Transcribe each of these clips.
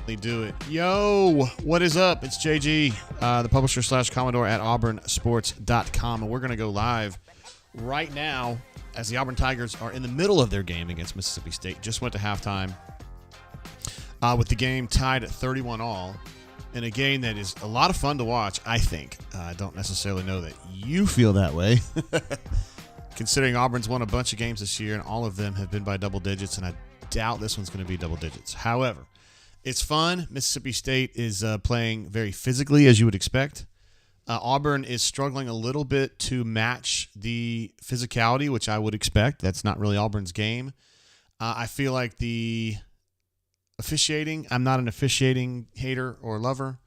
Do it. Yo, what is up? It's JG, the publisher / Commodore at auburnsports.com, and we're going to go live right now as the Auburn Tigers are in the middle of their game against Mississippi State. Just went to halftime with the game tied at 31-all in a game that is a lot of fun to watch, I think. I don't necessarily know that you feel that way, considering Auburn's won a bunch of games this year, and all of them have been by double digits, and I doubt this one's going to be double digits. However, it's fun. Mississippi State is playing very physically, as you would expect. Auburn is struggling a little bit to match the physicality, which I would expect. That's not really Auburn's game. I feel like the officiating, I'm not an officiating hater or lover.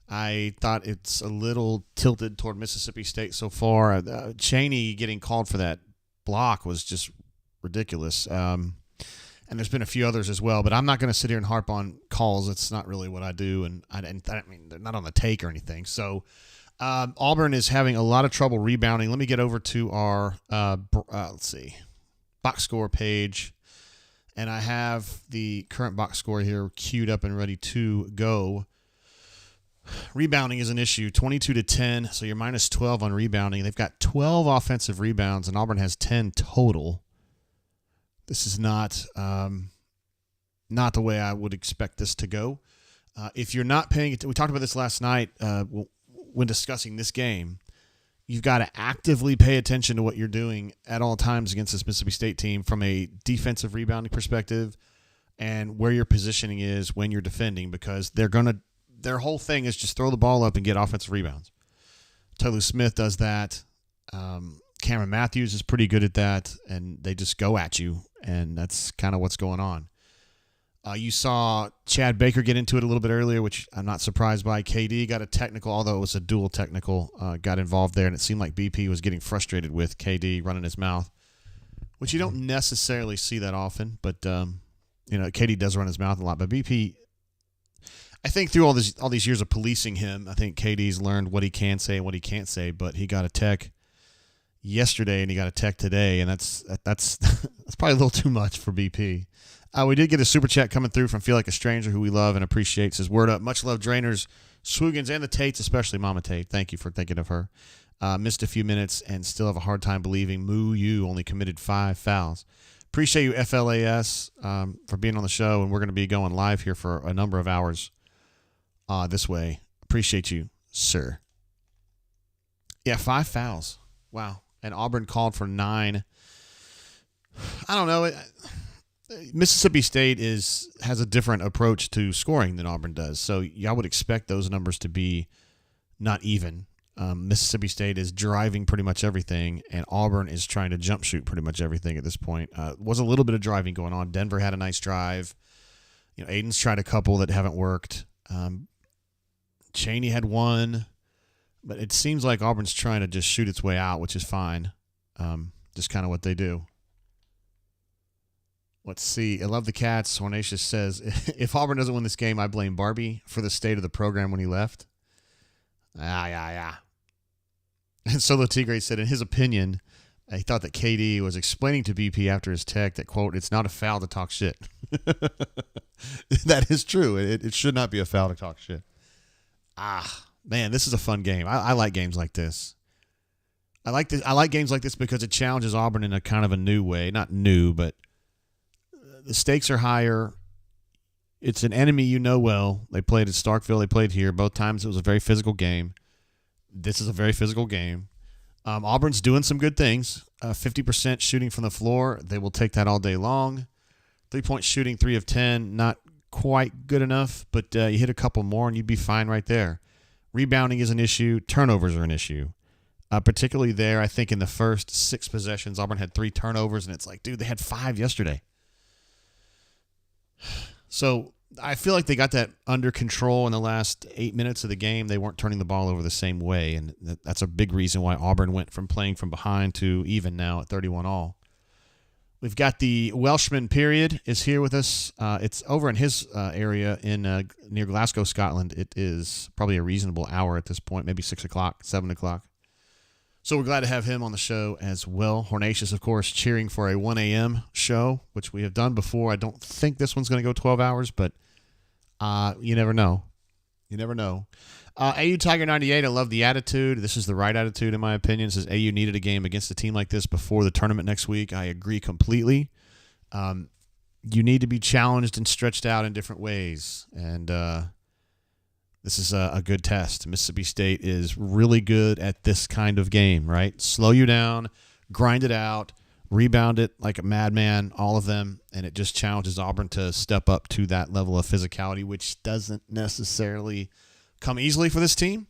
I thought it's a little tilted toward Mississippi State so far. Chaney getting called for that block was just ridiculous. And there's been a few others as well, but I'm not going to sit here and harp on calls. It's not really what I do, and I mean, they're not on the take or anything. So Auburn is having a lot of trouble rebounding. Let me get over to our, box score page, and I have the current box score here queued up and ready to go. Rebounding is an issue, 22-10, so you're minus 12 on rebounding. They've got 12 offensive rebounds, and Auburn has 10 total. This is not the way I would expect this to go. If you're not paying it, we talked about this last night when discussing this game. You've got to actively pay attention to what you're doing at all times against this Mississippi State team from a defensive rebounding perspective and where your positioning is when you're defending, because their whole thing is just throw the ball up and get offensive rebounds. Tolu Smith does that. Cameron Matthews is pretty good at that, and they just go at you, and that's kind of what's going on. You saw Chad Baker get into it a little bit earlier, which I'm not surprised by. KD got a technical, although it was a dual technical, got involved there, and it seemed like BP was getting frustrated with KD running his mouth, which you don't necessarily see that often, but KD does run his mouth a lot. But BP, I think through all these years of policing him, I think KD's learned what he can say and what he can't say, but he got a tech yesterday and he got a tech today, and that's probably a little too much for BP. We did get a super chat coming through from Feel Like a Stranger, who we love and appreciate. Says, word up, much love, Drainers, Swoogans, and the Tates, especially Mama Tate. Thank you for thinking of her. Missed a few minutes and still have a hard time believing Moo You only committed 5 fouls. Appreciate you, FLAS, for being on the show, and we're going to be going live here for a number of hours this way. Appreciate you, sir. Yeah, 5 fouls. Wow. And Auburn called for 9. I don't know. Mississippi State has a different approach to scoring than Auburn does. So I would expect those numbers to be not even. Mississippi State is driving pretty much everything, and Auburn is trying to jump shoot pretty much everything at this point. Was a little bit of driving going on. Denver had a nice drive. Aiden's tried a couple that haven't worked. Chaney had one. But it seems like Auburn's trying to just shoot its way out, which is fine. Just kind of what they do. Let's see. I love the Cats. Hornatius says, if Auburn doesn't win this game, I blame Barbie for the state of the program when he left. Yeah. And Solo Tigre said, in his opinion, he thought that KD was explaining to BP after his tech that, quote, it's not a foul to talk shit. That is true. It should not be a foul to talk shit. Man, this is a fun game. I like games like this. I like games like this because it challenges Auburn in a kind of a new way. Not new, but the stakes are higher. It's an enemy you know well. They played at Starkville. They played here. Both times it was a very physical game. This is a very physical game. Auburn's doing some good things. 50% shooting from the floor. They will take that all day long. 3-point shooting, 3 of 10. Not quite good enough, but you hit a couple more and you'd be fine right there. Rebounding is an issue. Turnovers are an issue. Particularly there, I think in the first 6 possessions, Auburn had 3 turnovers, and it's like, dude, they had 5 yesterday. So I feel like they got that under control in the last 8 minutes of the game. They weren't turning the ball over the same way, and that's a big reason why Auburn went from playing from behind to even now at 31-all. We've got the Welshman period is here with us. It's over in his area in near Glasgow, Scotland. It is probably a reasonable hour at this point, maybe 6 o'clock, 7 o'clock. So we're glad to have him on the show as well. Hornatius, of course, cheering for a 1 a.m. show, which we have done before. I don't think this one's going to go 12 hours, but You never know. You never know. AU Tiger 98, I love the attitude. This is the right attitude, in my opinion. It says AU needed a game against a team like this before the tournament next week. I agree completely. You need to be challenged and stretched out in different ways. And this is a good test. Mississippi State is really good at this kind of game, right? Slow you down, grind it out, rebound it like a madman, all of them, and it just challenges Auburn to step up to that level of physicality, which doesn't necessarily come easily for this team,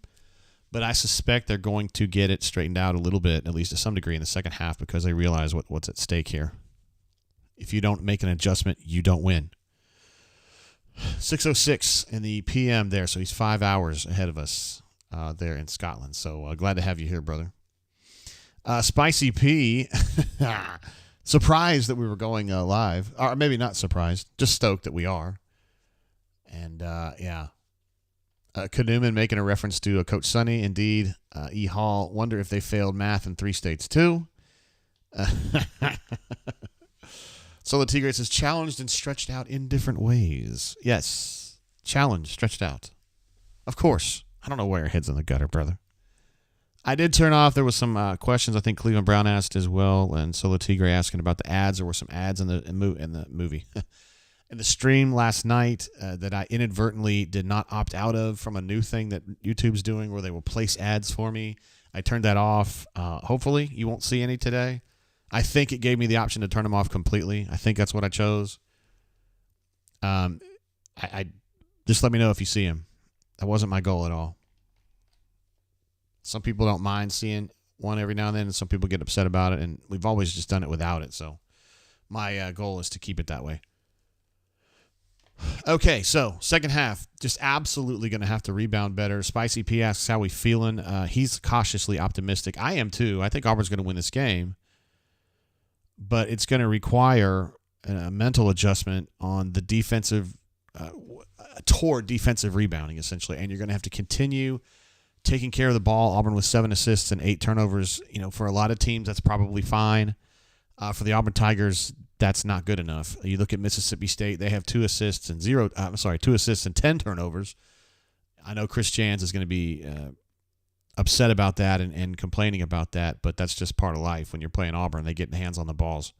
but I suspect they're going to get it straightened out a little bit, at least to some degree, in the second half because they realize what's at stake here. If you don't make an adjustment, you don't win. 6:06 in the PM there, so he's 5 hours ahead of us there in Scotland. So glad to have you here, brother. Spicy P, surprised that we were going live. Or maybe not surprised, just stoked that we are. And, yeah. Kanuman making a reference to Coach Sonny. Indeed. E. Hall, wonder if they failed math in 3 states too. So the Tigre says, challenged and stretched out in different ways. Yes, challenged, stretched out. Of course. I don't know why your head's in the gutter, brother. I did turn off. There was some questions I think Cleveland Brown asked as well, and Solo Tigre asking about the ads. There were some ads in the movie. In the stream last night that I inadvertently did not opt out of from a new thing that YouTube's doing where they will place ads for me. I turned that off. Hopefully you won't see any today. I think it gave me the option to turn them off completely. I think that's what I chose. I just let me know if you see them. That wasn't my goal at all. Some people don't mind seeing one every now and then, and some people get upset about it, and we've always just done it without it. So my goal is to keep it that way. Okay, so second half, just absolutely going to have to rebound better. Spicy P asks how we feeling. He's cautiously optimistic. I am too. I think Auburn's going to win this game, but it's going to require a mental adjustment on the defensive, toward defensive rebounding, essentially, and you're going to have to continue taking care of the ball. Auburn with 7 assists and 8 turnovers. You know, for a lot of teams, that's probably fine. For the Auburn Tigers, that's not good enough. You look at Mississippi State; they have 2 assists and 2 assists and 10 turnovers. I know Chris Jans is going to be upset about that and complaining about that, but that's just part of life. When you're playing Auburn, they get hands on the balls.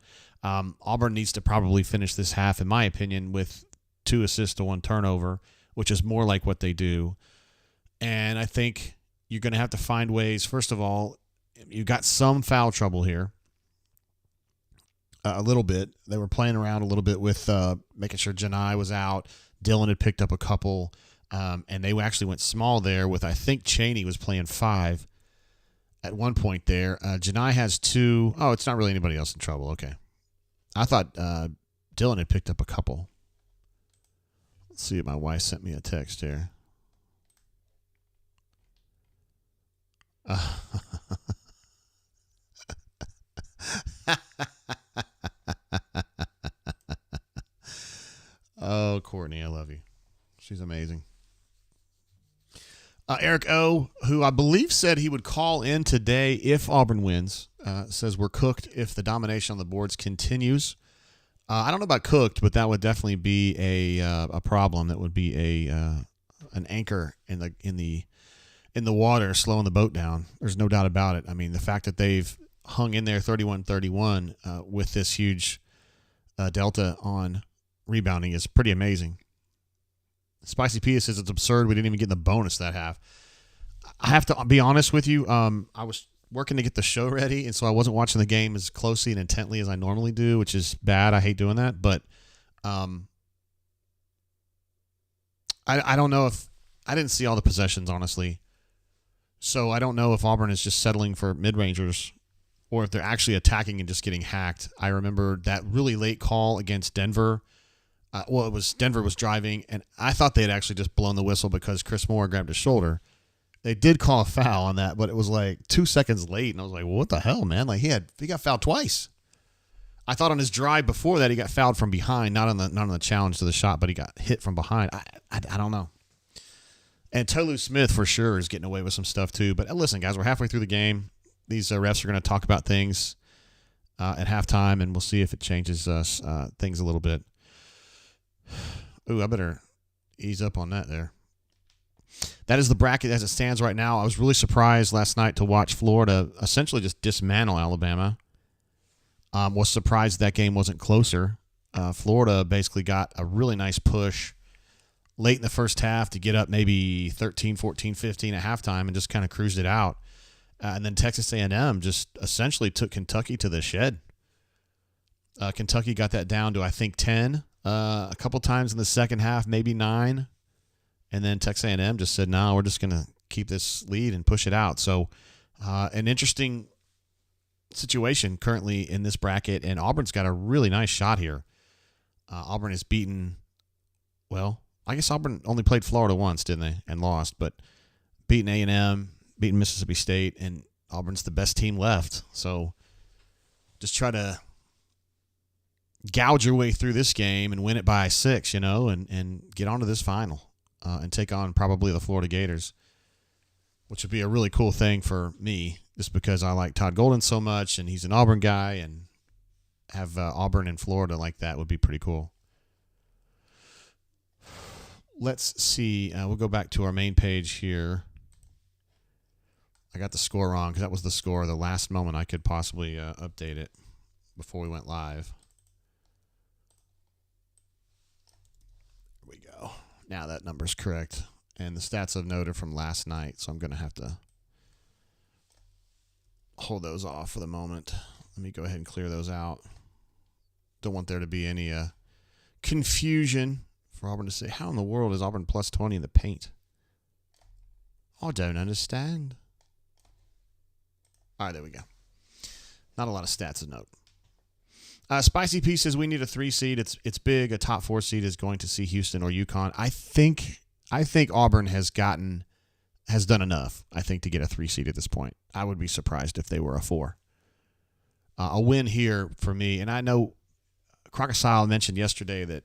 Auburn needs to probably finish this half, in my opinion, with 2 assists to 1 turnover, which is more like what they do. And I think you're going to have to find ways. First of all, you got some foul trouble here. A little bit. They were playing around a little bit with making sure Janai was out. Dylan had picked up a couple, and they actually went small there with, I think Chaney was playing 5 at one point there. Janai has 2. Oh, it's not really anybody else in trouble. Okay. I thought Dylan had picked up a couple. Let's see if my wife sent me a text here. Oh, Courtney, I love you. She's amazing. Eric O., who I believe said he would call in today if Auburn wins, says we're cooked if the domination on the boards continues. I don't know about cooked, but that would definitely be a problem. That would be an anchor in the water, slowing the boat down. There's no doubt about it. I mean, the fact that they've hung in there 31-31 with this huge delta on rebounding is pretty amazing. Spicy Pia says it's absurd we didn't even get in the bonus that half. I have to be honest with you. I was working to get the show ready, and so I wasn't watching the game as closely and intently as I normally do, which is bad. I hate doing that. But I don't know if – I didn't see all the possessions, honestly. So I don't know if Auburn is just settling for mid-rangers or if they're actually attacking and just getting hacked. I remember that really late call against Denver. It was Denver was driving, and I thought they had actually just blown the whistle because Chris Moore grabbed his shoulder. They did call a foul on that, but it was like 2 seconds late, and I was like, well, what the hell, man? Like he got fouled twice. I thought on his drive before that he got fouled from behind, not on the challenge to the shot, but he got hit from behind. I don't know. And Tolu Smith for sure is getting away with some stuff too. But listen, guys, we're halfway through the game. These refs are going to talk about things at halftime, and we'll see if it changes things a little bit. Ooh, I better ease up on that there. That is the bracket as it stands right now. I was really surprised last night to watch Florida essentially just dismantle Alabama. Was surprised that game wasn't closer. Florida basically got a really nice push late in the first half to get up maybe 13, 14, 15 at halftime and just kind of cruised it out. And then Texas A&M just essentially took Kentucky to the shed. Kentucky got that down to, I think, 10 a couple times in the second half, maybe 9. And then Texas A&M just said, no, we're just going to keep this lead and push it out. So an interesting situation currently in this bracket, and Auburn's got a really nice shot here. Auburn has beaten, well, I guess Auburn only played Florida once, didn't they, and lost, but beaten A&M, beaten Mississippi State, and Auburn's the best team left. So just try to gouge your way through this game and win it by 6, and get onto this final and take on probably the Florida Gators, which would be a really cool thing for me just because I like Todd Golden so much and he's an Auburn guy, and have Auburn in Florida like that would be pretty cool. Let's see. We'll go back to our main page here. I got the score wrong because that was the score the last moment I could possibly update it before we went live. There we go. Now that number's correct. And the stats I've noted from last night, so I'm going to have to hold those off for the moment. Let me go ahead and clear those out. Don't want there to be any confusion for Auburn to say, how in the world is Auburn plus 20 in the paint? I don't understand. All right, there we go. Not a lot of stats to note. Spicy P says we need a 3 seed. It's big. A top 4 seed is going to see Houston or UConn. I think Auburn has done enough, I think, to get a 3 seed at this point. I would be surprised if they were a 4. A win here for me, and I know Crocosile mentioned yesterday that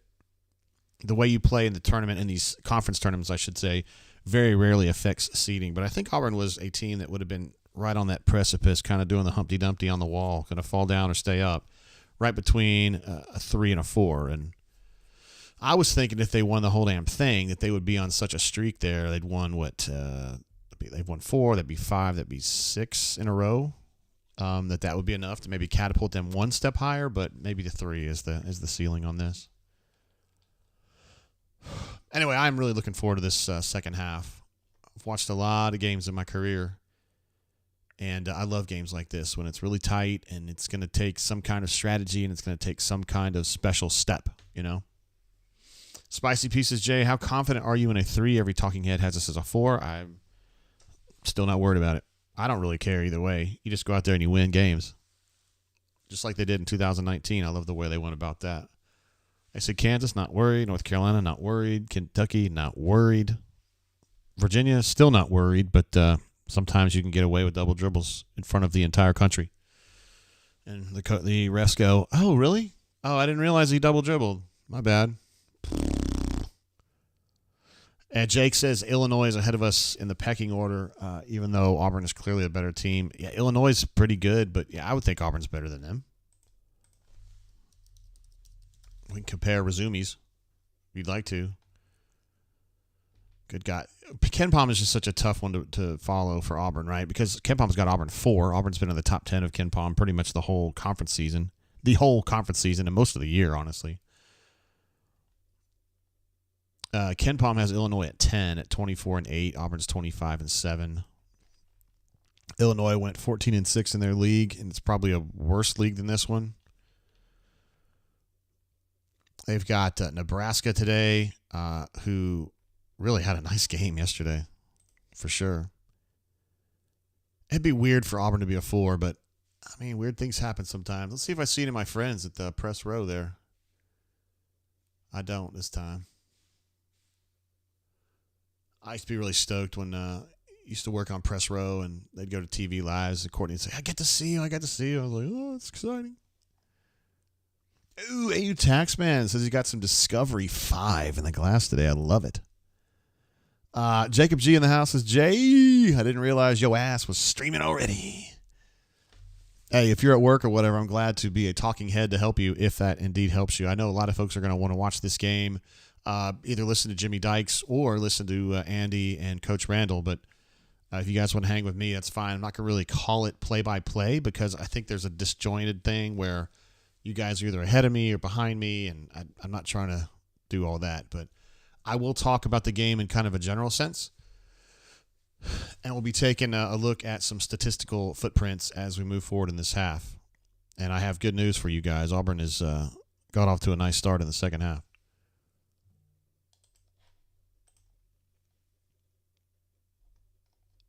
the way you play in the tournament, in these conference tournaments, I should say, very rarely affects seeding. But I think Auburn was a team that would have been right on that precipice, kind of doing the Humpty Dumpty on the wall, going to fall down or stay up, right between a 3 and a 4. And I was thinking if they won the whole damn thing, that they would be on such a streak there. They'd won they've won 4, that'd be 5, that'd be 6 in a row. That would be enough to maybe catapult them one step higher, but maybe the 3 is the ceiling on this. Anyway, I'm really looking forward to this second half. I've watched a lot of games in my career, and I love games like this when it's really tight and it's going to take some kind of strategy and it's going to take some kind of special step, Spicy Pieces, Jay, how confident are you in a 3? Every talking head has this as a 4. I'm still not worried about it. I don't really care either way. You just go out there and you win games. Just like they did in 2019. I love the way they went about that. I said Kansas, not worried. North Carolina, not worried. Kentucky, not worried. Virginia, still not worried, but sometimes you can get away with double dribbles in front of the entire country. And the refs go, oh, really? Oh, I didn't realize he double dribbled. My bad. And Jake says Illinois is ahead of us in the pecking order, even though Auburn is clearly a better team. Yeah, Illinois is pretty good, but yeah, I would think Auburn's better than them. We can compare resumes if you'd like to. Good God. Ken Palm is just such a tough one to follow for Auburn, right? Because Ken Palm's got Auburn 4. Auburn's been in the top 10 of Ken Palm pretty much the whole conference season. And most of the year, honestly. Ken Palm has Illinois at 10 at 24-8. Auburn's 25-7. Illinois went 14-6 in their league, and it's probably a worse league than this one. They've got Nebraska today, who really had a nice game yesterday, for sure. It'd be weird for Auburn to be a 4, but, I mean, weird things happen sometimes. Let's see if I see any of my friends at the press row there. I don't this time. I used to be really stoked when I used to work on press row and they'd go to TV Lives and Courtney would say, I get to see you. I was like, oh, it's exciting. Ooh, AU Taxman says he got some Discovery 5 in the glass today. I love it. Jacob G in the house says, Jay, I didn't realize your ass was streaming already. Hey, if you're at work or whatever, I'm glad to be a talking head to help you if that indeed helps you. I know a lot of folks are going to want to watch this game Either listen to Jimmy Dykes or listen to Andy and Coach Randall. But if you guys want to hang with me, that's fine. I'm not going to really call it play-by-play because I think there's a disjointed thing where you guys are either ahead of me or behind me, and I'm not trying to do all that. But I will talk about the game in kind of a general sense, and we'll be taking a look at some statistical footprints as we move forward in this half. And I have good news for you guys. Auburn has got off to a nice start in the second half.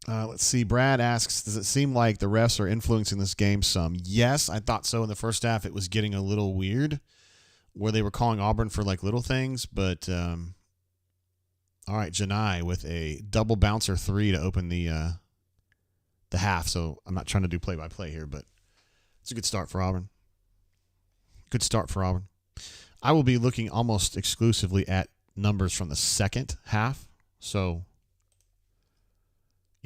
Let's see. Brad asks, does it seem like the refs are influencing this game some? Yes, I thought so in the first half. It was getting a little weird where they were calling Auburn for like little things. But, all right, Janai with a double bouncer 3 to open the half. So I'm not trying to do play-by-play here, but it's a good start for Auburn. Good start for Auburn. I will be looking almost exclusively at numbers from the second half. So,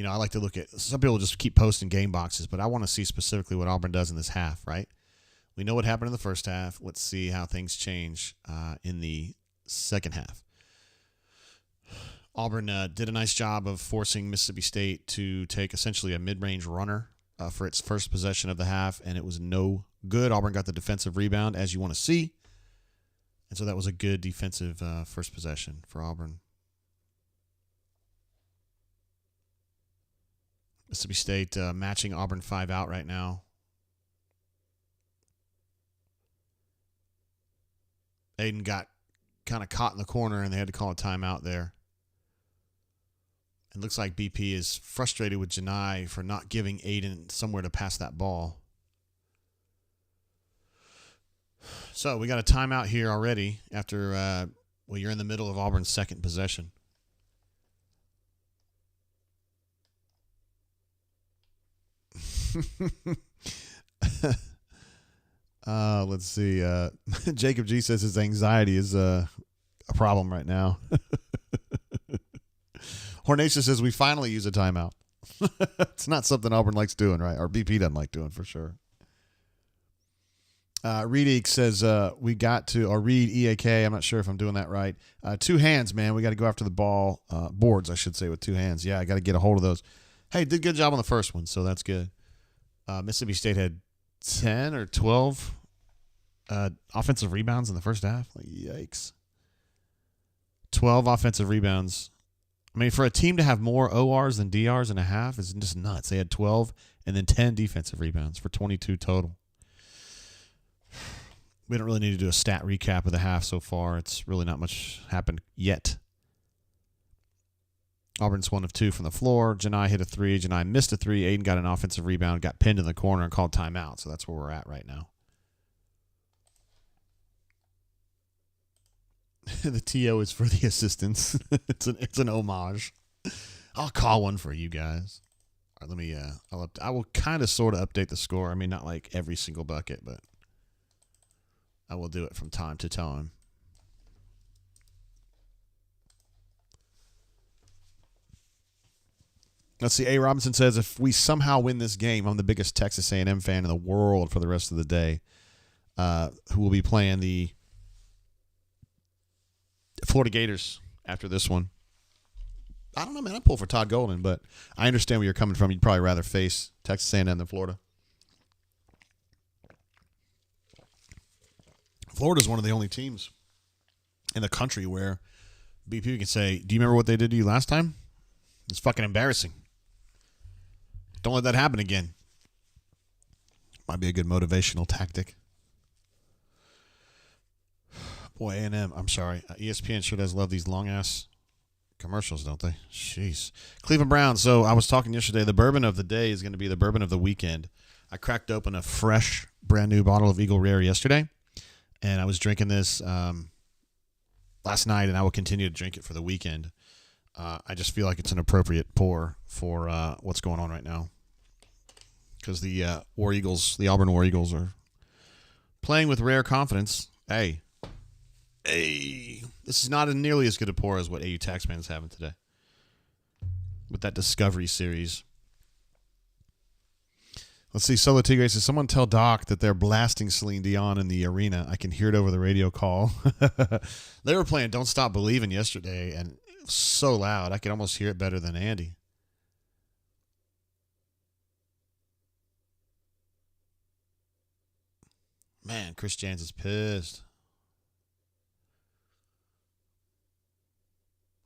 I like to look at – some people just keep posting game boxes, but I want to see specifically what Auburn does in this half, right? We know what happened in the first half. Let's see how things change in the second half. Auburn did a nice job of forcing Mississippi State to take essentially a mid-range runner for its first possession of the half, and it was no good. Auburn got the defensive rebound, as you want to see. And so that was a good defensive first possession for Auburn. Mississippi State matching Auburn 5 out right now. Aiden got kind of caught in the corner, and they had to call a timeout there. It looks like BP is frustrated with Janai for not giving Aiden somewhere to pass that ball. So we got a timeout here already after, you're in the middle of Auburn's second possession. Let's see. Jacob G says his anxiety is a problem right now. Hornacia says we finally use a timeout. It's not something Auburn likes doing, right? Or BP doesn't like doing for sure. Reed says we got to, or Reed EAK, I'm not sure if I'm doing that right. 2 hands, man. We got to go after the ball, boards, I should say, with 2 hands. Yeah, I got to get a hold of those. Hey, did a good job on the first one, so that's good. Mississippi State had 10 or 12 offensive rebounds in the first half. Like, yikes. 12 offensive rebounds. I mean, for a team to have more ORs than DRs in a half is just nuts. They had 12 and then 10 defensive rebounds for 22 total. We don't really need to do a stat recap of the half so far. It's really not much happened yet. Auburn's 1 of 2 from the floor. Janai hit a 3. Janai missed a 3. Aiden got an offensive rebound, got pinned in the corner, and called timeout. So that's where we're at right now. The TO is for the assistants. It's an homage. I'll call one for you guys. All right, let me. I will kind of sort of update the score. I mean, not like every single bucket, but I will do it from time to time. Let's see. A. Robinson says, if we somehow win this game, I'm the biggest Texas A&M fan in the world for the rest of the day. Who will be playing the Florida Gators after this one. I don't know, man. I pull for Todd Golden, but I understand where you're coming from. You'd probably rather face Texas A&M than Florida. Florida's one of the only teams in the country where BP can say, do you remember what they did to you last time? It's fucking embarrassing. Don't let that happen again. Might be a good motivational tactic. Boy, A&M, I'm sorry. ESPN sure does love these long-ass commercials, don't they? Jeez. Cleveland Browns. So I was talking yesterday. The bourbon of the day is going to be the bourbon of the weekend. I cracked open a fresh, brand-new bottle of Eagle Rare yesterday, and I was drinking this last night, and I will continue to drink it for the weekend. I just feel like it's an appropriate pour for what's going on right now because the War Eagles, the Auburn War Eagles, are playing with rare confidence. Hey, this is not nearly as good a pour as what AU Taxman is having today with that Discovery Series. Let's see. Solo Tigre says, someone tell Doc that they're blasting Celine Dion in the arena. I can hear it over the radio call. They were playing Don't Stop Believing yesterday, and it was so loud. I could almost hear it better than Andy. Man, Chris Jans is pissed.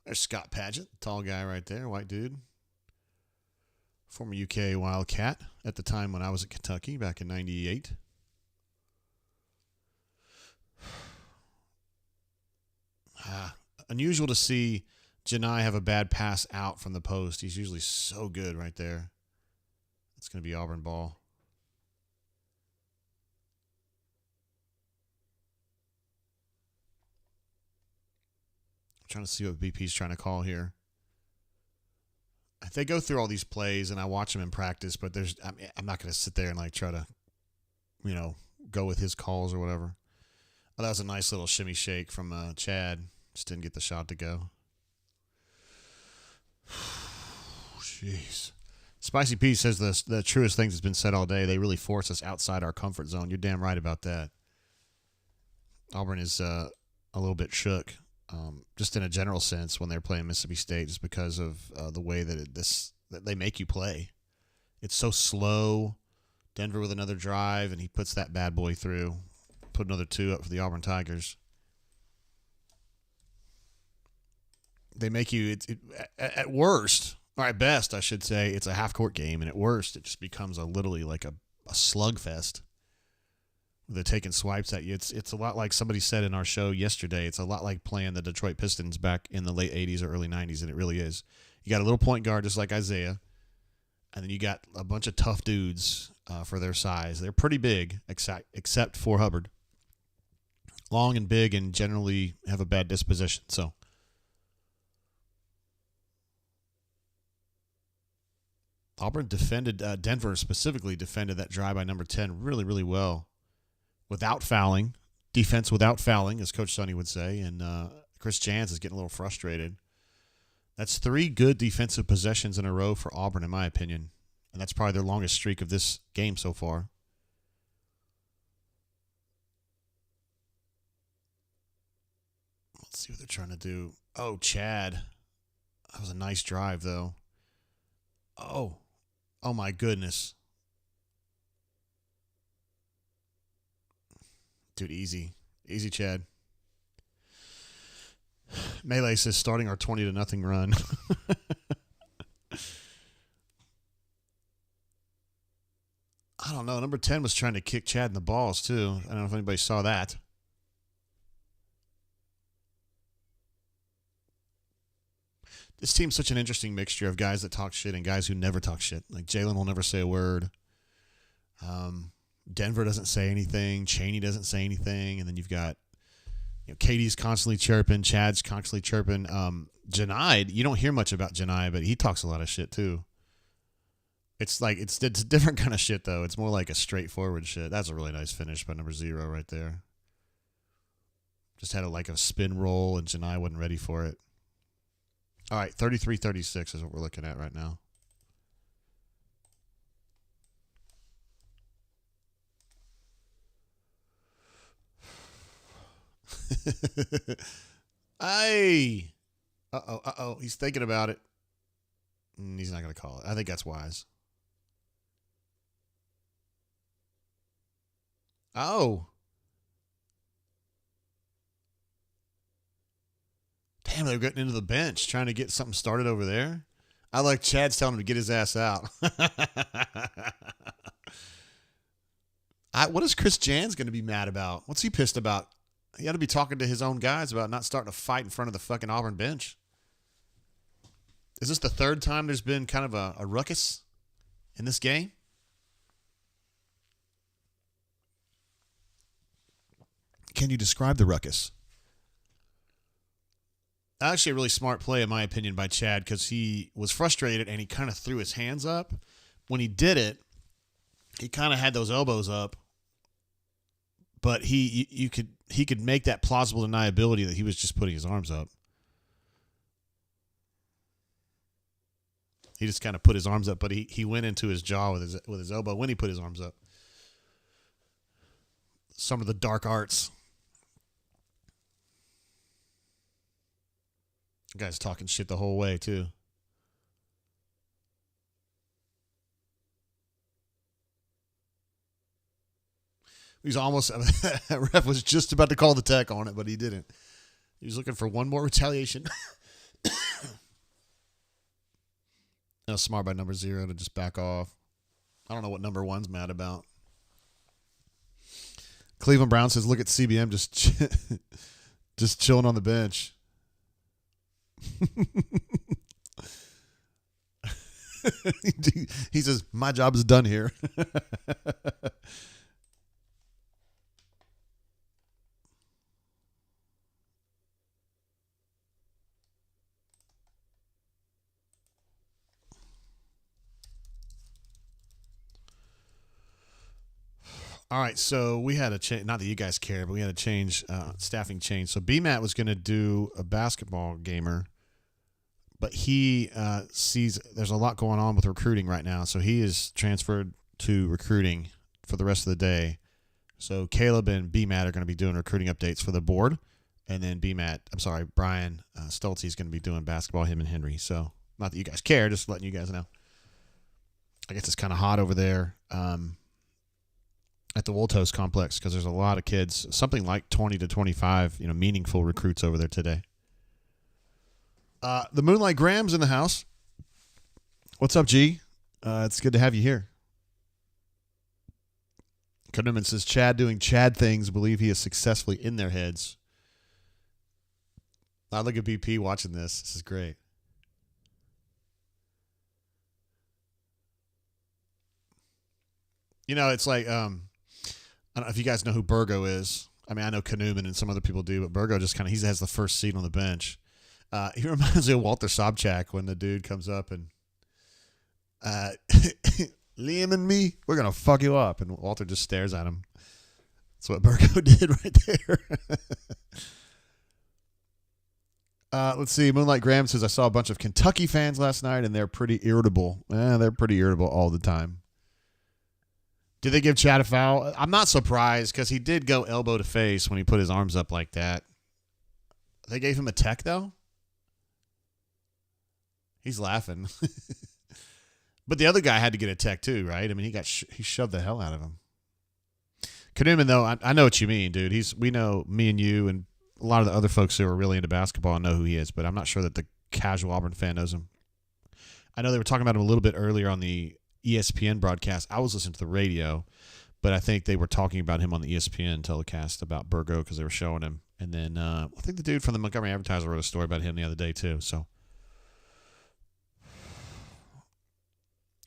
There's Scott Padgett, tall guy right there, white dude. Former UK Wildcat at the time when I was at Kentucky back in 98. Unusual to see Janai have a bad pass out from the post. He's usually so good right there. It's going to be Auburn ball. I'm trying to see what BP's trying to call here. They go through all these plays, and I watch them in practice, but I'm not going to sit there and like try to, go with his calls or whatever. Oh, that was a nice little shimmy shake from Chad. Just didn't get the shot to go. Jeez. Spicy Pete says the truest things that's been said all day. They really force us outside our comfort zone. You're damn right about that. Auburn is a little bit shook. Just in a general sense when they're playing Mississippi State, just because of the way that that they make you play. It's so slow. Denver with another drive, and he puts that bad boy through. Put another 2 up for the Auburn Tigers. They make you, at worst, or at best, I should say, it's a half-court game, and at worst, it just becomes literally like a slugfest. They're taking swipes at you. It's a lot like somebody said in our show yesterday. It's a lot like playing the Detroit Pistons back in the late 80s or early 90s, and it really is. You got a little point guard just like Isaiah, and then you got a bunch of tough dudes for their size. They're pretty big, except for Hubbard. Long and big and generally have a bad disposition. So Auburn defended, Denver specifically defended that drive by number 10 really, really well. Without fouling, defense without fouling, as Coach Sonny would say, and Chris Jans is getting a little frustrated. That's 3 good defensive possessions in a row for Auburn, in my opinion, and that's probably their longest streak of this game so far. Let's see what they're trying to do. Oh, Chad. That was a nice drive, though. Oh my goodness. Dude, easy. Easy, Chad. Melee says starting our 20-0 run. I don't know. Number 10 was trying to kick Chad in the balls, too. I don't know if anybody saw that. This team's such an interesting mixture of guys that talk shit and guys who never talk shit. Like Jalen will never say a word. Denver doesn't say anything. Chaney doesn't say anything. And then you've got, Katie's constantly chirping. Chad's constantly chirping. Janai, you don't hear much about Janai, but he talks a lot of shit too. It's like it's a different kind of shit though. It's more like a straightforward shit. That's a really nice finish by number 0 right there. Just had a spin roll, and Janai wasn't ready for it. All right, 33-36 is what we're looking at right now. Hey! Uh-oh. He's thinking about it. He's not going to call it. I think that's wise. Oh. Damn, they're getting into the bench, trying to get something started over there. I like Chad's telling him to get his ass out. What is Chris Jans going to be mad about? What's he pissed about? He ought to be talking to his own guys about not starting a fight in front of the fucking Auburn bench. Is this the third time there's been kind of a ruckus in this game? Can you describe the ruckus? Actually, a really smart play, in my opinion, by Chad, because he was frustrated and he kind of threw his hands up. When he did it, he kind of had those elbows up, but he could make that plausible deniability that he was just putting his arms up. He just kind of put his arms up, but he went into his jaw with his elbow when he put his arms up. Some of the dark arts. The guy's talking shit the whole way, too. He's almost, ref was just about to call the tech on it, but he didn't. He was looking for one more retaliation. That was smart by number 0 to just back off. I don't know what number 1's mad about. Cleveland Brown says, look at CBM just chilling on the bench. He says, my job is done here. All right, so we had a change. Not that you guys care, but we had a change, staffing change. So BMAT was going to do a basketball gamer, but he sees there's a lot going on with recruiting right now, so he is transferred to recruiting for the rest of the day. So Caleb and BMAT are going to be doing recruiting updates for the board, and then Brian Stoltze is going to be doing basketball, him and Henry. So not that you guys care, just letting you guys know. I guess it's kind of hot over there. At the Woltos complex because there's a lot of kids, something like 20 to 25, meaningful recruits over there today. The Moonlight Graham's in the house. What's up, G? It's good to have you here. Kuhneman says, Chad doing Chad things, believe he is successfully in their heads. I look at BP watching this. This is great. It's like, I don't know if you guys know who Burgo is. I mean, I know Kuhneman and some other people do, but Burgo just he has the first seat on the bench. He reminds me of Walter Sobchak when the dude comes up and Liam and me, we're going to fuck you up. And Walter just stares at him. That's what Burgo did right there. Let's see. Moonlight Graham says, I saw a bunch of Kentucky fans last night, and they're pretty irritable. They're pretty irritable all the time. Did they give Chad a foul? I'm not surprised because he did go elbow to face when he put his arms up like that. They gave him a tech, though? He's laughing. But the other guy had to get a tech, too, right? I mean, he shoved the hell out of him. Kuhneman, though, I know what you mean, dude. We know, me and you and a lot of the other folks who are really into basketball know who he is, but I'm not sure that the casual Auburn fan knows him. I know they were talking about him a little bit earlier on the ESPN broadcast. I was listening to the radio, but I think they were talking about him on the ESPN telecast about Burgo because they were showing him. And then I think the dude from the Montgomery Advertiser wrote a story about him the other day too. So,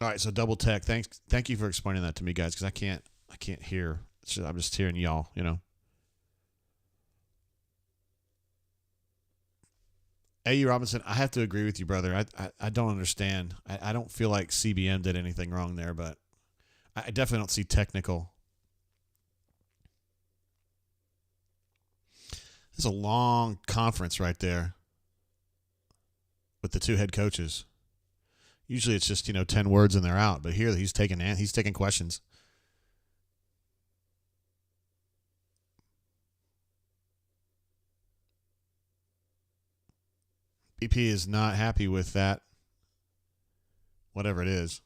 all right. So double tech. Thank you for explaining that to me, guys, because I can't hear. I'm just hearing y'all. A.U. Robinson, I have to agree with you, brother. I don't understand. I don't feel like CBM did anything wrong there, but I definitely don't see technical. There's a long conference right there with the two head coaches. Usually it's just, 10 words and they're out, but here he's taking questions. BP is not happy with that, whatever it is.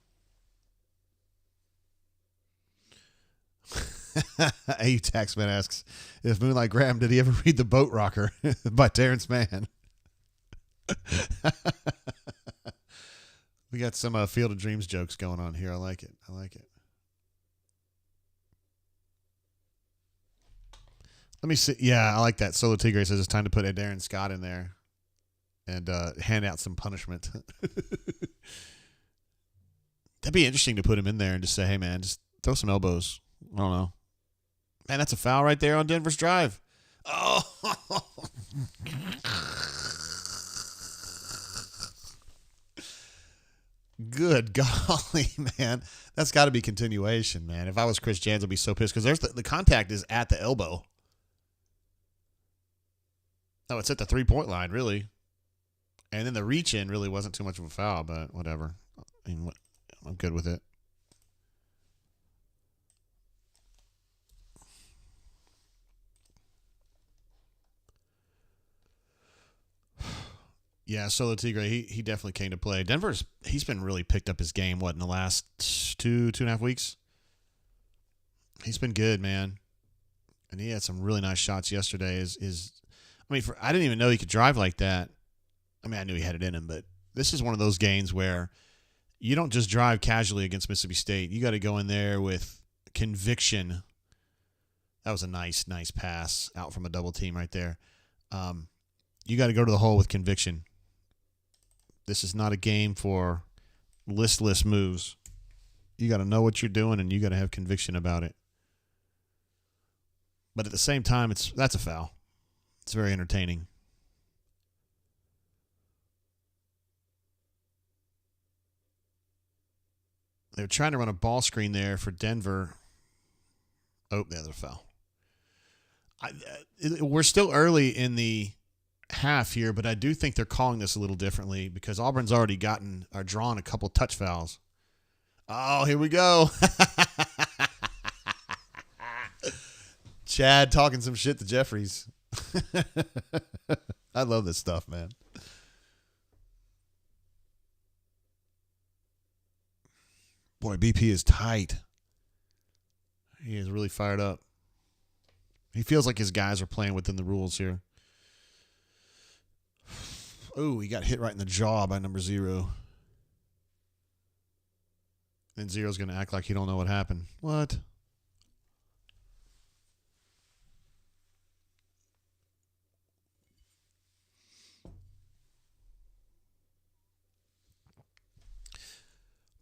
A Taxman asks, if Moonlight Graham, did he ever read The Boat Rocker by Terrence Mann? We got some Field of Dreams jokes going on here. I like it. Let me see. Yeah, I like that. Solo Tigre says it's time to put Darren Scott in there and hand out some punishment. That'd be interesting to put him in there and just say, hey, man, just throw some elbows. I don't know. Man, that's a foul right there on Denver's drive. Oh. Good golly, man. That's got to be continuation, man. If I was Chris Jans, I'd be so pissed because there's the contact is at the elbow. No, it's at the 3-point line, really. And then the reach in really wasn't too much of a foul, but whatever. I mean, I'm good with it. Yeah, Solo Tigre, he definitely came to play. He's been really picked up his game, in the last 2.5 weeks? He's been good, man. And he had some really nice shots yesterday. I didn't even know he could drive like that. I mean, I knew he had it in him, but this is one of those games where you don't just drive casually against Mississippi State. You got to go in there with conviction. That was a nice pass out from a double team right there. You got to go to the hole with conviction. This is not a game for listless moves. You got to know what you're doing, and you got to have conviction about it. But at the same time, that's a foul. It's very entertaining. They're trying to run a ball screen there for Denver. Oh, the other foul. We're still early in the half here, but I do think they're calling this a little differently because Auburn's already drawn a couple touch fouls. Oh, here we go. Chad talking some shit to Jeffries. I love this stuff, man. Boy, BP is tight. He is really fired up. He feels like his guys are playing within the rules here. Oh, he got hit right in the jaw by number 0. Then 0's going to act like he don't know what happened. What?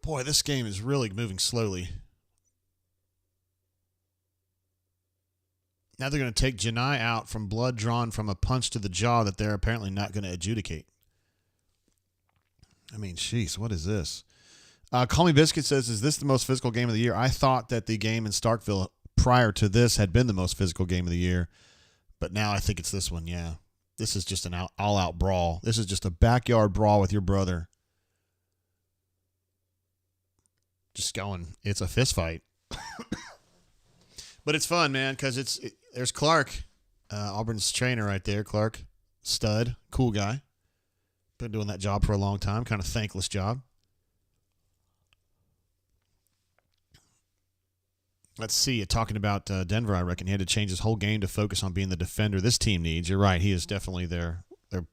Boy, this game is really moving slowly. Now they're going to take Janai out from blood drawn from a punch to the jaw that they're apparently not going to adjudicate. I mean, jeez, what is this? Call Me Biscuit says, is this the most physical game of the year? I thought that the game in Starkville prior to this had been the most physical game of the year, but now I think it's this one, yeah. This is just an all-out brawl. This is just a backyard brawl with your brother. Just going, it's a fist fight. But it's fun, man, because there's Clark, Auburn's trainer right there. Clark, stud, cool guy. Been doing that job for a long time, kind of thankless job. Let's see, talking about Denver, I reckon he had to change his whole game to focus on being the defender this team needs. You're right, he is definitely their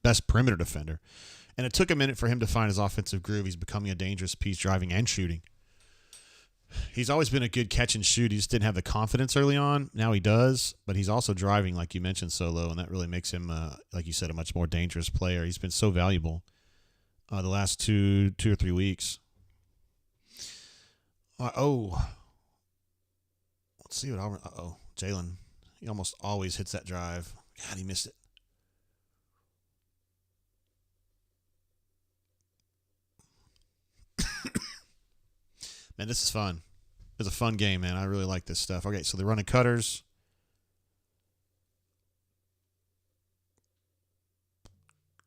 best perimeter defender. And it took a minute for him to find his offensive groove. He's becoming a dangerous piece driving and shooting. He's always been a good catch and shoot. He just didn't have the confidence early on. Now he does, but he's also driving, like you mentioned, Solo, and that really makes him, like you said, a much more dangerous player. He's been so valuable the last two or 3 weeks. Let's see what Auburn. Jalen. He almost always hits that drive. God, he missed it. Man, this is fun. It's a fun game, man. I really like this stuff. Okay, so they're running cutters.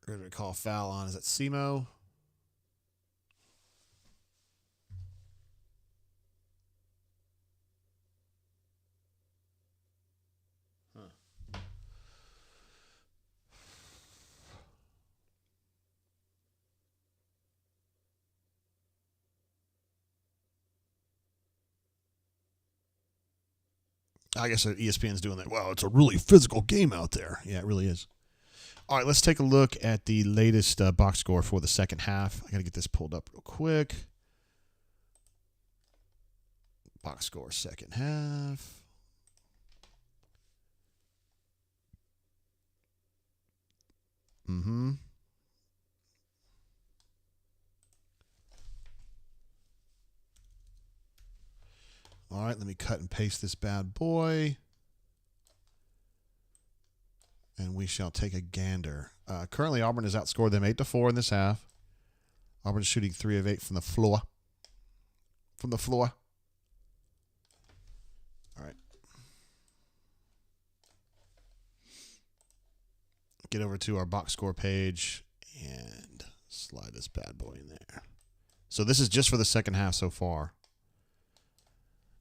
We're going to call foul on. Is that Semo? I guess ESPN's doing that. Wow, it's a really physical game out there. Yeah, it really is. All right, let's take a look at the latest box score for the second half. I got to get this pulled up real quick. Box score second half. Mm-hmm. All right, let me cut and paste this bad boy. And we shall take a gander. Currently, Auburn has outscored them 8-4 in this half. Auburn is shooting 3 of 8 from the floor. From the floor. All right. Get over to our box score page and slide this bad boy in there. So this is just for the second half so far.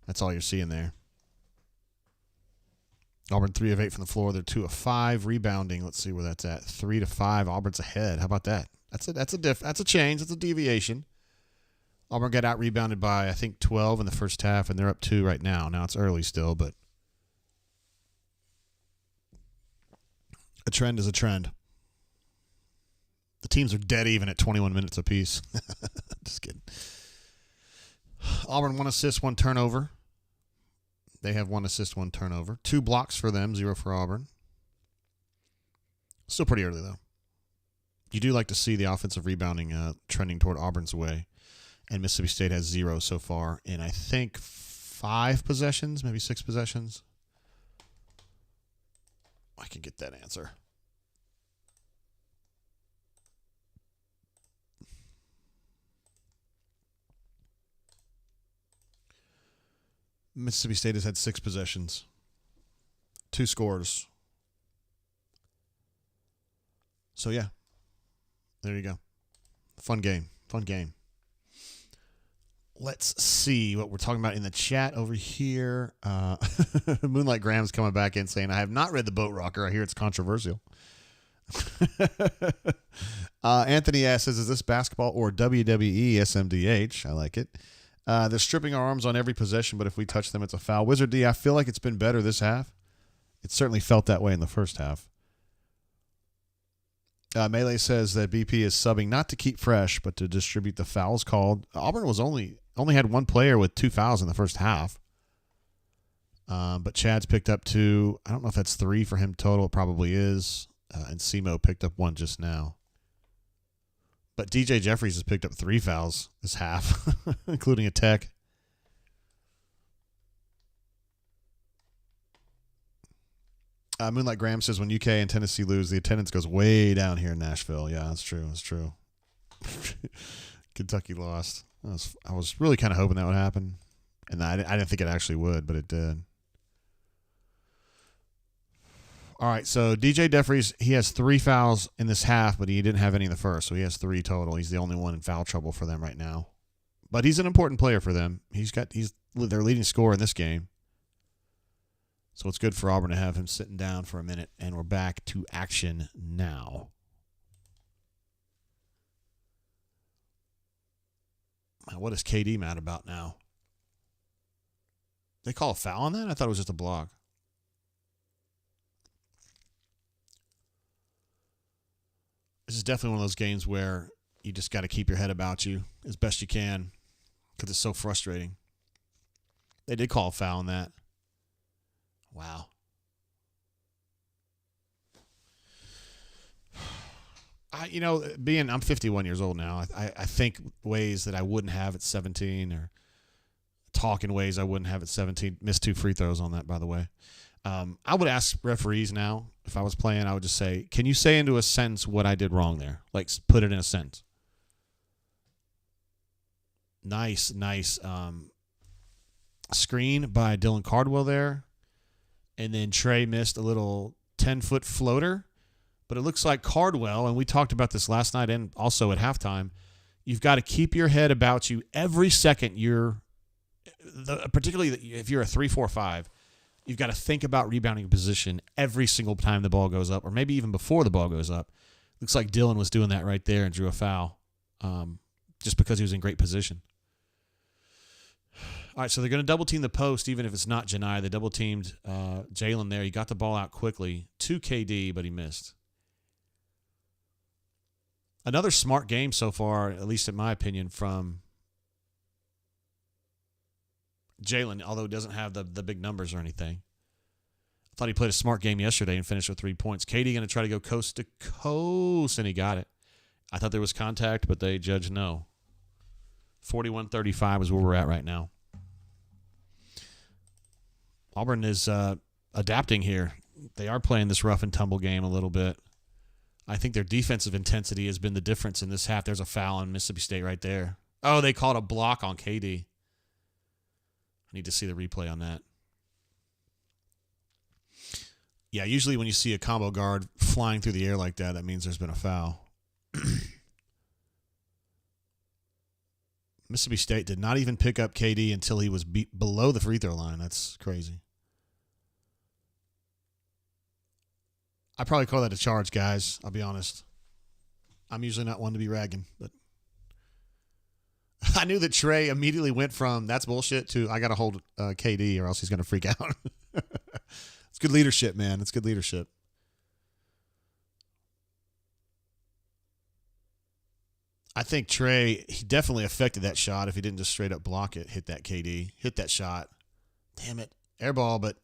That's all you're seeing there. Auburn 3 of 8 from the floor. They're 2 of 5 rebounding. Let's see where that's at. 3 to 5. Auburn's ahead. How about that? That's a change. That's a deviation. Auburn got out rebounded by I think 12 in the first half, and they're up 2 right now. Now it's early still, but a trend is a trend. The teams are dead even at 21 minutes apiece. Just kidding. Auburn 1 assist, 1 turnover. They have 1 assist, 1 turnover. 2 blocks for them, 0 for Auburn. Still pretty early, though. You do like to see the offensive rebounding trending toward Auburn's way. And Mississippi State has 0 so far in, I think, 5 possessions, maybe 6 possessions. I can get that answer. Mississippi State has had 6 possessions. 2 scores. So, yeah. There you go. Fun game. Fun game. Let's see what we're talking about in the chat over here. Moonlight Graham's coming back in saying, I have not read The Boat Rocker. I hear it's controversial. Anthony asks, is this basketball or WWE SMDH? I like it. They're stripping our arms on every possession, but if we touch them, it's a foul. Wizard D, I feel like it's been better this half. It certainly felt that way in the first half. Melee says that BP is subbing not to keep fresh, but to distribute the fouls called. Auburn was only had 1 player with 2 fouls in the first half. But Chad's picked up 2. I don't know if that's 3 for him total. It probably is. And Simo picked up 1 just now. But DJ Jeffries has picked up 3 fouls this half, including a tech. Moonlight Graham says when UK and Tennessee lose, the attendance goes way down here in Nashville. Yeah, that's true. That's true. Kentucky lost. I was really kind of hoping that would happen. And I didn't think it actually would, but it did. All right, so DJ Jeffries, he has 3 fouls in this half, but he didn't have any in the first, so he has 3 total. He's the only one in foul trouble for them right now. But he's an important player for them. He's their leading scorer in this game. So it's good for Auburn to have him sitting down for a minute, and we're back to action now. What is KD mad about now? They call a foul on that? I thought it was just a block. This is definitely one of those games where you just got to keep your head about you as best you can because it's so frustrating. They did call a foul on that. Wow. I'm 51 years old now. I think ways that I wouldn't have at 17 or talk in ways I wouldn't have at 17. Missed 2 free throws on that, by the way. I would ask referees now, if I was playing, I would just say, can you say into a sentence what I did wrong there? Like, put it in a sentence. Nice screen by Dylan Cardwell there. And then Trey missed a little 10-foot floater. But it looks like Cardwell, and we talked about this last night and also at halftime, you've got to keep your head about you every second particularly if you're a 3-4-5, you've got to think about rebounding position every single time the ball goes up, or maybe even before the ball goes up. Looks like Dylan was doing that right there and drew a foul just because he was in great position. All right, so they're going to double-team the post, even if it's not Janai. They double-teamed Jalen there. He got the ball out quickly to KD, but he missed. Another smart game so far, at least in my opinion, from Jalen, although he doesn't have the big numbers or anything. I thought he played a smart game yesterday and finished with 3 points. KD going to try to go coast to coast, and he got it. I thought there was contact, but they judged no. 41-35 is where we're at right now. Auburn is adapting here. They are playing this rough and tumble game a little bit. I think their defensive intensity has been the difference in this half. There's a foul on Mississippi State right there. Oh, they called a block on KD. I need to see the replay on that. Yeah, usually when you see a combo guard flying through the air like that, that means there's been a foul. Mississippi State did not even pick up KD until he was below the free throw line. That's crazy. I probably call that a charge, guys. I'll be honest. I'm usually not one to be ragging, but I knew that Trey immediately went from that's bullshit to I got to hold KD or else he's going to freak out. It's good leadership, man. It's good leadership. I think Trey, he definitely affected that shot if he didn't just straight up block it, hit that KD, hit that shot. Damn it. Air ball, but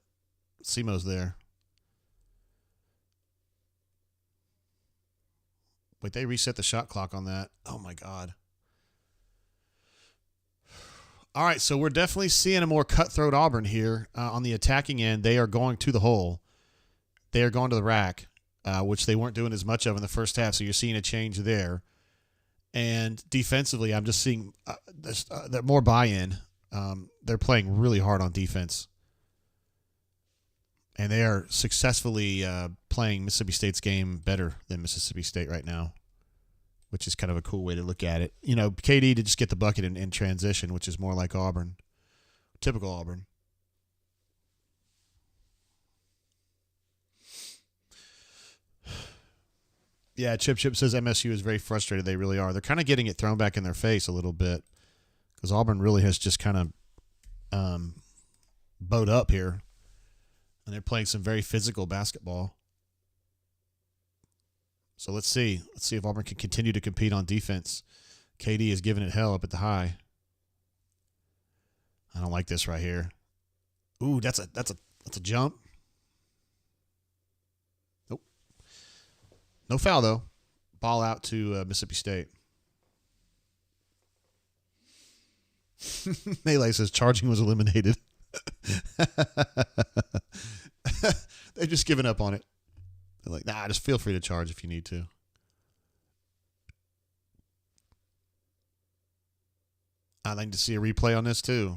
Simo's there. Wait, they reset the shot clock on that. Oh, my God. All right, so we're definitely seeing a more cutthroat Auburn here on the attacking end. They are going to the hole. They are going to the rack, which they weren't doing as much of in the first half, so you're seeing a change there. And defensively, I'm just seeing more buy-in. They're playing really hard on defense. And they are successfully playing Mississippi State's game better than Mississippi State right now, which is kind of a cool way to look at it. You know, KD to just get the bucket in transition, which is more like Auburn, typical Auburn. Yeah, Chip says MSU is very frustrated. They really are. They're kind of getting it thrown back in their face a little bit because Auburn really has just kind of bowed up here. And they're playing some very physical basketball. So let's see. Let's see if Auburn can continue to compete on defense. KD is giving it hell up at the high. I don't like this right here. Ooh, that's a jump. Nope. No foul though. Ball out to Mississippi State. Melee says charging was eliminated. They've just given up on it. They're like, nah, just feel free to charge if you need to. I'd like to see a replay on this too.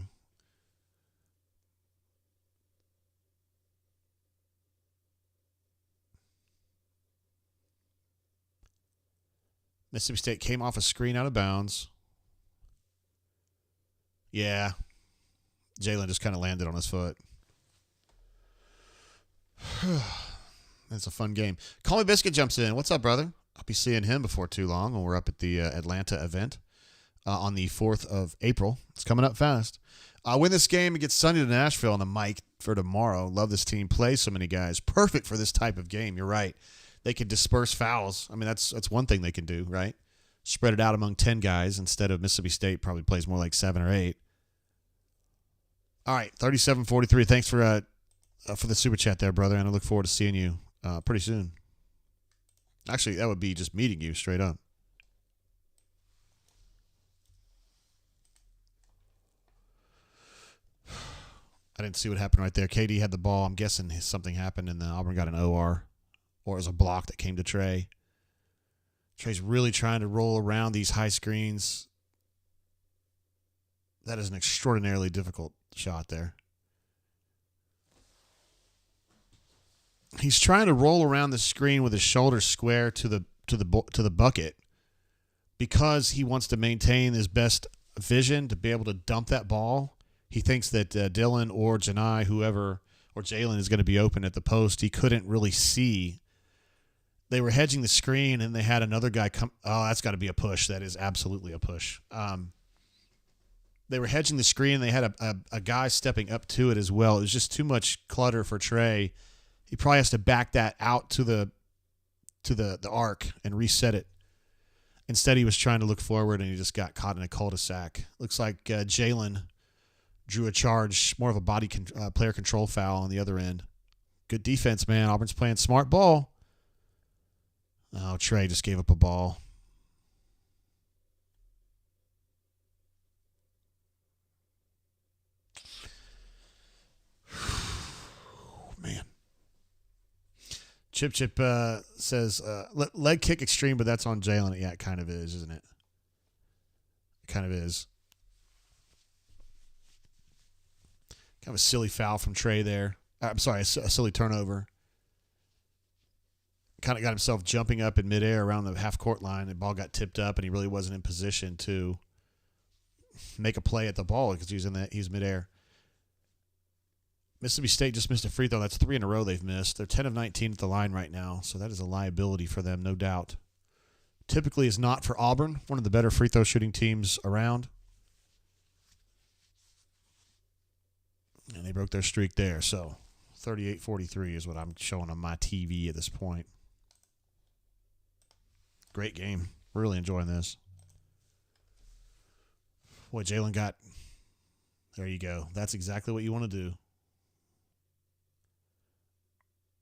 Mississippi State came off a screen out of bounds. Yeah. Jalen just kind of landed on his foot. That's a fun game. Call Me Biscuit jumps in. What's up, brother? I'll be seeing him before too long when we're up at the Atlanta event on the 4th of April. It's coming up fast. Win this game and get Sunday to Nashville on the mic for tomorrow. Love this team. Plays so many guys. Perfect for this type of game. You're right. They can disperse fouls. I mean, that's one thing they can do, right? Spread it out among 10 guys instead of Mississippi State probably plays more like 7 or 8. All right, 37-43. Thanks for the super chat there, brother, and I look forward to seeing you pretty soon. Actually, that would be just meeting you straight up. I didn't see what happened right there. KD had the ball. I'm guessing something happened, and then Auburn got an OR, or it was a block that came to Trey. Trey's really trying to roll around these high screens. That is an extraordinarily difficult shot there. He's trying to roll around the screen with his shoulders square to the bucket because he wants to maintain his best vision to be able to dump that ball. He thinks that Dylan or Janai, whoever, or Jalen is going to be open at the post. He couldn't really see. They were hedging the screen, and they had another guy come. Oh, that's got to be a push. That is absolutely a push. They were hedging the screen, and they had a guy stepping up to it as well. It was just too much clutter for Trey. He probably has to back that out to the arc and reset it. Instead, he was trying to look forward, and he just got caught in a cul-de-sac. Looks like Jalen drew a charge, more of a player control foul on the other end. Good defense, man. Auburn's playing smart ball. Oh, Trey just gave up a ball. Man. Chip says, leg kick extreme, but that's on Jalen. Yeah, it kind of is, isn't it? It kind of is. Kind of a silly foul from Trey there. I'm sorry, a silly turnover. Kind of got himself jumping up in midair around the half-court line. The ball got tipped up, and he really wasn't in position to make a play at the ball because he's midair. Mississippi State just missed a free throw. That's 3 in a row they've missed. They're 10 of 19 at the line right now, so that is a liability for them, no doubt. Typically is not for Auburn, one of the better free throw shooting teams around. And they broke their streak there, so 38-43 is what I'm showing on my TV at this point. Great game. Really enjoying this. Boy, Jalen got... There you go. That's exactly what you want to do.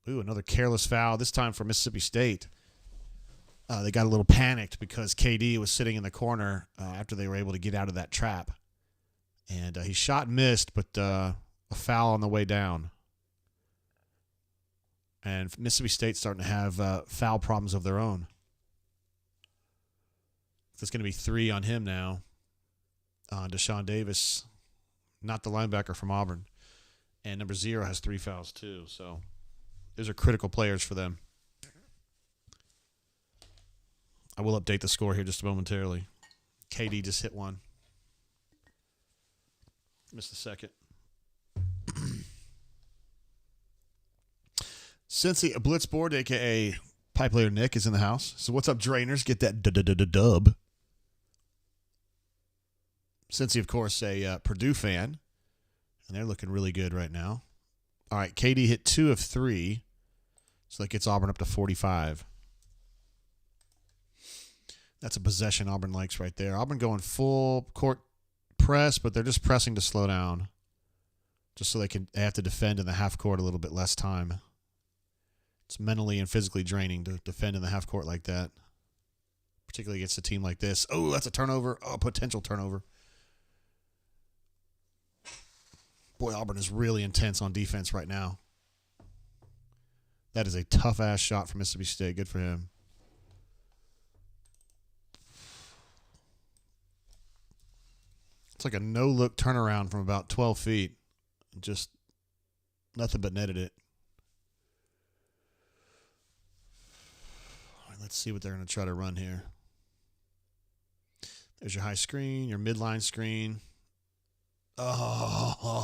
Ooh, another careless foul, this time for Mississippi State. They got a little panicked because KD was sitting in the corner after they were able to get out of that trap. And he shot and missed, but a foul on the way down. And Mississippi State's starting to have foul problems of their own. There's going to be 3 on him now. Deshaun Davis, not the linebacker from Auburn. And number 0 has 3 fouls too. So those are critical players for them. I will update the score here just momentarily. KD just hit one. Missed the second. Cincy Blitzboard, a.k.a. Pipe Layer Nick, is in the house. So what's up, Drainers? Get that dub. Cincy, of course, a Purdue fan. And they're looking really good right now. All right, KD hit 2 of 3. So that gets Auburn up to 45. That's a possession Auburn likes right there. Auburn going full court press, but they're just pressing to slow down. Just so they have to defend in the half court a little bit less time. It's mentally and physically draining to defend in the half court like that. Particularly against a team like this. Oh, that's a turnover. Oh, potential turnover. Boy, Auburn is really intense on defense right now. That is a tough-ass shot from Mississippi State. Good for him. It's like a no-look turnaround from about 12 feet. Just nothing but netted it. All right, let's see what they're going to try to run here. There's your high screen, your midline screen. Oh,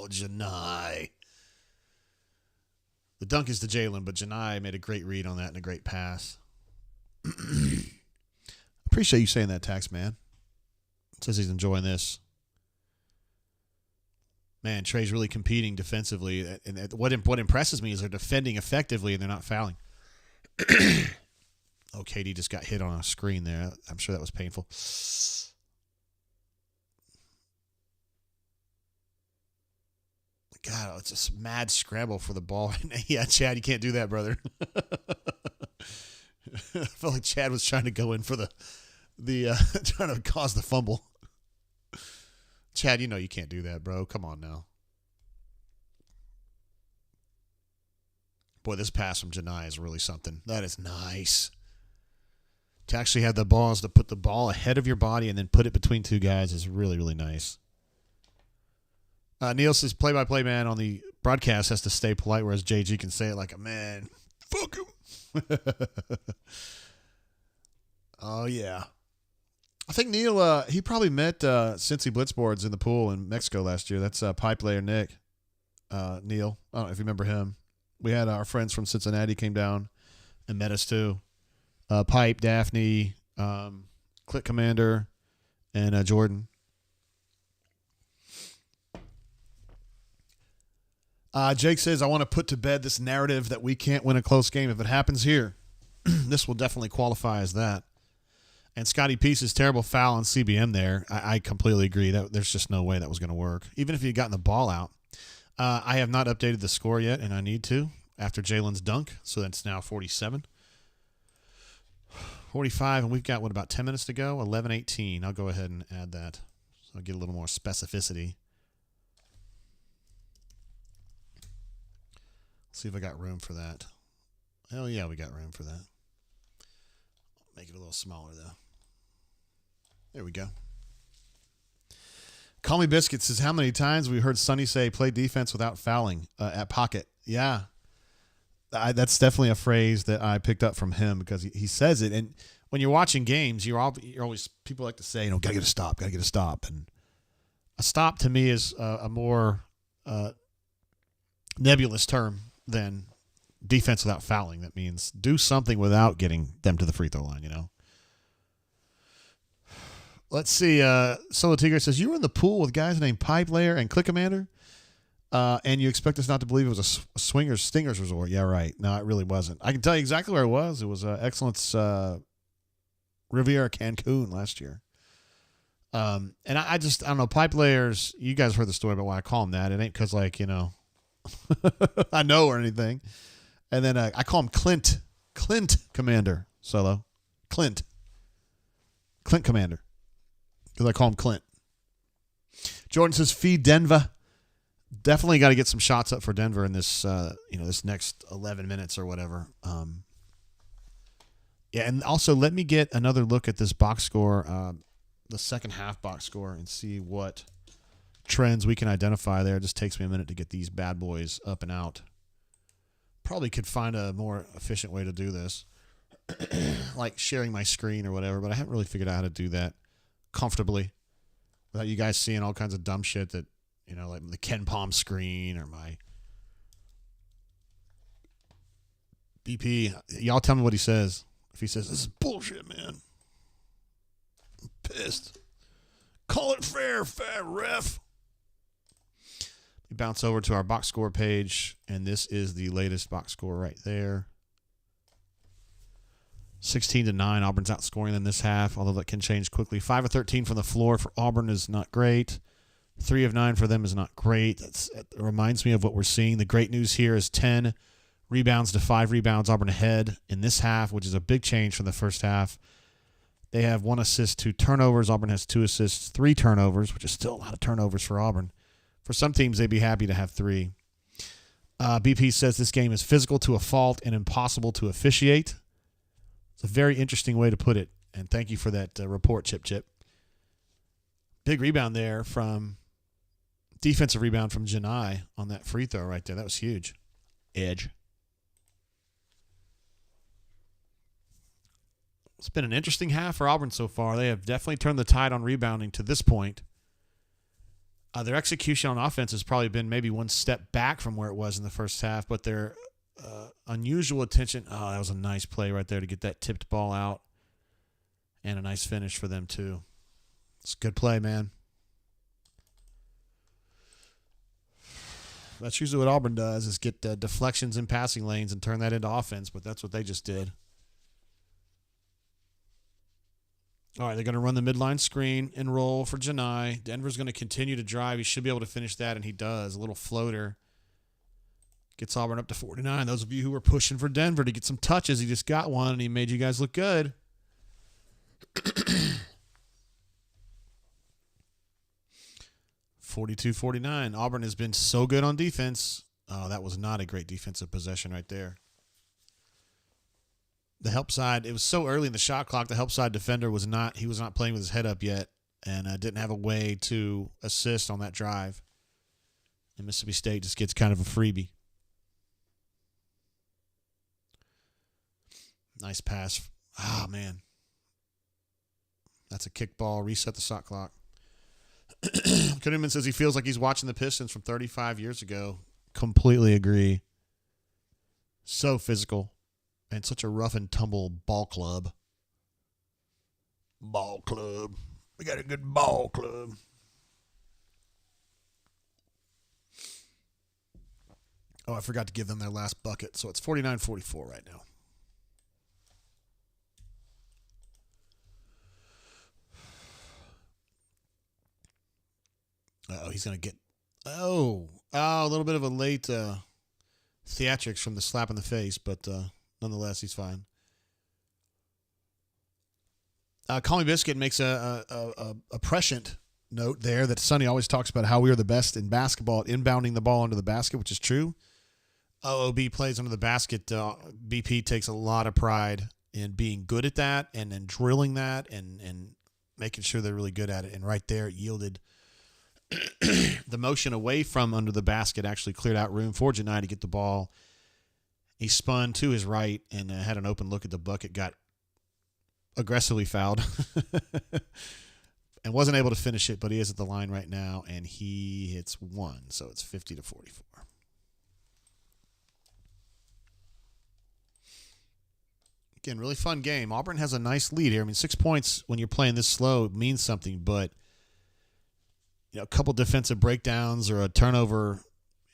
Janai. The dunk is to Jalen, but Janai made a great read on that and a great pass. Appreciate you saying that, Tax Man. Says he's enjoying this. Man, Trey's really competing defensively. And what impresses me is they're defending effectively and they're not fouling. Oh, KD just got hit on a screen there. I'm sure that was painful. God, it's a mad scramble for the ball. Yeah, Chad, you can't do that, brother. I felt like Chad was trying to go in for the trying to cause the fumble. Chad, you know you can't do that, bro. Come on now. Boy, this pass from Janai is really something. That is nice. To actually have the balls to put the ball ahead of your body and then put it between two guys is really, really nice. Neil says play-by-play man on the broadcast has to stay polite, whereas JG can say it like a man. Fuck him. Oh, yeah. I think Neil, he probably met Cincy Blitzboards in the pool in Mexico last year. That's Pipe Layer Nick, Neil. I don't know if you remember him. We had our friends from Cincinnati came down and met us too. Pipe, Daphne, Click Commander, and Jordan. Jake says, I want to put to bed this narrative that we can't win a close game. If it happens here, this will definitely qualify as that. And Scotty Peace's terrible foul on CBM there, I completely agree. That there's just no way that was going to work. Even if he had gotten the ball out. I have not updated the score yet, and I need to after Jalen's dunk. So that's now 47. 45, and we've got, about 10 minutes to go? 11:18. I'll go ahead and add that. So I'll get a little more specificity. See if I got room for that. Hell yeah, we got room for that. Make it a little smaller, though. There we go. Call Me Biscuit says, how many times we heard Sonny say, play defense without fouling at pocket? Yeah. That's definitely a phrase that I picked up from him because he says it. And when you're watching games, you're always, people like to say, gotta get a stop, and a stop to me is a more nebulous term than defense without fouling. That means do something without getting them to the free throw line, Let's see. Solo Tigre says, you were in the pool with guys named Pipe Layer and Click Commander, and you expect us not to believe it was a swingers stingers resort. Yeah, right. No, it really wasn't. I can tell you exactly where it was. It was Excellence Riviera Cancun last year. And I don't know, Pipe Layers, you guys heard the story about why I call them that. It ain't because, I know or anything. And then I call him Clint Commander, Solo. Clint Commander. Because I call him Clint. Jordan says, feed Denver. Definitely got to get some shots up for Denver in this, this next 11 minutes or whatever. Yeah, and also let me get another look at this box score, the second half box score, and see what trends we can identify there. It just takes me a minute to get these bad boys up and out. Probably could find a more efficient way to do this, like sharing my screen or whatever, but I haven't really figured out how to do that comfortably without you guys seeing all kinds of dumb shit that, like the Ken Palm screen or my BP. Y'all tell me what he says. If he says, this is bullshit, man, I'm pissed. Call it fair, fat ref. We bounce over to our box score page, and this is the latest box score right there. 16-9, Auburn's outscoring them this half, although that can change quickly. 5 of 13 from the floor for Auburn is not great. 3 of 9 for them is not great. It reminds me of what we're seeing. The great news here is 10 rebounds to 5 rebounds, Auburn ahead in this half, which is a big change from the first half. They have 1 assist, 2 turnovers. Auburn has 2 assists, 3 turnovers, which is still a lot of turnovers for Auburn. For some teams, they'd be happy to have 3. BP says this game is physical to a fault and impossible to officiate. It's a very interesting way to put it, and thank you for that report, Chip. Big rebound there from defensive rebound from Janai on that free throw right there. That was huge. Edge. It's been an interesting half for Auburn so far. They have definitely turned the tide on rebounding to this point. Their execution on offense has probably been maybe one step back from where it was in the first half, but their unusual attention. Oh, that was a nice play right there to get that tipped ball out, and a nice finish for them too. It's a good play, man. That's usually what Auburn does, is get deflections in passing lanes and turn that into offense, but that's what they just did. All right, they're going to run the midline screen and roll for Janai. Denver's going to continue to drive. He should be able to finish that, and he does. A little floater. Gets Auburn up to 49. Those of you who were pushing for Denver to get some touches, he just got one, and he made you guys look good. 42-49. Auburn has been so good on defense. Oh, that was not a great defensive possession right there. The help side, it was so early in the shot clock, the help side defender was not playing with his head up yet, and didn't have a way to assist on that drive. And Mississippi State just gets kind of a freebie. Nice pass. Oh, man. That's a kickball. Reset the shot clock. Kinnaman says he feels like he's watching the Pistons from 35 years ago. Completely agree. So physical. And such a rough and tumble ball club. Ball club. We got a good ball club. Oh, I forgot to give them their last bucket. So it's 49-44 right now. Uh-oh, he's going to get... Oh, a little bit of a late theatrics from the slap in the face, but nonetheless, he's fine. Call Me Biscuit makes a prescient note there that Sonny always talks about how we are the best in basketball at inbounding the ball into the basket, which is true. OOB plays under the basket. BP takes a lot of pride in being good at that and then drilling that and making sure they're really good at it. And right there, it yielded the motion away from under the basket actually cleared out room for Janai to get the ball. He spun to his right and had an open look at the bucket, got aggressively fouled and wasn't able to finish it, but he is at the line right now, and he hits one, so it's 50-44. Again, really fun game. Auburn has a nice lead here. I mean, 6 points when you're playing this slow means something, but a couple defensive breakdowns or a turnover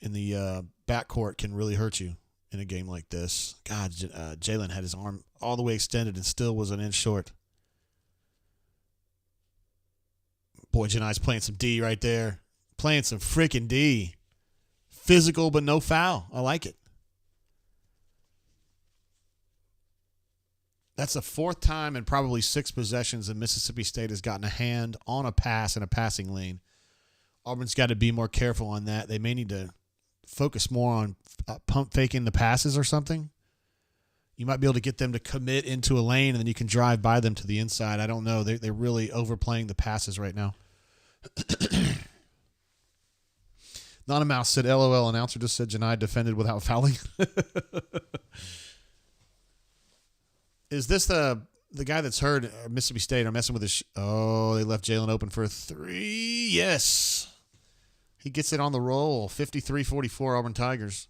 in the backcourt can really hurt you in a game like this. God, Jalen had his arm all the way extended and still was an inch short. Boy, Janai's playing some D right there. Playing some freaking D. Physical, but no foul. I like it. That's the fourth time in probably 6 possessions that Mississippi State has gotten a hand on a pass in a passing lane. Auburn's got to be more careful on that. They may need to focus more on pump faking the passes or something. You might be able to get them to commit into a lane, and then you can drive by them to the inside. I don't know. They're really overplaying the passes right now. Not a mouse said, LOL. Announcer just said Janai defended without fouling. Is this the guy that's hurt Mississippi State are messing with his oh, they left Jalen open for a 3. Yes. He gets it on the roll. 53-44 Auburn Tigers.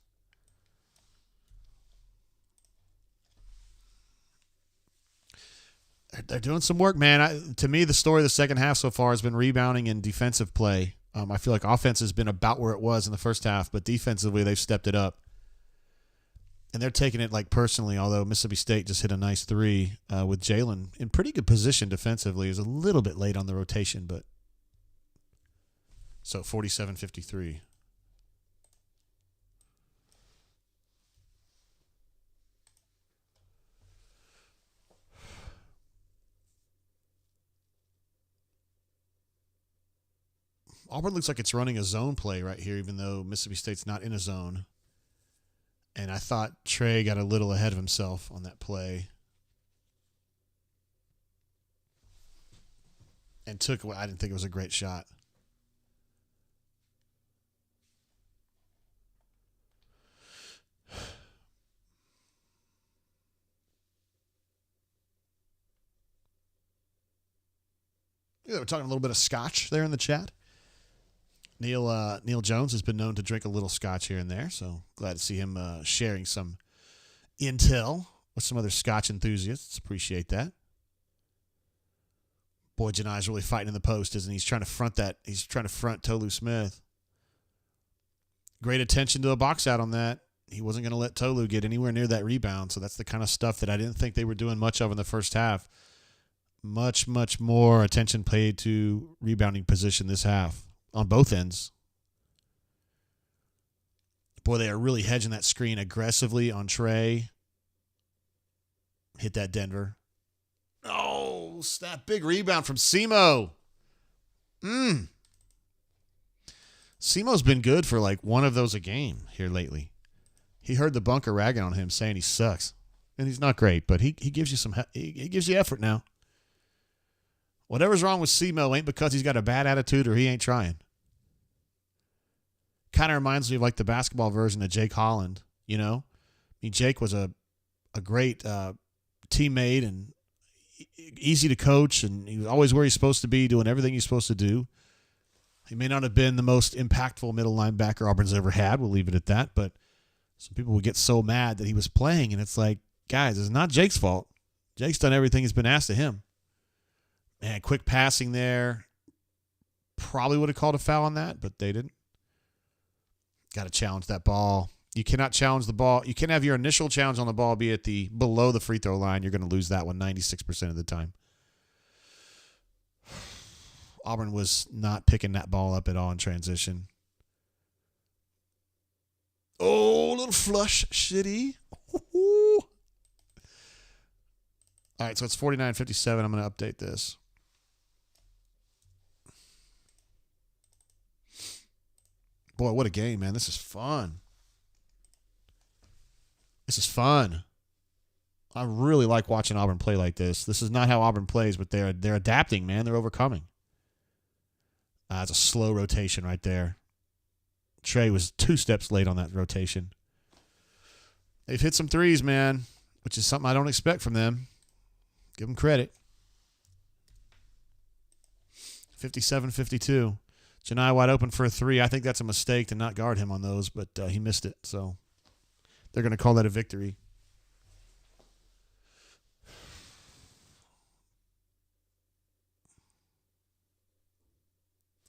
They're doing some work, man. To me, the story of the second half so far has been rebounding and defensive play. I feel like offense has been about where it was in the first half, but defensively they've stepped it up. And they're taking it like personally, although Mississippi State just hit a nice 3 with Jalen in pretty good position defensively. He was a little bit late on the rotation, but so 47-53. Auburn looks like it's running a zone play right here, even though Mississippi State's not in a zone. And I thought Trey got a little ahead of himself on that play. And took what I didn't think it was a great shot. Yeah, we're talking a little bit of scotch there in the chat. Neil Jones has been known to drink a little scotch here and there, so glad to see him sharing some intel with some other scotch enthusiasts. Appreciate that. Boy, Janai's really fighting in the post, isn't he? He's trying to front that. He's trying to front Tolu Smith. Great attention to a box out on that. He wasn't going to let Tolu get anywhere near that rebound, so that's the kind of stuff that I didn't think they were doing much of in the first half. Much, much more attention paid to rebounding position this half. On both ends. Boy, they are really hedging that screen aggressively on Trey. Hit that, Denver. Oh, snap. Big rebound from Semo. Semo's been good for like one of those a game here lately. He heard the bunker ragging on him saying he sucks. And he's not great, but he gives you he gives you effort now. Whatever's wrong with Semo ain't because he's got a bad attitude or he ain't trying. Kind of reminds me of like the basketball version of Jake Holland, you know? I mean, Jake was a great teammate and easy to coach, and he was always where he's supposed to be, doing everything he's supposed to do. He may not have been the most impactful middle linebacker Auburn's ever had. We'll leave it at that. But some people would get so mad that he was playing, and it's like, guys, it's not Jake's fault. Jake's done everything he's been asked of him. Man, quick passing there. Probably would have called a foul on that, but they didn't. Got to challenge that ball. You cannot challenge the ball. You can't have your initial challenge on the ball be at the below the free throw line. You're going to lose that one 96% of the time. Auburn was not picking that ball up at all in transition. Oh, a little flush, shitty. All right, so it's 49-57. I'm going to update this. Boy, what a game, man. This is fun. This is fun. I really like watching Auburn play like this. This is not how Auburn plays, but they're adapting, man. They're overcoming. It's a slow rotation right there. Trey was 2 steps late on that rotation. They've hit some threes, man, which is something I don't expect from them. Give them credit. 57-52. Janai wide open for a three. I think that's a mistake to not guard him on those, but he missed it. So they're going to call that a victory.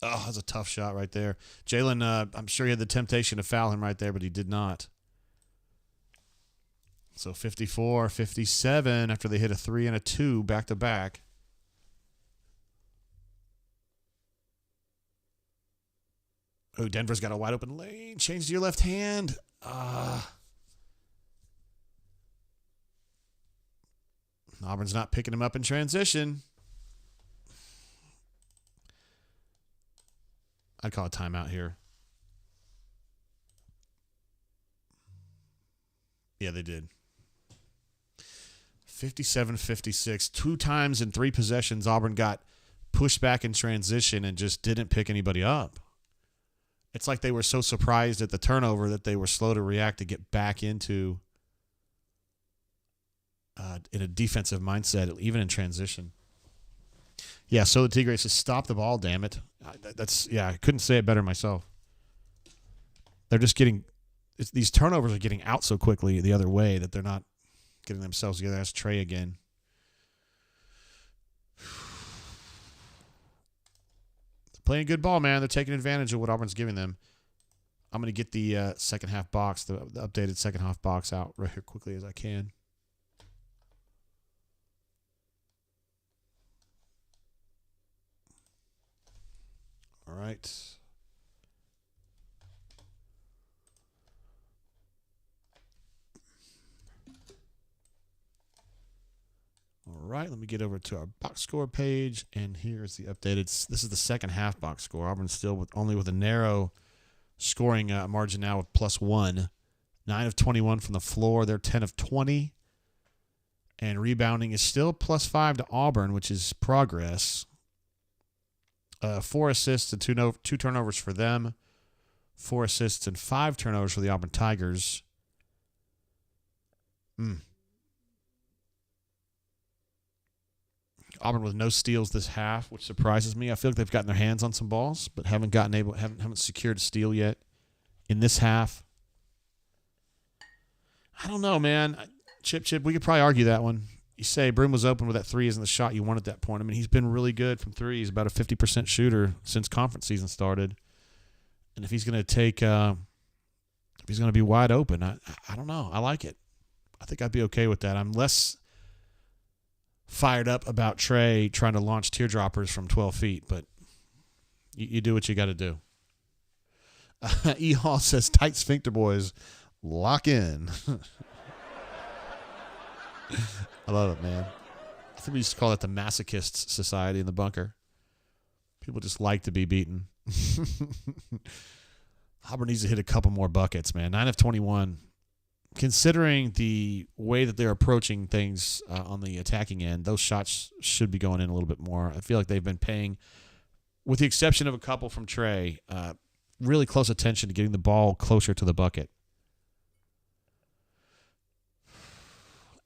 Oh, that's a tough shot right there. Jalen, I'm sure he had the temptation to foul him right there, but he did not. So 54-57 after they hit a 3 and a 2 back-to-back. Oh, Denver's got a wide open lane. Change to your left hand. Auburn's not picking him up in transition. I'd call a timeout here. Yeah, they did. 57-56. 2 times in 3 possessions, Auburn got pushed back in transition and just didn't pick anybody up. It's like they were so surprised at the turnover that they were slow to react to get back into in a defensive mindset, even in transition. Yeah, so the Tigres just stop the ball, damn it. I couldn't say it better myself. They're just getting – these turnovers are getting out so quickly the other way that they're not getting themselves together. That's Trey again. Playing good ball, man. They're taking advantage of what Auburn's giving them. I'm going to get the second half box, the updated second half box out right here quickly as I can. All right. All right, let me get over to our box score page, and here's the updated. This is the second half box score. Auburn's still only with a narrow scoring margin now of +1. 9 of 21 from the floor. They're 10 of 20. And rebounding is still +5 to Auburn, which is progress. 4 assists and 2 turnovers for them. 4 assists and 5 turnovers for the Auburn Tigers. Auburn with no steals this half, which surprises me. I feel like they've gotten their hands on some balls, but haven't secured a steal yet in this half. I don't know, man. Chip, we could probably argue that one. You say Broom was open with that 3 isn't the shot you want at that point. I mean, he's been really good from 3. He's about a 50% shooter since conference season started. And if he's going to be wide open, I don't know. I like it. I think I'd be okay with that. I'm less fired up about Trey trying to launch teardroppers from 12 feet, but you do what you got to do. E. Hall says, tight sphincter boys, lock in. I love it, man. I think we used to call that the masochist society in the bunker. People just like to be beaten. Auburn needs to hit a couple more buckets, man. 9 of 21. Considering the way that they're approaching things on the attacking end, those shots should be going in a little bit more. I feel like they've been paying, with the exception of a couple from Trey, really close attention to getting the ball closer to the bucket.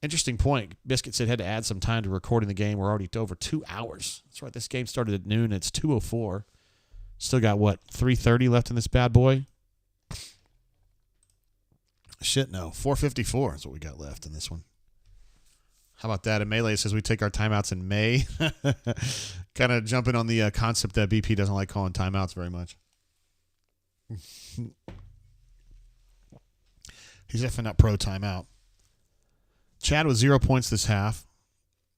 Interesting point. Biscuit said had to add some time to recording the game. We're already over 2 hours. That's right. This game started at noon. It's 2:04. Still got, 3:30 left in this bad boy? Shit, no. 4:54 is what we got left in this one. How about that? And Melee says we take our timeouts in May. Kind of jumping on the concept that BP doesn't like calling timeouts very much. He's definitely not pro timeout. Chad with 0 points this half.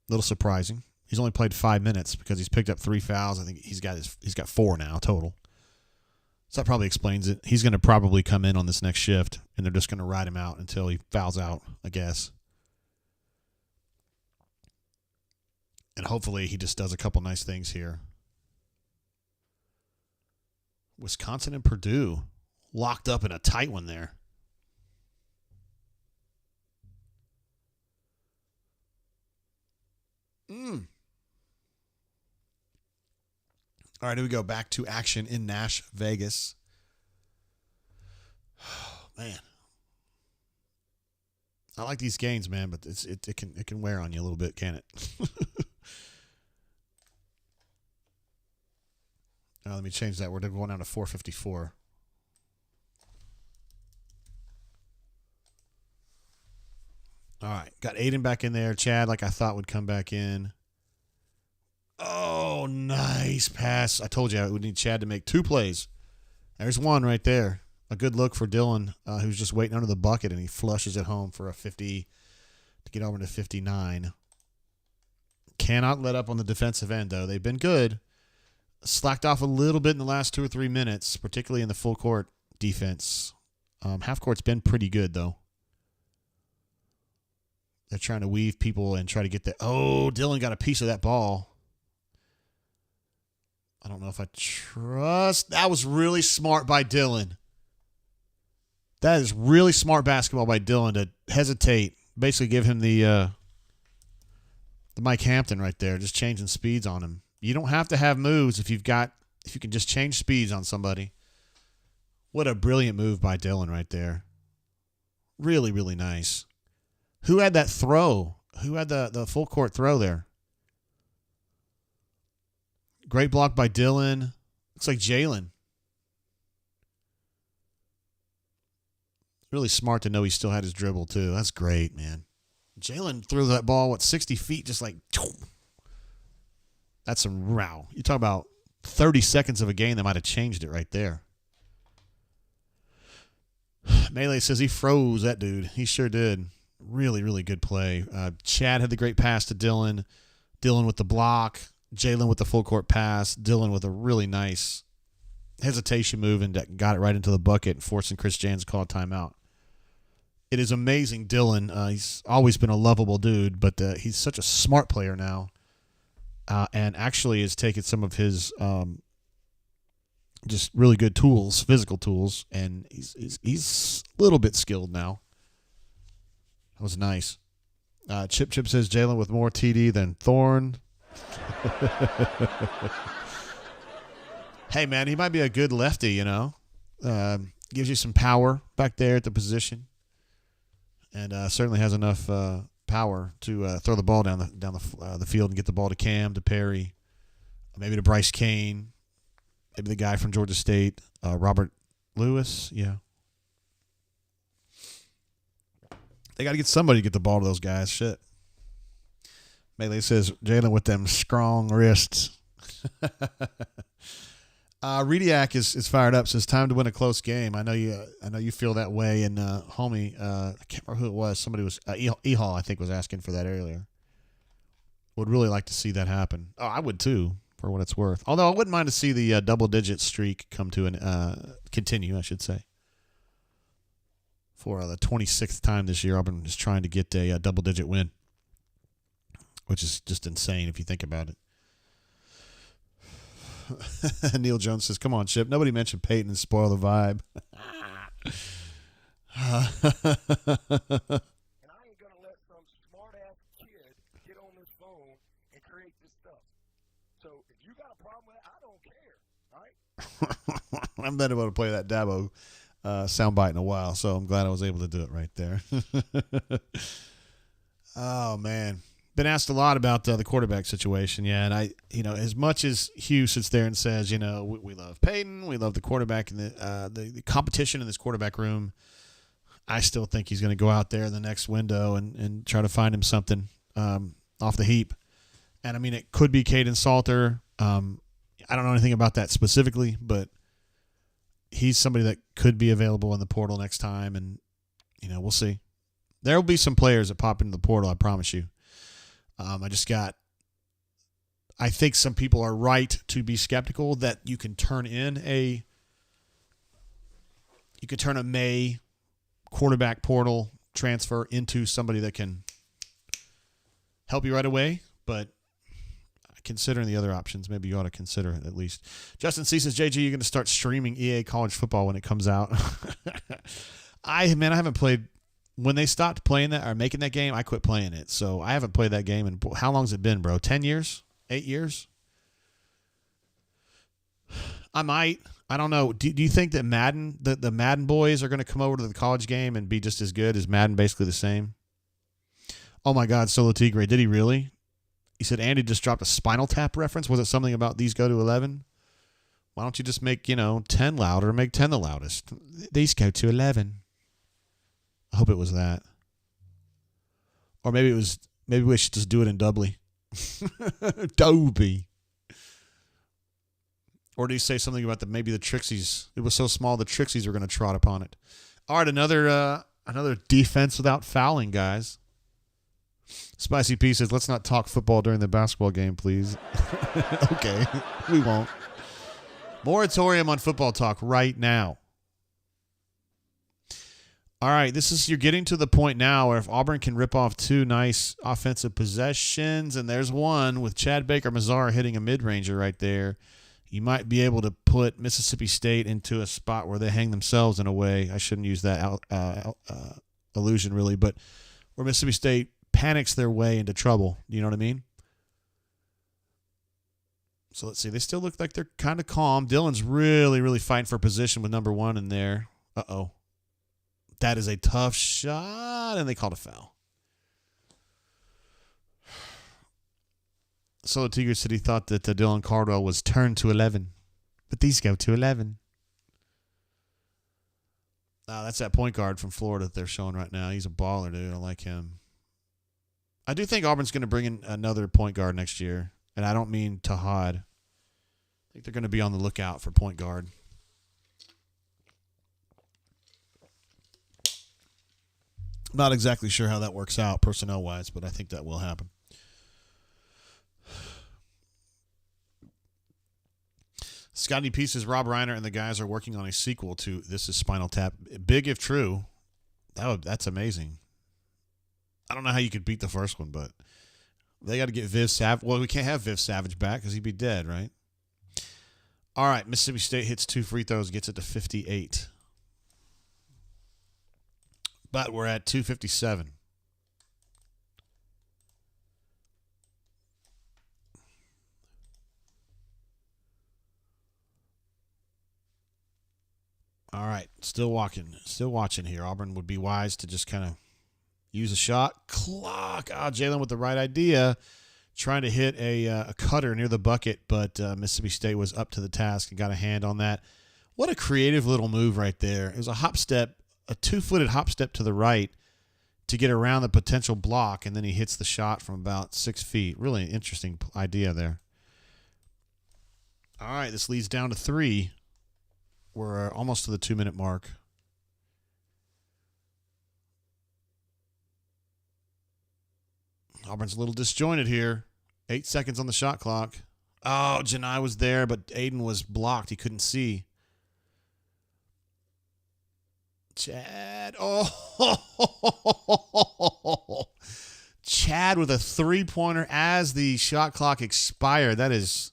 A little surprising. He's only played 5 minutes because he's picked up 3 fouls. I think he's got 4 now total. So that probably explains it. He's going to probably come in on this next shift, and they're just going to ride him out until he fouls out, I guess. And hopefully he just does a couple nice things here. Wisconsin and Purdue locked up in a tight one there. All right, here we go. Back to action in Nash, Vegas. Oh, man. I like these games, man, but it can wear on you a little bit, can it? Let me change that. We're going down to 454. All right. Got Aiden back in there. Chad, like I thought, would come back in. Oh, nice pass. I told you we need Chad to make 2 plays. There's one right there. A good look for Dylan, who's just waiting under the bucket, and he flushes it home for a 50 to get over to 59. Cannot let up on the defensive end, though. They've been good. Slacked off a little bit in the last 2 or 3 minutes, particularly in the full court defense. Half court's been pretty good, though. They're trying to weave people and try to get the... Oh, Dylan got a piece of that ball. I don't know if I trust... That was really smart by Dylan. That is really smart basketball by Dylan to hesitate. Basically give him the Mike Hampton right there, just changing speeds on him. You don't have to have moves if you can just change speeds on somebody. What a brilliant move by Dylan right there. Really, really nice. Who had that throw? Who had the full court throw there? Great block by Dylan. Looks like Jalen. Really smart to know he still had his dribble, too. That's great, man. Jalen threw that ball, 60 feet, just like... That's some wow. You talk about 30 seconds of a game that might have changed it right there. Melee says he froze that dude. He sure did. Really, really good play. Chad had the great pass to Dylan. Dylan with the block. Jalen with the full court pass. Dylan with a really nice hesitation move and got it right into the bucket, forcing Chris Jans to call a timeout. It is amazing, Dylan. He's always been a lovable dude, but he's such a smart player now. And actually has taken some of his just really good tools, physical tools, and he's a little bit skilled now. That was nice. Chip says Jalen with more TD than Thorne. Hey, man, he might be a good lefty, you know. Gives you some power back there at the position. And certainly has enough power to throw the ball down the field and get the ball to Cam, to Perry, maybe to Bryce Kane, maybe the guy from Georgia State, Robert Lewis. Yeah. They got to get somebody to get the ball to those guys. Shit. Melee says Jalen with them strong wrists. Rediac is fired up. Says time to win a close game. I know you feel that way. And homie, I can't remember who it was. Somebody was Ehal, I think, was asking for that earlier. Would really like to see that happen. Oh, I would too, for what it's worth. Although I wouldn't mind to see the double-digit streak come to an continue, I should say. For the 26th time this year, Auburn is trying to get a double-digit win, which is just insane if you think about it. Neil Jones says, come on, Chip. Nobody mentioned Peyton and spoil the vibe. And I ain't going to let some smart-ass kid get on this phone and create this stuff. So if you got a problem with it, I don't care, right? I haven't been able to play that Dabo soundbite in a while, so I'm glad I was able to do it right there. Oh, man. Been asked a lot about the quarterback situation, yeah, and as much as Hugh sits there and says, we love Peyton, we love the quarterback and the competition in this quarterback room, I still think he's going to go out there in the next window and try to find him something off the heap. And I mean, it could be Caden Salter. I don't know anything about that specifically, but he's somebody that could be available in the portal next time, and we'll see. There will be some players that pop into the portal, I promise you. I think some people are right to be skeptical that you can turn a May quarterback portal transfer into somebody that can help you right away. But considering the other options, maybe you ought to consider it at least. Justin C says, JG, you're going to start streaming EA college football when it comes out. I haven't played. When they stopped playing that or making that game, I quit playing it. So I haven't played that game in how long's it been, bro? 10 years? 8 years? I might. I don't know. Do you think that Madden, the Madden boys are going to come over to the college game and be just as good? Is Madden basically the same? Oh my God, Solo Tigre. Did he really? He said Andy just dropped a Spinal Tap reference. Was it something about these go to 11? Why don't you just make, 10 louder, make 10 the loudest? These go to 11. I hope it was that. Or maybe we should just do it in doubly. Dobie. Or do you say something about maybe the Trixies? It was so small the Trixies were going to trot upon it. All right, another defense without fouling, guys. Spicy P says, let's not talk football during the basketball game, please. Okay, we won't. Moratorium on football talk right now. All right, you're getting to the point now where if Auburn can rip off 2 nice offensive possessions, and there's one with Chad Baker-Mazara hitting a mid-ranger right there, you might be able to put Mississippi State into a spot where they hang themselves in a way. I shouldn't use that illusion really, but where Mississippi State panics their way into trouble. You know what I mean? So let's see. They still look like they're kind of calm. Dylan's really, really fighting for position with number 1 in there. Uh-oh. That is a tough shot, and they called a foul. So Tiger City thought that Dylan Cardwell was turned to 11. But these go to 11. That's that point guard from Florida that they're showing right now. He's a baller, dude. I like him. I do think Auburn's going to bring in another point guard next year. And I don't mean Tahad. I think they're going to be on the lookout for point guard. Not exactly sure how that works out personnel-wise, but I think that will happen. Scotty P says Rob Reiner and the guys are working on a sequel to This Is Spinal Tap. Big if true. That's amazing. I don't know how you could beat the first one, but they got to get Viv Savage. Well, we can't have Viv Savage back because he'd be dead, right? All right, Mississippi State hits 2 free throws, gets it to 58. But we're at 2:57. All right, still watching here. Auburn would be wise to just kind of use a shot clock. Jalen with the right idea, trying to hit a cutter near the bucket, but Mississippi State was up to the task and got a hand on that. What a creative little move right there. It was a hop step, a 2-footed hop step to the right to get around the potential block, and then he hits the shot from about 6 feet. Really interesting idea there. All right, this leads down to 3. We're almost to the 2-minute mark. Auburn's a little disjointed here. 8 seconds on the shot clock. Oh, Janai was there, but Aiden was blocked. He couldn't see. Chad. Oh, Chad with a 3-pointer as the shot clock expired. That is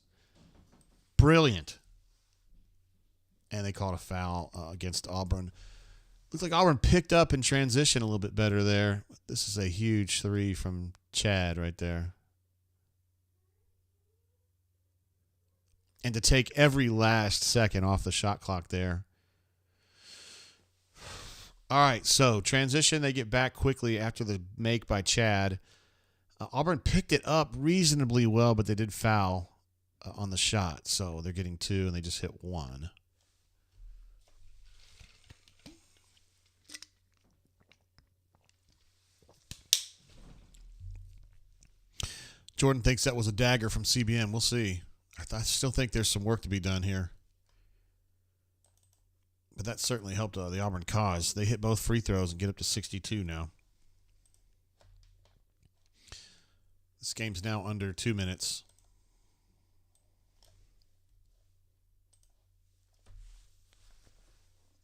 brilliant. And they called a foul against Auburn. Looks like Auburn picked up in transition a little bit better there. This is a huge 3 from Chad right there. And to take every last second off the shot clock there. All right, so transition, they get back quickly after the make by Chad. Auburn picked it up reasonably well, but they did foul on the shot. So they're getting 2, and they just hit 1. Jordan thinks that was a dagger from CBM. We'll see. I still think there's some work to be done here. But that certainly helped the Auburn cause. They hit both free throws and get up to 62 now. This game's now under 2 minutes.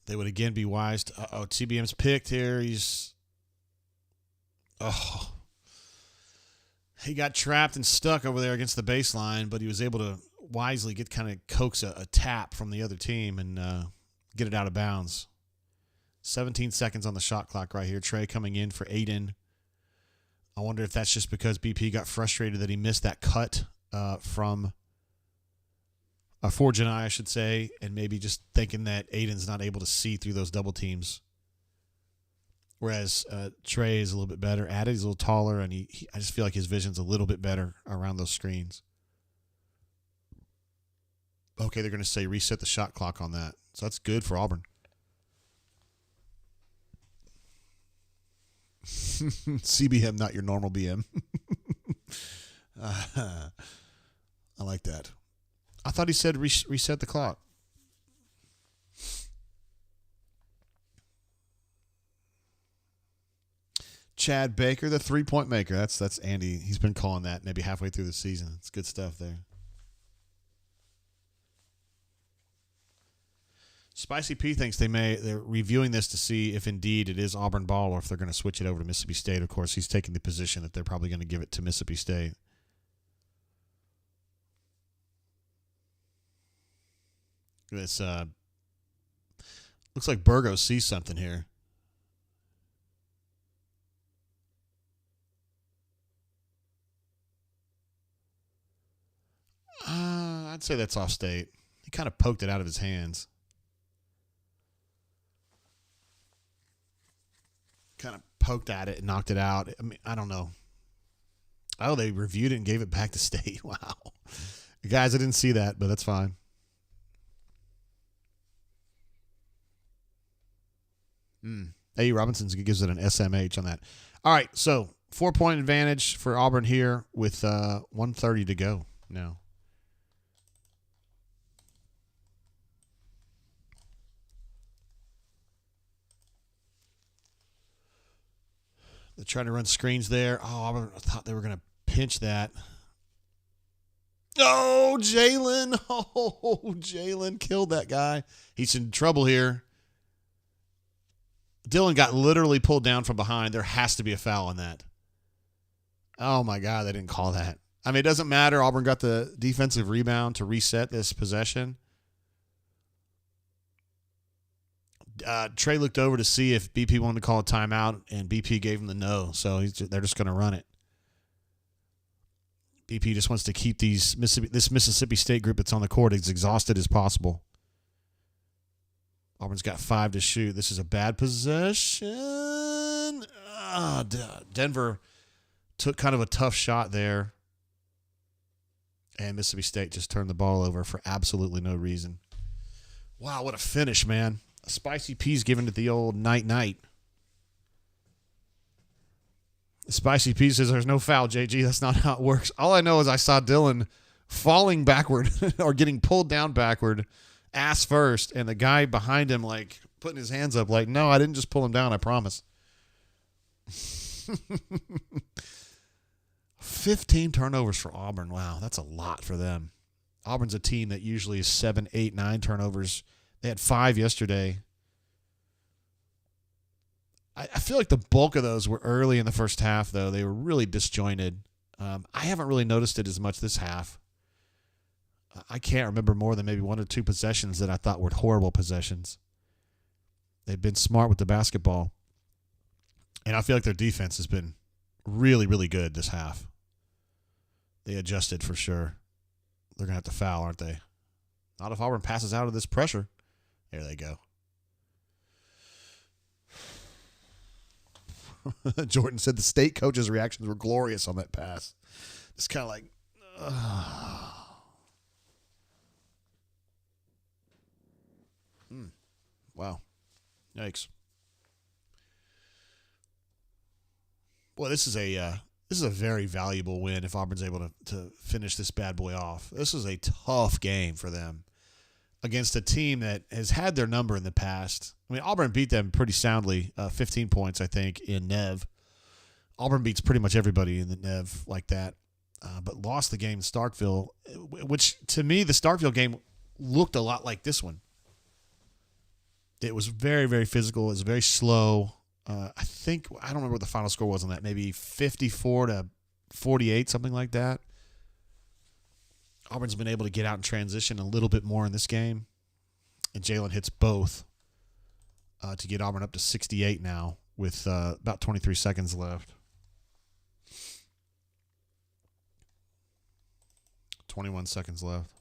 They would again be wise to... TBM's picked here. He got trapped and stuck over there against the baseline, but he was able to wisely coax a tap from the other team and get it out of bounds. 17 seconds on the shot clock right here. Trey coming in for Aiden. I wonder if that's just because BP got frustrated that he missed that cut for Janai, I should say, and maybe just thinking that Aiden's not able to see through those double teams. Whereas Trey is a little bit better at it. He's a little taller, and I just feel like his vision's a little bit better around those screens. Okay, they're going to say reset the shot clock on that. So that's good for Auburn. CBM, not your normal BM. I like that. I thought he said reset the clock. Chad Baker, the three-point maker. That's Andy. He's been calling that maybe halfway through the season. It's good stuff there. Spicy P thinks they're reviewing this to see if indeed it is Auburn ball or if they're going to switch it over to Mississippi State. Of course, he's taking the position that they're probably going to give it to Mississippi State. This looks like Burgo sees something here. I'd say that's off state. He kind of poked it out of his hands. Kind of poked at it and knocked it out. I mean, I don't know. Oh, they reviewed it and gave it back to state. Wow. Guys, I didn't see that, but that's fine. A. Robinson gives it an SMH on that. All right, so 4-point advantage for Auburn here with 1:30 to go now. They're trying to run screens there. Oh, I thought they were going to pinch that. Oh, Jalen. Oh, Jalen killed that guy. He's in trouble here. Dylan got literally pulled down from behind. There has to be a foul on that. Oh, my God, they didn't call that. I mean, it doesn't matter. Auburn got the defensive rebound to reset this possession. Trey looked over to see if BP wanted to call a timeout, and BP gave him the no, so they're just going to run it. BP just wants to keep this Mississippi State group that's on the court as exhausted as possible. Auburn's got 5 to shoot. This is a bad possession. Denver took kind of a tough shot there, and Mississippi State just turned the ball over for absolutely no reason. Wow, what a finish, man. A Spicy P's giving it the old night-night. Spicy P says there's no foul, JG. That's not how it works. All I know is I saw Dylan falling backward or getting pulled down backward, ass first, and the guy behind him like putting his hands up like, no, I didn't just pull him down, I promise. 15 turnovers for Auburn. Wow, that's a lot for them. Auburn's a team that usually is 7, 8, 9 turnovers. They had 5 yesterday. I feel like the bulk of those were early in the first half, though. They were really disjointed. I haven't really noticed it as much this half. I can't remember more than maybe 1 or 2 possessions that I thought were horrible possessions. They've been smart with the basketball. And I feel like their defense has been really, really good this half. They adjusted for sure. They're going to have to foul, aren't they? Not if Auburn passes out of this pressure. There they go. Jordan said the state coach's reactions were glorious on that pass. It's kind of like, wow. Yikes. Well, this is a very valuable win if Auburn's able to finish this bad boy off. This is a tough game for them against a team that has had their number in the past. I mean, Auburn beat them pretty soundly, 15 points, I think, in Nev. Auburn beats pretty much everybody in the Nev like that, but lost the game in Starkville, which to me, the Starkville game looked a lot like this one. It was very, very physical. It was very slow. I don't remember what the final score was on that, maybe 54-48, something like that. Auburn's been able to get out and transition a little bit more in this game, and Jalen hits both to get Auburn up to 68 now with about 23 seconds left. 21 seconds left.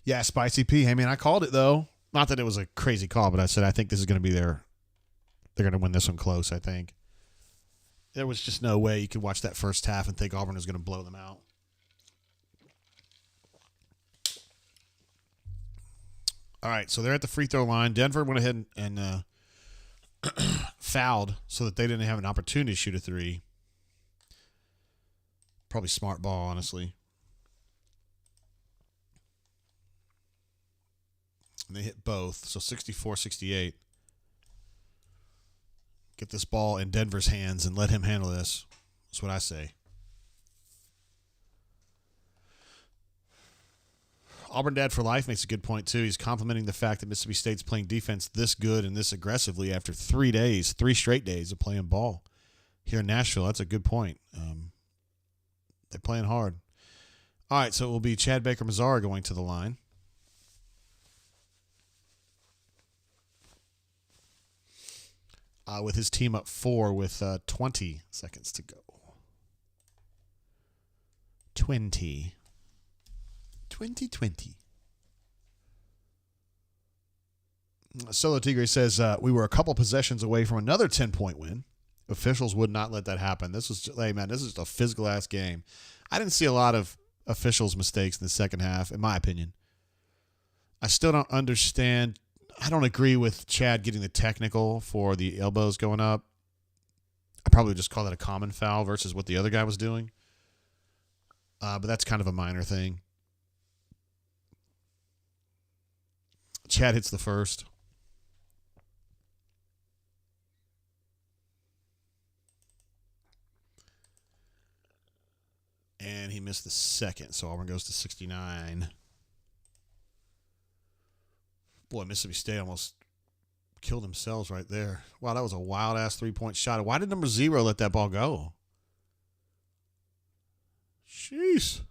Yeah, Spicy P. Hey, man, I called it, though. Not that it was a crazy call, but I said I think this is going to be they're going to win this one close, I think. There was just no way you could watch that first half and think Auburn was going to blow them out. All right, so they're at the free throw line. Denver went ahead and fouled so that they didn't have an opportunity to shoot a three. Probably smart ball, honestly. And they hit both, so 64-68. Get this ball in Denver's hands and let him handle this. That's what I say. Auburn Dad for Life makes a good point, too. He's complimenting the fact that Mississippi State's playing defense this good and this aggressively after 3 days, 3 straight days of playing ball here in Nashville. That's a good point. They're playing hard. All right, so it will be Chad Baker-Mazara going to the line. With his team up 4 with 20 seconds to go. 20. Solo Tigre says, we were a couple possessions away from another 10-point win. Officials would not let that happen. This is just a physical-ass game. I didn't see a lot of officials' mistakes in the second half, in my opinion. I still don't understand. I don't agree with Chad getting the technical for the elbows going up. I probably would just call that a common foul versus what the other guy was doing. But that's kind of a minor thing. Chad hits the first. And he missed the second, so Auburn goes to 69. Boy, Mississippi State almost killed themselves right there. Wow, that was a wild-ass three-point shot. Why did number 0 let that ball go? Jeez.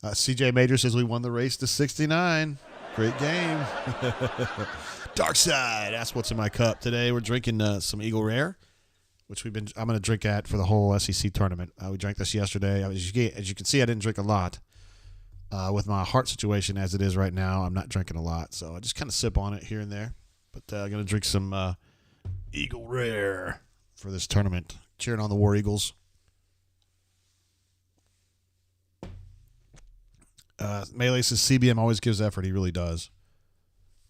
CJ Major says we won the race to 69. Great game. Dark Side. That's what's in my cup today. We're drinking some Eagle Rare, which I'm going to drink at for the whole SEC tournament. We drank this yesterday. As you can see, I didn't drink a lot. With my heart situation as it is right now, I'm not drinking a lot, so I just kind of sip on it here and there. But I'm going to drink some Eagle Rare for this tournament. Cheering on the War Eagles. Melee says CBM always gives effort. He really does.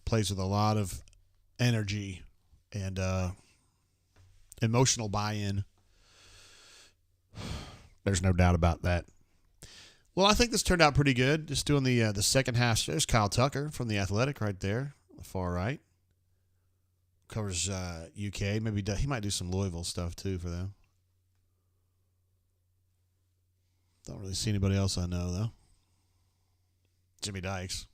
Plays with a lot of energy and emotional buy-in. There's no doubt about that. Well, I think this turned out pretty good. Just doing the second half. There's Kyle Tucker from the Athletic right there, on the far right. Covers UK. Maybe he might do some Louisville stuff too for them. Don't really see anybody else I know though. Jimmy Dykes.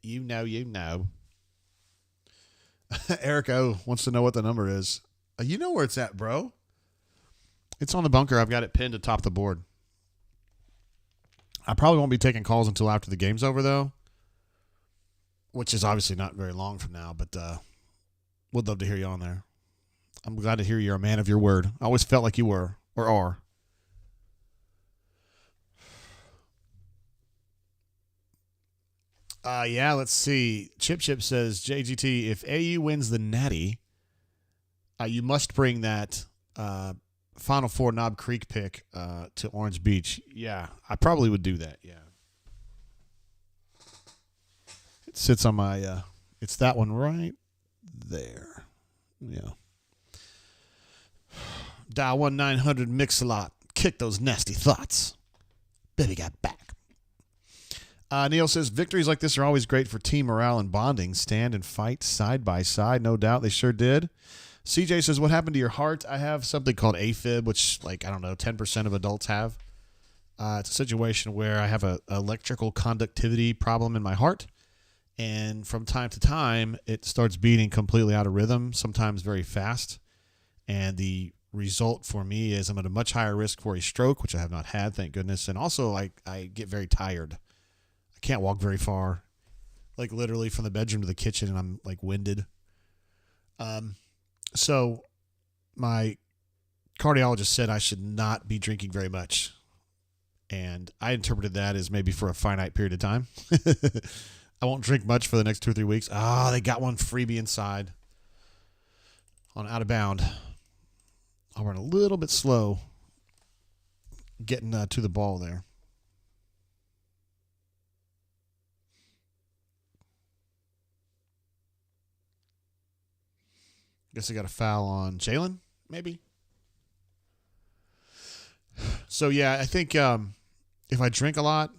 You know. Eric O wants to know what the number is. You know where it's at, bro. It's on the bunker. I've got it pinned atop the board. I probably won't be taking calls until after the game's over, though, which is obviously not very long from now, but would love to hear you on there. I'm glad to hear you're a man of your word. I always felt like you were or are. Yeah, let's see. Chip says, JGT, if AU wins the Natty, you must bring that Final Four Knob Creek pick to Orange Beach. Yeah, I probably would do that, yeah. It sits on my, it's that one right there. Yeah. Dial 1-900 Mix-a-Lot. Kick those nasty thoughts. Baby got back. Neil says, victories like this are always great for team morale and bonding. Stand and fight side by side. No doubt they sure did. CJ says, what happened to your heart? I have something called AFib, which, 10% of adults have. It's a situation where I have an electrical conductivity problem in my heart. And from time to time, it starts beating completely out of rhythm, sometimes very fast. And the result for me is I'm at a much higher risk for a stroke, which I have not had, thank goodness. And also, I get very tired. I can't walk very far, literally from the bedroom to the kitchen, and I'm winded. So my cardiologist said I should not be drinking very much, and I interpreted that as maybe for a finite period of time. I won't drink much for the next 2 or 3 weeks. Ah, they got one freebie inside on out of bound. I'll run a little bit slow getting to the ball there. Guess I got a foul on Jalen, maybe. So, yeah, I think if I drink a lot,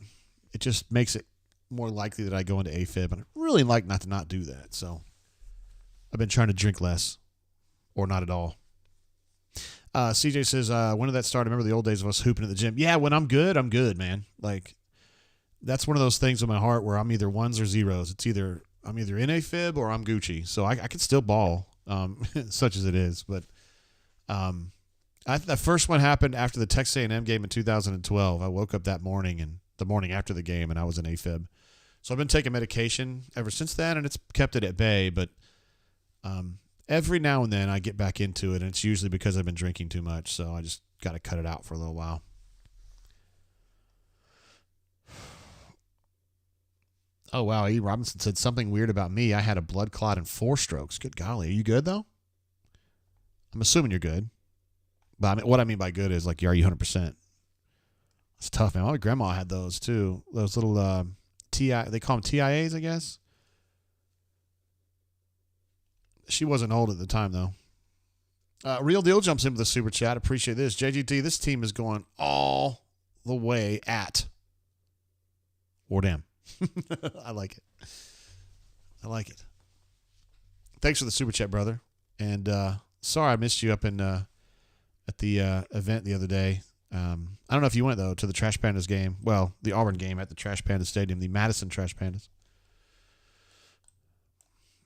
it just makes it more likely that I go into AFib. And I really like not to not do that. So I've been trying to drink less or not at all. CJ says, when did that start? I remember the old days of us hooping at the gym. Yeah, when I'm good, man. Like, that's one of those things in my heart where I'm either ones or zeros. It's either I'm either in AFib or I'm Gucci. So I can still ball, such as it is. But the first one happened after the Texas A&M game in 2012. I woke up that morning and the morning after the game, and I was in AFib. So I've been taking medication ever since then, and it's kept it at bay. But every now and then I get back into it, and it's usually because I've been drinking too much. So I just got to cut it out for a little while. Oh, wow. E. Robinson said something weird about me. I had a blood clot and 4 strokes. Good golly. Are you good, though? I'm assuming you're good. But what I mean by good is, like, are you 100%? It's tough, man. My grandma had those, too. Those little they call them TIAs, I guess. She wasn't old at the time, though. Real Deal jumps in with the super chat. Appreciate this. JGT, this team is going all the way at Wardam. I like it. I like it. Thanks for the super chat, brother. And sorry I missed you up in at the event the other day. I don't know if you went, though, to the Trash Pandas game. Well, the Auburn game at the Trash Panda Stadium, the Madison Trash Pandas.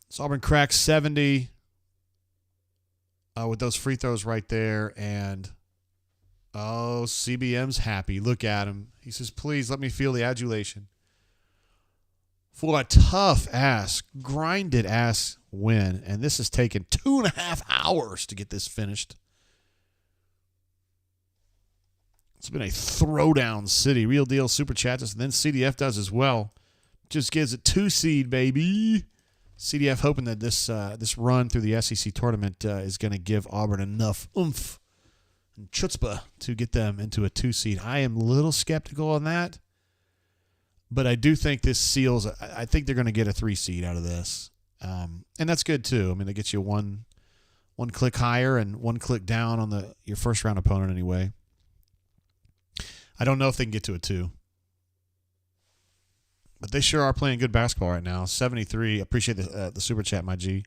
So Auburn cracks 70 with those free throws right there. And, CBM's happy. Look at him. He says, please let me feel the adulation. For a tough-ass, grinded-ass win. And this has taken 2.5 hours to get this finished. It's been a throwdown city. Real Deal super chats us, and then CDF does as well. Just gives it 2 seed, baby. CDF hoping that this run through the SEC tournament is going to give Auburn enough oomph and chutzpah to get them into a 2 seed. I am a little skeptical on that, but I do think this seals. I think they're going to get a 3 seed out of this, and that's good too. I mean, it gets you one click higher and 1 click down on your first round opponent anyway. I don't know if they can get to a 2. But they sure are playing good basketball right now. 73. Appreciate the super chat, my G.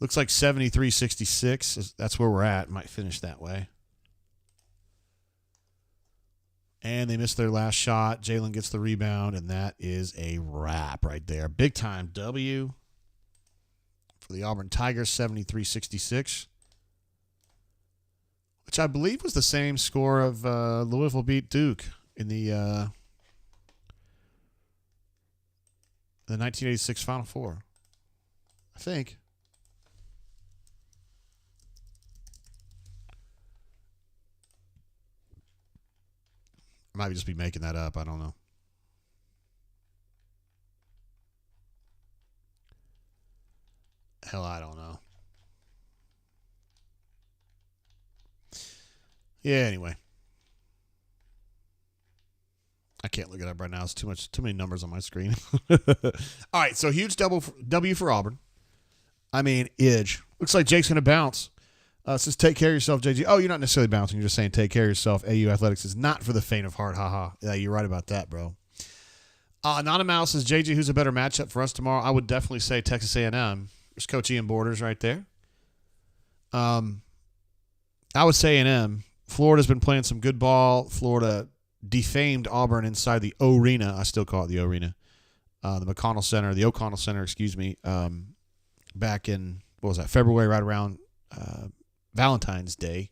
Looks like 73-66. That's where we're at. Might finish that way. And they missed their last shot. Jalen gets the rebound, and that is a wrap right there. Big time W for the Auburn Tigers, 73-66. Which I believe was the same score of Louisville beat Duke in the 1986 Final Four. I think. I might just be making that up. I don't know. Hell, I don't know. Yeah, anyway. I can't look it up right now. It's too many numbers on my screen. All right, so huge W for Auburn. I mean, Idge. Looks like Jake's going to bounce. Says, take care of yourself, JG. Oh, you're not necessarily bouncing. You're just saying take care of yourself. AU Athletics is not for the faint of heart. Haha. Yeah, you're right about that, bro. Not a mouse says, JG, who's a better matchup for us tomorrow? I would definitely say Texas A&M. There's Coach Ian Borders right there. I would say A&M. Florida's been playing some good ball. Florida defamed Auburn inside the O-Arena. I still call it the O-Arena. The O'Connell Center, excuse me, back in, what was that, February, right around Valentine's Day.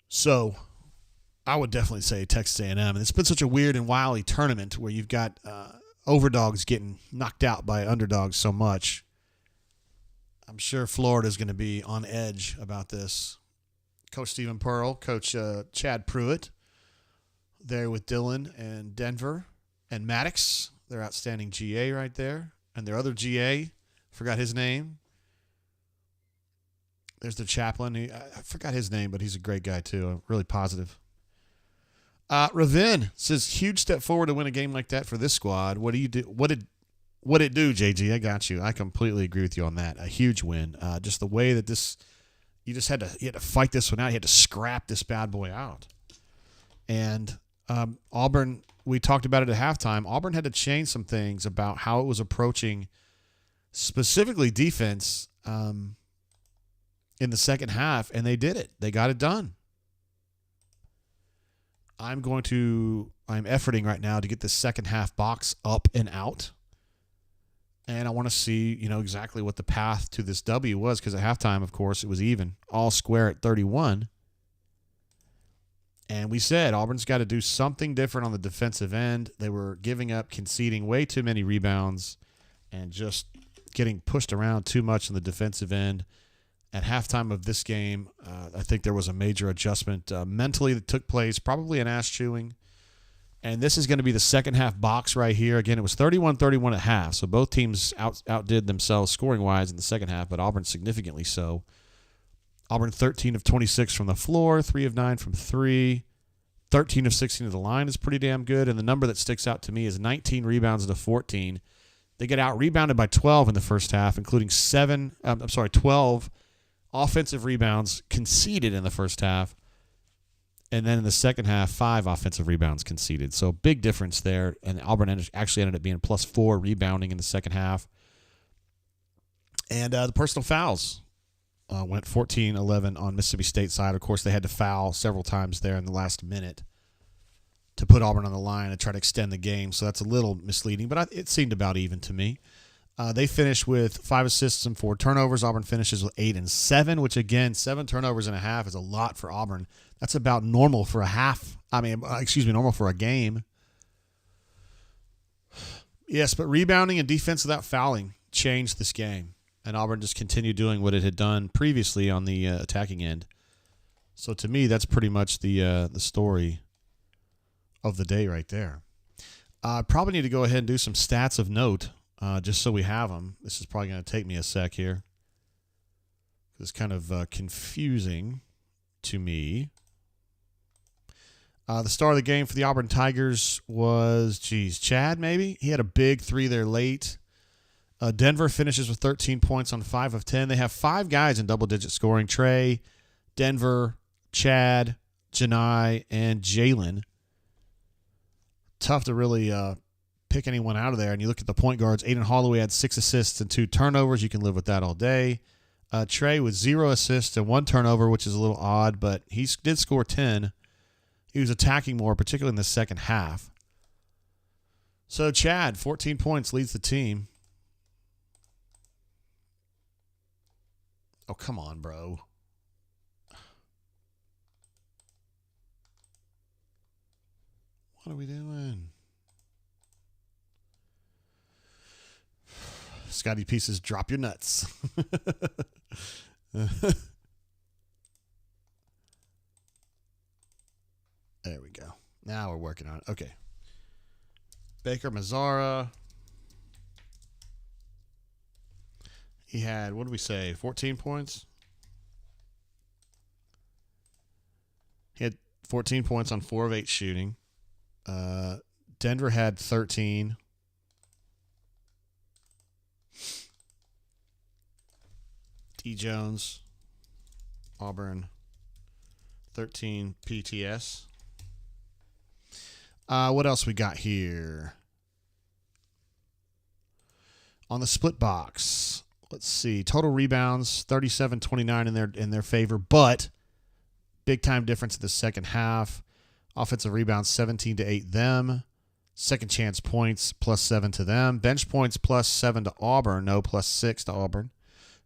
So I would definitely say Texas A&M. And it's been such a weird and wily tournament where you've got overdogs getting knocked out by underdogs so much. I'm sure Florida's going to be on edge about this. Coach Stephen Pearl, Coach Chad Pruitt, there with Dylan and Denver and Maddox their outstanding GA right there. And their other GA, forgot his name. There's the chaplain. I forgot his name, but he's a great guy too. I'm really positive. Ravin says, huge step forward to win a game like that for this squad. What do you do? What did it do, JG? I got you. I completely agree with you on that. A huge win. Just the way that you had to fight this one out. You had to scrap this bad boy out. And Auburn, we talked about it at halftime. Auburn had to change some things about how it was approaching, specifically defense, in the second half, and they did it. They got it done. I'm efforting right now to get the second half box up and out. And I want to see, exactly what the path to this W was, because at halftime, of course, it was even, all square at 31. And we said Auburn's got to do something different on the defensive end. They were giving up, conceding way too many rebounds, and just getting pushed around too much on the defensive end. At halftime of this game, I think there was a major adjustment mentally that took place, probably an ass chewing. And this is going to be the second half box right here. Again, it was 31-31 at half, so both teams outdid themselves scoring-wise in the second half, but Auburn significantly so. Auburn 13 of 26 from the floor, 3 of 9 from 3, 13 of 16 at the line is pretty damn good, and the number that sticks out to me is 19 rebounds to 14. They get out-rebounded by 12 in the first half, including 12 offensive rebounds conceded in the first half. And then in the second half, 5 offensive rebounds conceded. So big difference there. And Auburn actually ended up being +4 rebounding in the second half. And the personal fouls went 14-11 on Mississippi State side. Of course, they had to foul several times there in the last minute to put Auburn on the line and try to extend the game. So that's a little misleading, but it seemed about even to me. They finished with 5 assists and 4 turnovers. Auburn finishes with 8 and 7, which, again, 7 turnovers and a half is a lot for Auburn. That's about normal for normal for a game. Yes, but rebounding and defense without fouling changed this game, and Auburn just continued doing what it had done previously on the attacking end. So to me, that's pretty much the story of the day right there. I probably need to go ahead and do some stats of note. Just so we have them. This is probably going to take me a sec here. It's kind of confusing to me. The star of the game for the Auburn Tigers was, Chad maybe? He had a big 3 there late. Denver finishes with 13 points on 5 of 10. They have 5 guys in double-digit scoring. Trey, Denver, Chad, Janai, and Jalen. Tough to really pick anyone out of there. And you look at the point guards. Aiden Holloway had 6 assists and 2 turnovers. You can live with that all day. Trey with 0 assists and 1 turnover, which is a little odd, but he did score 10. He was attacking more, particularly in the second half. So Chad, 14 points, leads the team. Oh, come on, bro. What are we doing? Scotty Pieces, drop your nuts. There we go. Now we're working on it. Okay. Baker Mazzara. He had, what did we say, 14 points? He had 14 points on 4 of 8 shooting. Denver had 13. D. Jones, Auburn, 13 PTS. What else we got here? On the split box, let's see. Total rebounds, 37-29 in their favor, but big time difference in the second half. Offensive rebounds, 17-8 them. Second chance points, +7 to them. Bench points, +7 to Auburn. No, +6 to Auburn.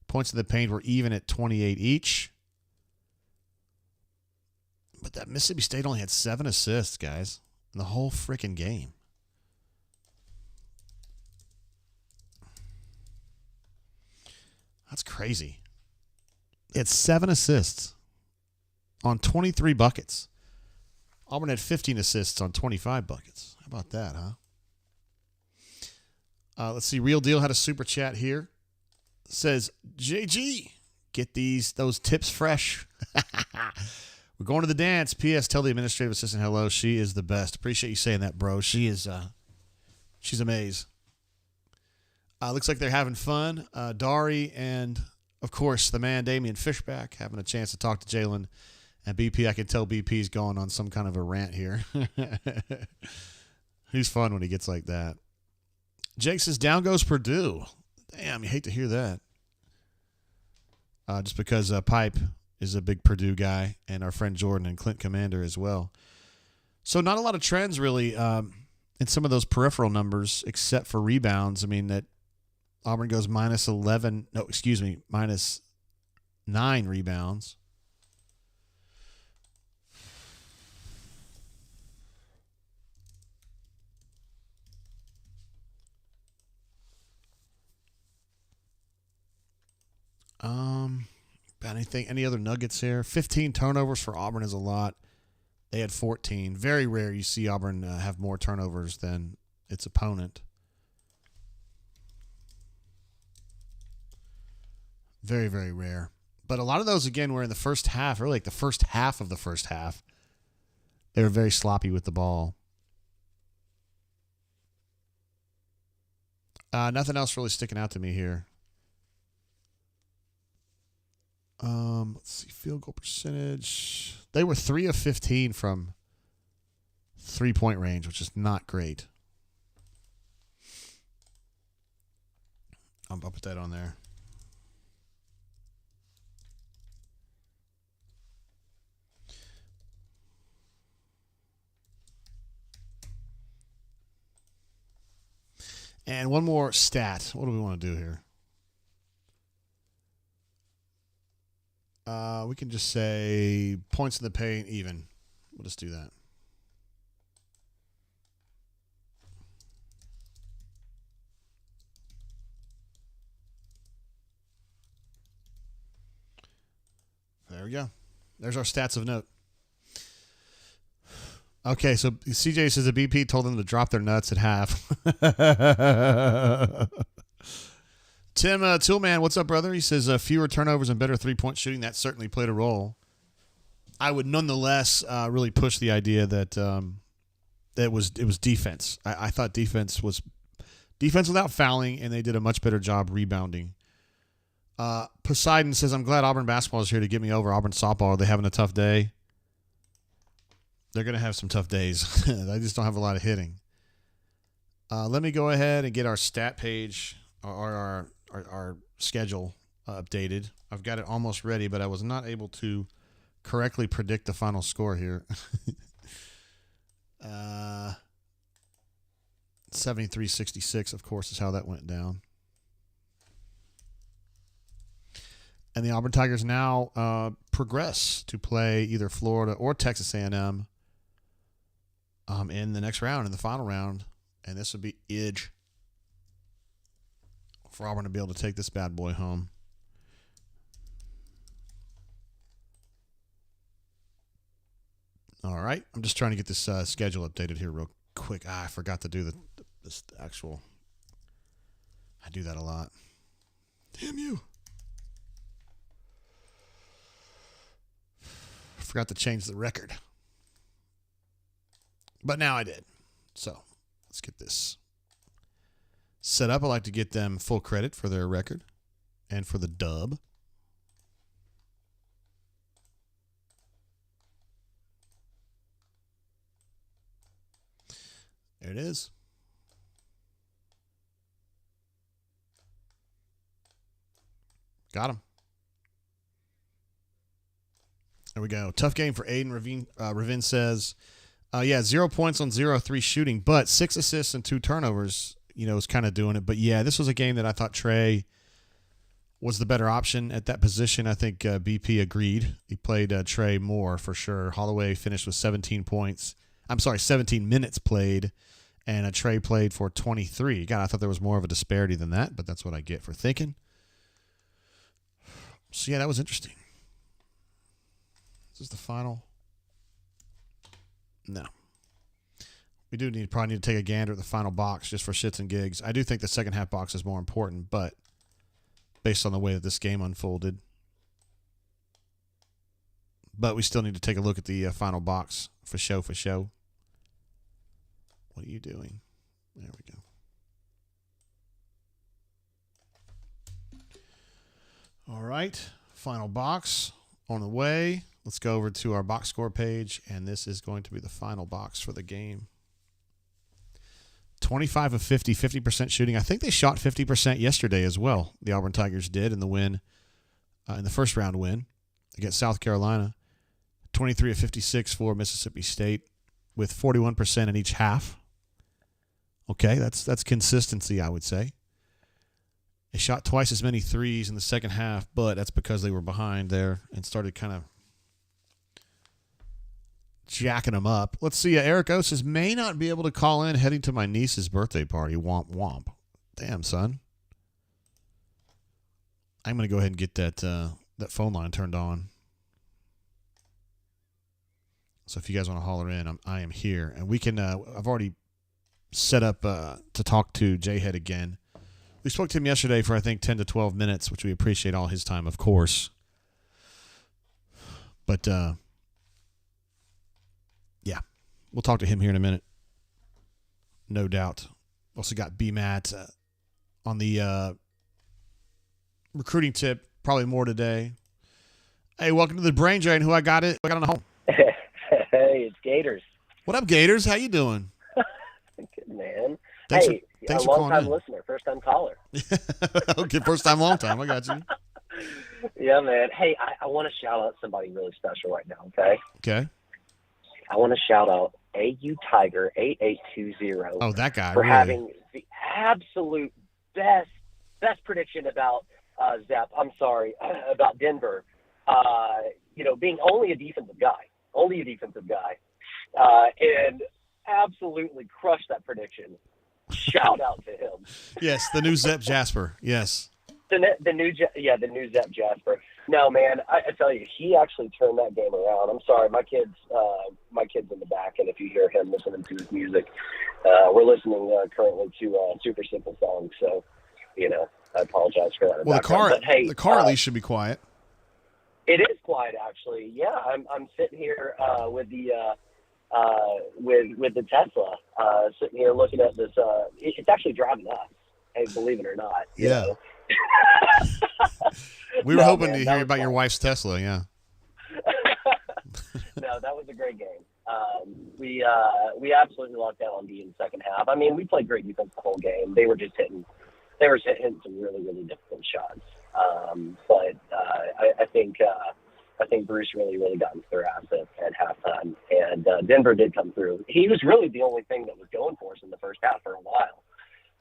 Points in the paint were even at 28 each. But that Mississippi State only had 7 assists, guys, in the whole freaking game. That's crazy. It's 7 assists on 23 buckets. Auburn had 15 assists on 25 buckets. How about that, huh? Let's see. Real Deal had a super chat here. Says, JG, get those tips fresh. We're going to the dance. P.S. Tell the administrative assistant hello. She is the best. Appreciate you saying that, bro. She is, she's amazing. Looks like they're having fun. Dari and, of course, the man Damian Fishback having a chance to talk to Jalen. And BP, I can tell BP's going on some kind of a rant here. He's fun when he gets like that. Jake says, down goes Purdue. Damn, you hate to hear that. Just because Pipe is a big Purdue guy, and our friend Jordan and Clint Commander as well. So not a lot of trends, really, in some of those peripheral numbers, except for rebounds. I mean, that Auburn goes minus 9 rebounds. About any other nuggets here? 15 turnovers for Auburn is a lot. They had 14. Very rare you see Auburn have more turnovers than its opponent. Very, very rare. But a lot of those, again, were in the first half, or like the first half of the first half. They were very sloppy with the ball. Nothing else really sticking out to me here. Let's see, field goal percentage. They were 3 of 15 from 3-point range, which is not great. I'll put that on there. And one more stat. What do we want to do here? We can just say points in the paint even. We'll just do that. There we go. There's our stats of note. Okay, so CJ says the BP told them to drop their nuts at half. Tim Toolman, what's up, brother? He says fewer turnovers and better three-point shooting. That certainly played a role. I would nonetheless really push the idea that it was defense. I thought defense was defense without fouling, and they did a much better job rebounding. Poseidon says, I'm glad Auburn basketball is here to get me over. Auburn softball, are they having a tough day? They're going to have some tough days. They just don't have a lot of hitting. Let me go ahead and get our stat page or our schedule updated. I've got it almost ready, but I was not able to correctly predict the final score here. 73-66, of course, is how that went down. And the Auburn Tigers now progress to play either Florida or Texas A&M in the next round, in the final round. And this would be edge for Auburn to be able to take this bad boy home. All right. I'm just trying to get this schedule updated here real quick. I forgot to do this actual. I do that a lot. Damn you. I forgot to change the record. But now I did. So let's get this set up. I like to get them full credit for their record and for the dub. There it is. Got him. There we go. Tough game for Aiden. Ravin says, 0 points on 0-3 shooting, but 6 assists and 2 turnovers, is kind of doing it. But, yeah, this was a game that I thought Trey was the better option at that position. I think BP agreed. He played Trey more for sure. Holloway finished with 17 minutes played, and Trey played for 23. God, I thought there was more of a disparity than that, but that's what I get for thinking. So, yeah, that was interesting. Is this the final? No. We do probably need to take a gander at the final box just for shits and gigs. I do think the second half box is more important, but based on the way that this game unfolded. But we still need to take a look at the final box for show. What are you doing? There we go. All right, final box on the way. Let's go over to our box score page, and this is going to be the final box for the game. 25 of 50, 50% shooting. I think they shot 50% yesterday as well. The Auburn Tigers did in the win, in the first round win against South Carolina. 23 of 56 for Mississippi State with 41% in each half. Okay, that's consistency, I would say. They shot twice as many threes in the second half, but that's because they were behind there and started kind of jacking them up. Let's see. Eric O says, may not be able to call in heading to my niece's birthday party. Womp womp. Damn, son. I'm going to go ahead and get that phone line turned on. So if you guys want to holler in, I am here. And we can, I've already set up to talk to J-Head again. We spoke to him yesterday for, I think, 10 to 12 minutes, which we appreciate all his time, of course. But, yeah, we'll talk to him here in a minute. No doubt. Also got B-Matt on the recruiting tip, probably more today. Hey, welcome to the Brain Drain. Who I got on the home? Hey, it's Gators. What up, Gators? How you doing? Good, man. Thanks hey, for a calling long-time in. Listener, first-time caller. Okay, first time, long time. I got you. Yeah, man. Hey, I want to shout out somebody really special right now, okay? Okay. I want to shout out AU Tiger 8820 Oh, that guy. for really? having the absolute best prediction about about Denver. Being only a defensive guy, and absolutely crushed that prediction. Shout out to him. Yes, the new Zep Jasper. Yes. The new Zep Jasper. No, man, I tell you, he actually turned that game around. I'm sorry, my kid's in the back, and if you hear him listening to his music, we're listening currently to Super Simple songs. So, I apologize for that. Well, the car at least should be quiet. It is quiet, actually. Yeah, I'm sitting here with the Tesla, sitting here looking at this. It's actually driving us. Hey, believe it or not. You know? We were hoping to hear about your wife's Tesla. Yeah. No, that was a great game. We absolutely locked down on D in the second half. I mean, we played great defense the whole game. They were hitting some really, really difficult shots. But I think Bruce really, really got into their ass at halftime, and Denver did come through. He was really the only thing that was going for us in the first half for a while,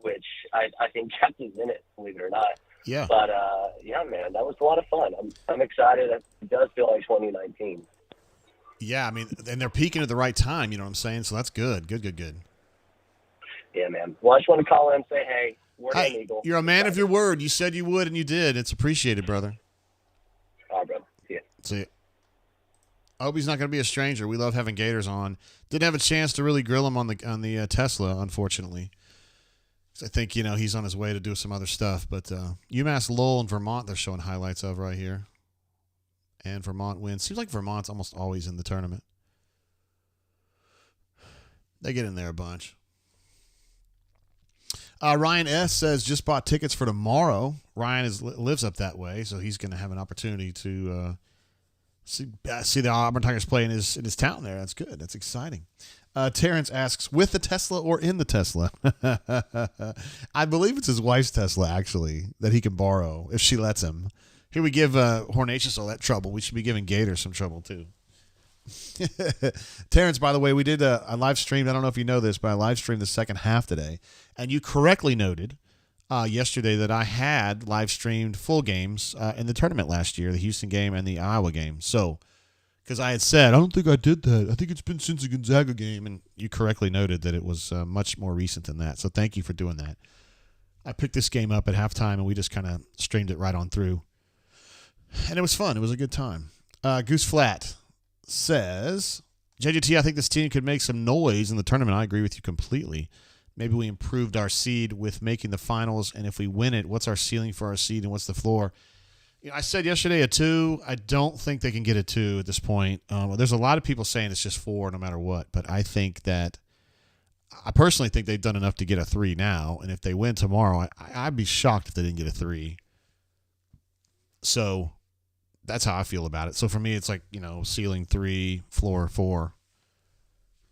which I think kept us in it, believe it or not. Yeah. But yeah, man, that was a lot of fun. I'm excited. It does feel like 2019. Yeah, I mean, and they're peaking at the right time. You know what I'm saying? So that's good. Good. Yeah, man. Well, I just want to call in and say, hey, we're an Eagle. You're a man of your word. You said you would, and you did. It's appreciated, brother. All right, brother. See ya. See ya. I hope he's not going to be a stranger. We love having Gators on. Didn't have a chance to really grill him on the Tesla, unfortunately. I think, he's on his way to do some other stuff. But UMass Lowell and Vermont, they're showing highlights of right here. And Vermont wins. Seems like Vermont's almost always in the tournament. They get in there a bunch. Ryan S. says, just bought tickets for tomorrow. Ryan lives up that way, so he's going to have an opportunity to see the Auburn Tigers play in his town there. That's good. That's exciting. Terrence asks, with the Tesla or in the Tesla? I believe it's his wife's Tesla, actually, that he can borrow if she lets him. Here we give Hornatius all that trouble. We should be giving Gator some trouble, too. Terrence, by the way, we did a live stream. I don't know if you know this, but I live streamed the second half today. And you correctly noted yesterday that I had live streamed full games in the tournament last year, the Houston game and the Iowa game. So, because I had said, I don't think I did that. I think it's been since the Gonzaga game. And you correctly noted that it was much more recent than that. So thank you for doing that. I picked this game up at halftime, and we just kind of streamed it right on through. And it was fun. It was a good time. Goose Flat says, JGT, I think this team could make some noise in the tournament. I agree with you completely. Maybe we improved our seed with making the finals, and if we win it, what's our ceiling for our seed and what's the floor? I said yesterday a 2. I don't think they can get a 2 at this point. There's a lot of people saying it's just 4 no matter what, but I personally think they've done enough to get a 3 now, and if they win tomorrow, I'd be shocked if they didn't get a 3. So that's how I feel about it. So for me, it's like, ceiling 3, floor 4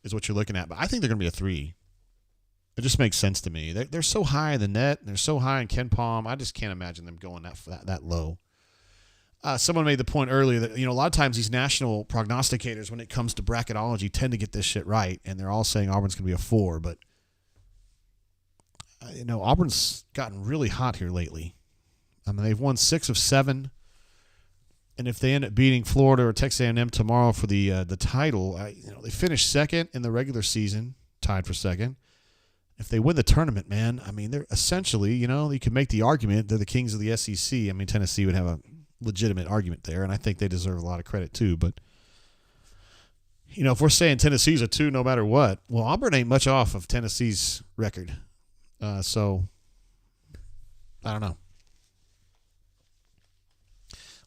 is what you're looking at. But I think they're going to be a 3. It just makes sense to me. They're so high in the net, and they're so high in Ken Palm. I just can't imagine them going that low. Someone made the point earlier that, a lot of times these national prognosticators, when it comes to bracketology, tend to get this shit right, and they're all saying Auburn's going to be a 4. But, Auburn's gotten really hot here lately. I mean, they've won 6 of 7. And if they end up beating Florida or Texas A&M tomorrow for the title, they finished second in the regular season, tied for second. If they win the tournament, man, I mean, they're essentially, you can make the argument they're the kings of the SEC. I mean, Tennessee would have a legitimate argument there, and I think they deserve a lot of credit too. But, if we're saying Tennessee's a 2 no matter what, well, Auburn ain't much off of Tennessee's record. So, I don't know.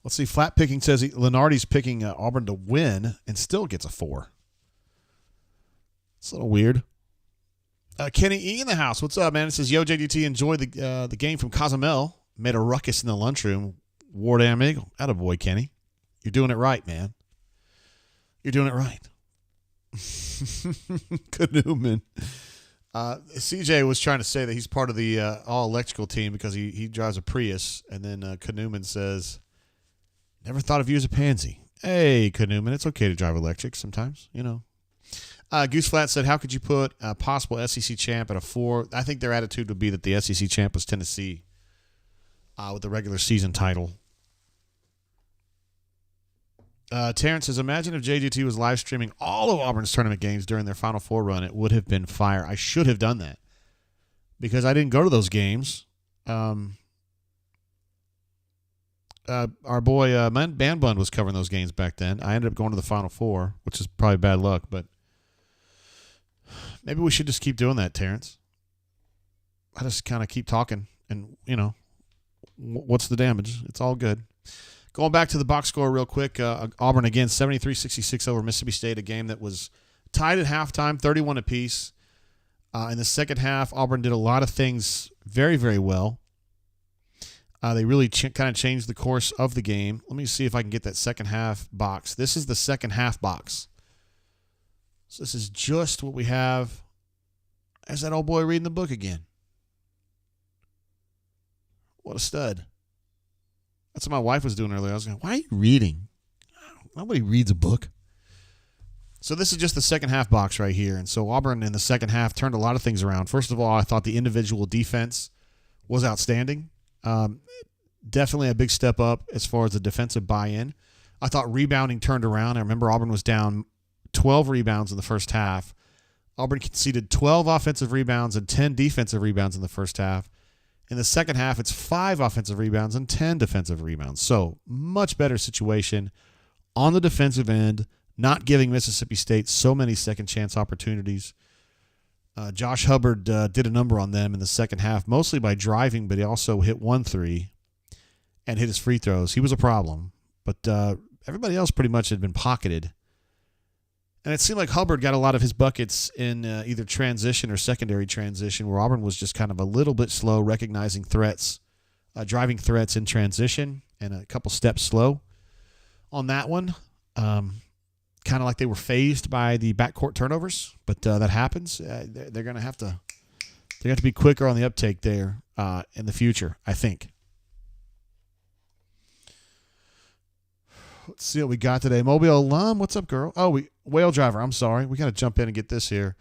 Let's see. Flat Picking says Lenardi's picking Auburn to win and still gets a 4. It's a little weird. Kenny E in the house. What's up, man? It says, yo, JDT, enjoy the game from Cozumel. Made a ruckus in the lunchroom. War Damn Eagle. Attaboy, Kenny. You're doing it right, man. You're doing it right. Canoeman. CJ was trying to say that he's part of the all-electrical team because he drives a Prius. And then Canoeman says, never thought of you as a pansy. Hey, Canoeman, it's okay to drive electric sometimes, Goose Flat said, how could you put a possible SEC champ at a 4? I think their attitude would be that the SEC champ was Tennessee with the regular season title. Terrence says, imagine if JGT was live streaming all of Auburn's tournament games during their Final Four run. It would have been fire. I should have done that because I didn't go to those games. Our boy Man Bun was covering those games back then. I ended up going to the Final Four, which is probably bad luck, but maybe we should just keep doing that, Terrence. I just kind of keep talking, and, what's the damage? It's all good. Going back to the box score real quick, Auburn again, 73-66 over Mississippi State, a game that was tied at halftime, 31 apiece. In the second half, Auburn did a lot of things very, very well. They really kind of changed the course of the game. Let me see if I can get that second half box. This is the second half box. So this is just what we have. There's that old boy reading the book again. What a stud. That's what my wife was doing earlier. I was going, why are you reading? Nobody reads a book. So this is just the second half box right here. And so Auburn in the second half turned a lot of things around. First of all, I thought the individual defense was outstanding. Definitely a big step up as far as the defensive buy-in. I thought rebounding turned around. I remember Auburn was down 12 rebounds in the first half. Auburn conceded 12 offensive rebounds and 10 defensive rebounds in the first half. In the second half, it's 5 offensive rebounds and 10 defensive rebounds. So much better situation on the defensive end, not giving Mississippi State so many second chance opportunities. Josh Hubbard did a number on them in the second half, mostly by driving, but he also hit 1 3 and hit his free throws. He was a problem, but everybody else pretty much had been pocketed. And it seemed like Hubbard got a lot of his buckets in either transition or secondary transition, where Auburn was just kind of a little bit slow recognizing threats, driving threats in transition, and a couple steps slow on that one. Kind of like they were phased by the backcourt turnovers, but that happens. They're going to have to be quicker on the uptake there in the future, I think. Let's see what we got today. Mobile alum, what's up, girl? Oh, Whale Driver, I'm sorry. We got to jump in and get this here.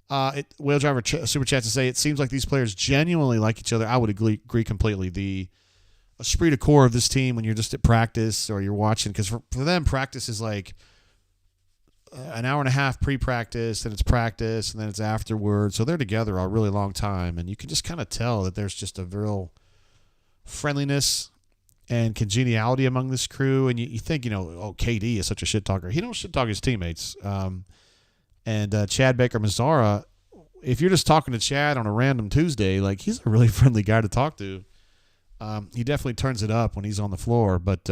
Whale Driver super chat to say, it seems like these players genuinely like each other. I would agree completely. The esprit de corps of this team when you're just at practice or you're watching, because for them, practice is like an hour and a half pre-practice, then it's practice, and then it's afterwards. So they're together a really long time, and you can just kind of tell that there's just a real friendliness and congeniality among this crew. And you think, KD is such a shit talker. He don't shit talk his teammates. And Chad Baker-Mazzara, if you're just talking to Chad on a random Tuesday, like, he's a really friendly guy to talk to. He definitely turns it up when he's on the floor, but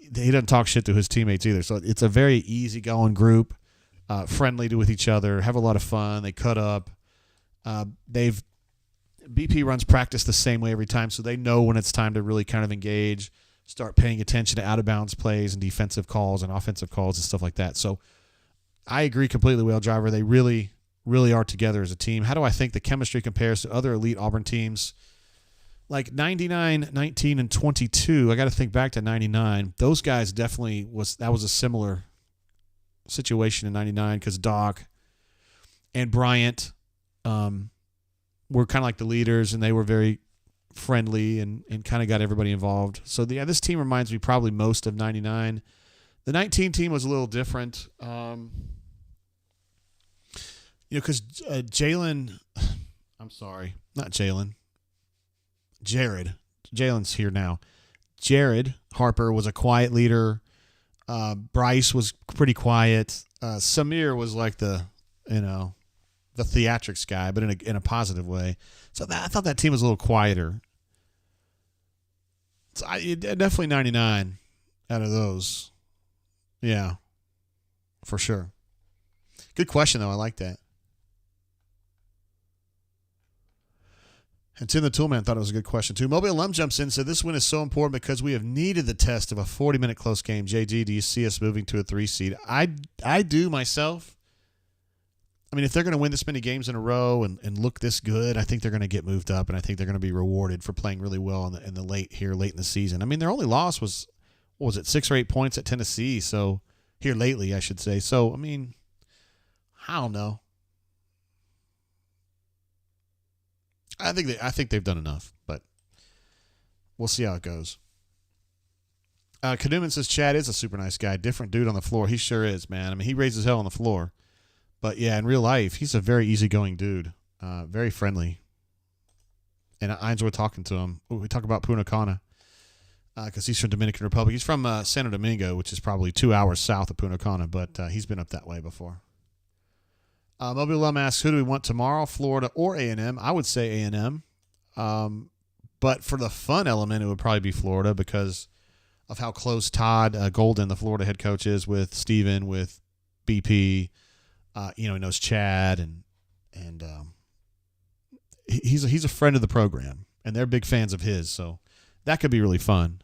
he doesn't talk shit to his teammates either. So it's a very easygoing group, friendly with each other, have a lot of fun. They cut up. BP runs practice the same way every time, so they know when it's time to really kind of engage, start paying attention to out-of-bounds plays and defensive calls and offensive calls and stuff like that. So I agree completely, Whale Driver. They really, really are together as a team. How do I think the chemistry compares to other elite Auburn teams? Like 99, 19, and 22, I got to think back to 99. Those guys definitely that was a similar situation in 99 because Doc and Bryant were kind of like the leaders, and they were very friendly and kind of got everybody involved. So, yeah, this team reminds me probably most of 99. The 19 team was a little different. Because Jalen – I'm sorry, not Jalen. Jared. Jalen's here now. Jared Harper was a quiet leader. Bryce was pretty quiet. Samir was like the theatrics guy, but in a positive way. So I thought that team was a little quieter. So definitely 99 out of those. Yeah, for sure. Good question, though. I like that. And Tim the Toolman thought it was a good question, too. Mobile Alum jumps in and said, this win is so important because we have needed the test of a 40-minute close game. JG, do you see us moving to a 3 seed? I do myself. I mean, if they're going to win this many games in a row and look this good, I think they're going to get moved up, and I think they're going to be rewarded for playing really well in the late in the season. I mean, their only loss was, what was it, 6 or 8 points at Tennessee, so here lately, I should say. So, I mean, I don't know. I think they've done enough, but we'll see how it goes. Kaduman says Chad is a super nice guy, different dude on the floor. He sure is, man. I mean, he raises hell on the floor, but yeah, in real life, he's a very easygoing dude, very friendly, and I enjoy talking to him. We talk about Punta Cana because he's from Dominican Republic. He's from Santo Domingo, which is probably 2 hours south of Punta Cana, but he's been up that way before. Mobile Alum asks, who do we want tomorrow, Florida or A&M? I would say A&M. But for the fun element, it would probably be Florida because of how close Todd Golden, the Florida head coach, is with Steven, with BP. He knows Chad, and he's a friend of the program, and they're big fans of his. So that could be really fun.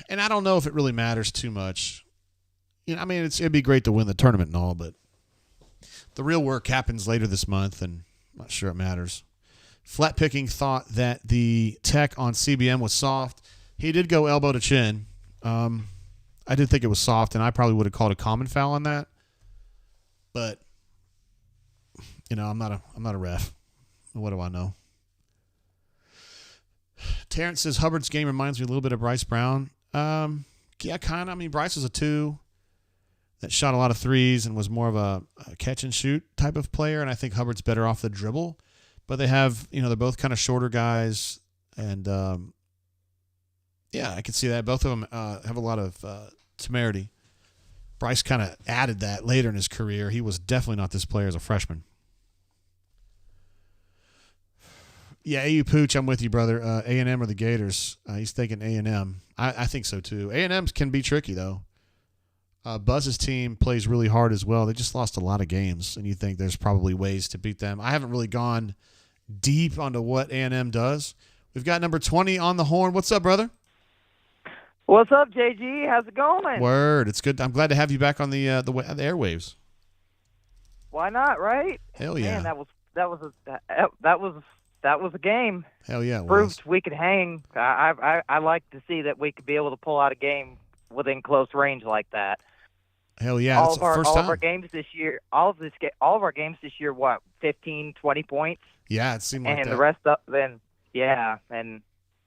And I don't know if it really matters too much. I mean, it'd be great to win the tournament and all, but the real work happens later this month, and I'm not sure it matters. Flat Picking thought that the tech on CBM was soft. He did go elbow to chin. I did think it was soft, and I probably would have called a common foul on that. But I'm not a ref. What do I know? Terrence says Hubbard's game reminds me a little bit of Bryce Brown. Yeah, kind of. I mean, Bryce was a 2 that shot a lot of threes and was more of a catch and shoot type of player, and I think Hubbard's better off the dribble. But they have, they're both kind of shorter guys, and yeah, I can see that. Both of them have a lot of temerity. Bryce kind of added that later in his career. He was definitely not this player as a freshman. Yeah, AU Pooch, I'm with you, brother. A&M or the Gators? He's thinking A&M. I think so, too. A&M can be tricky, though. Buzz's team plays really hard as well. They just lost a lot of games, and you think there's probably ways to beat them. I haven't really gone deep onto what A&M does. We've got number 20 on the horn. What's up, brother? What's up, JG? How's it going? Word. It's good. I'm glad to have you back on the airwaves. Why not, right? Hell yeah. Man, that was a game. Hell yeah. Proved we could hang. I like to see that we could be able to pull out a game within close range like that. Hell yeah. All of our games this year, what, 15, 20 points? Yeah, it seemed like that. And the rest of then, yeah, and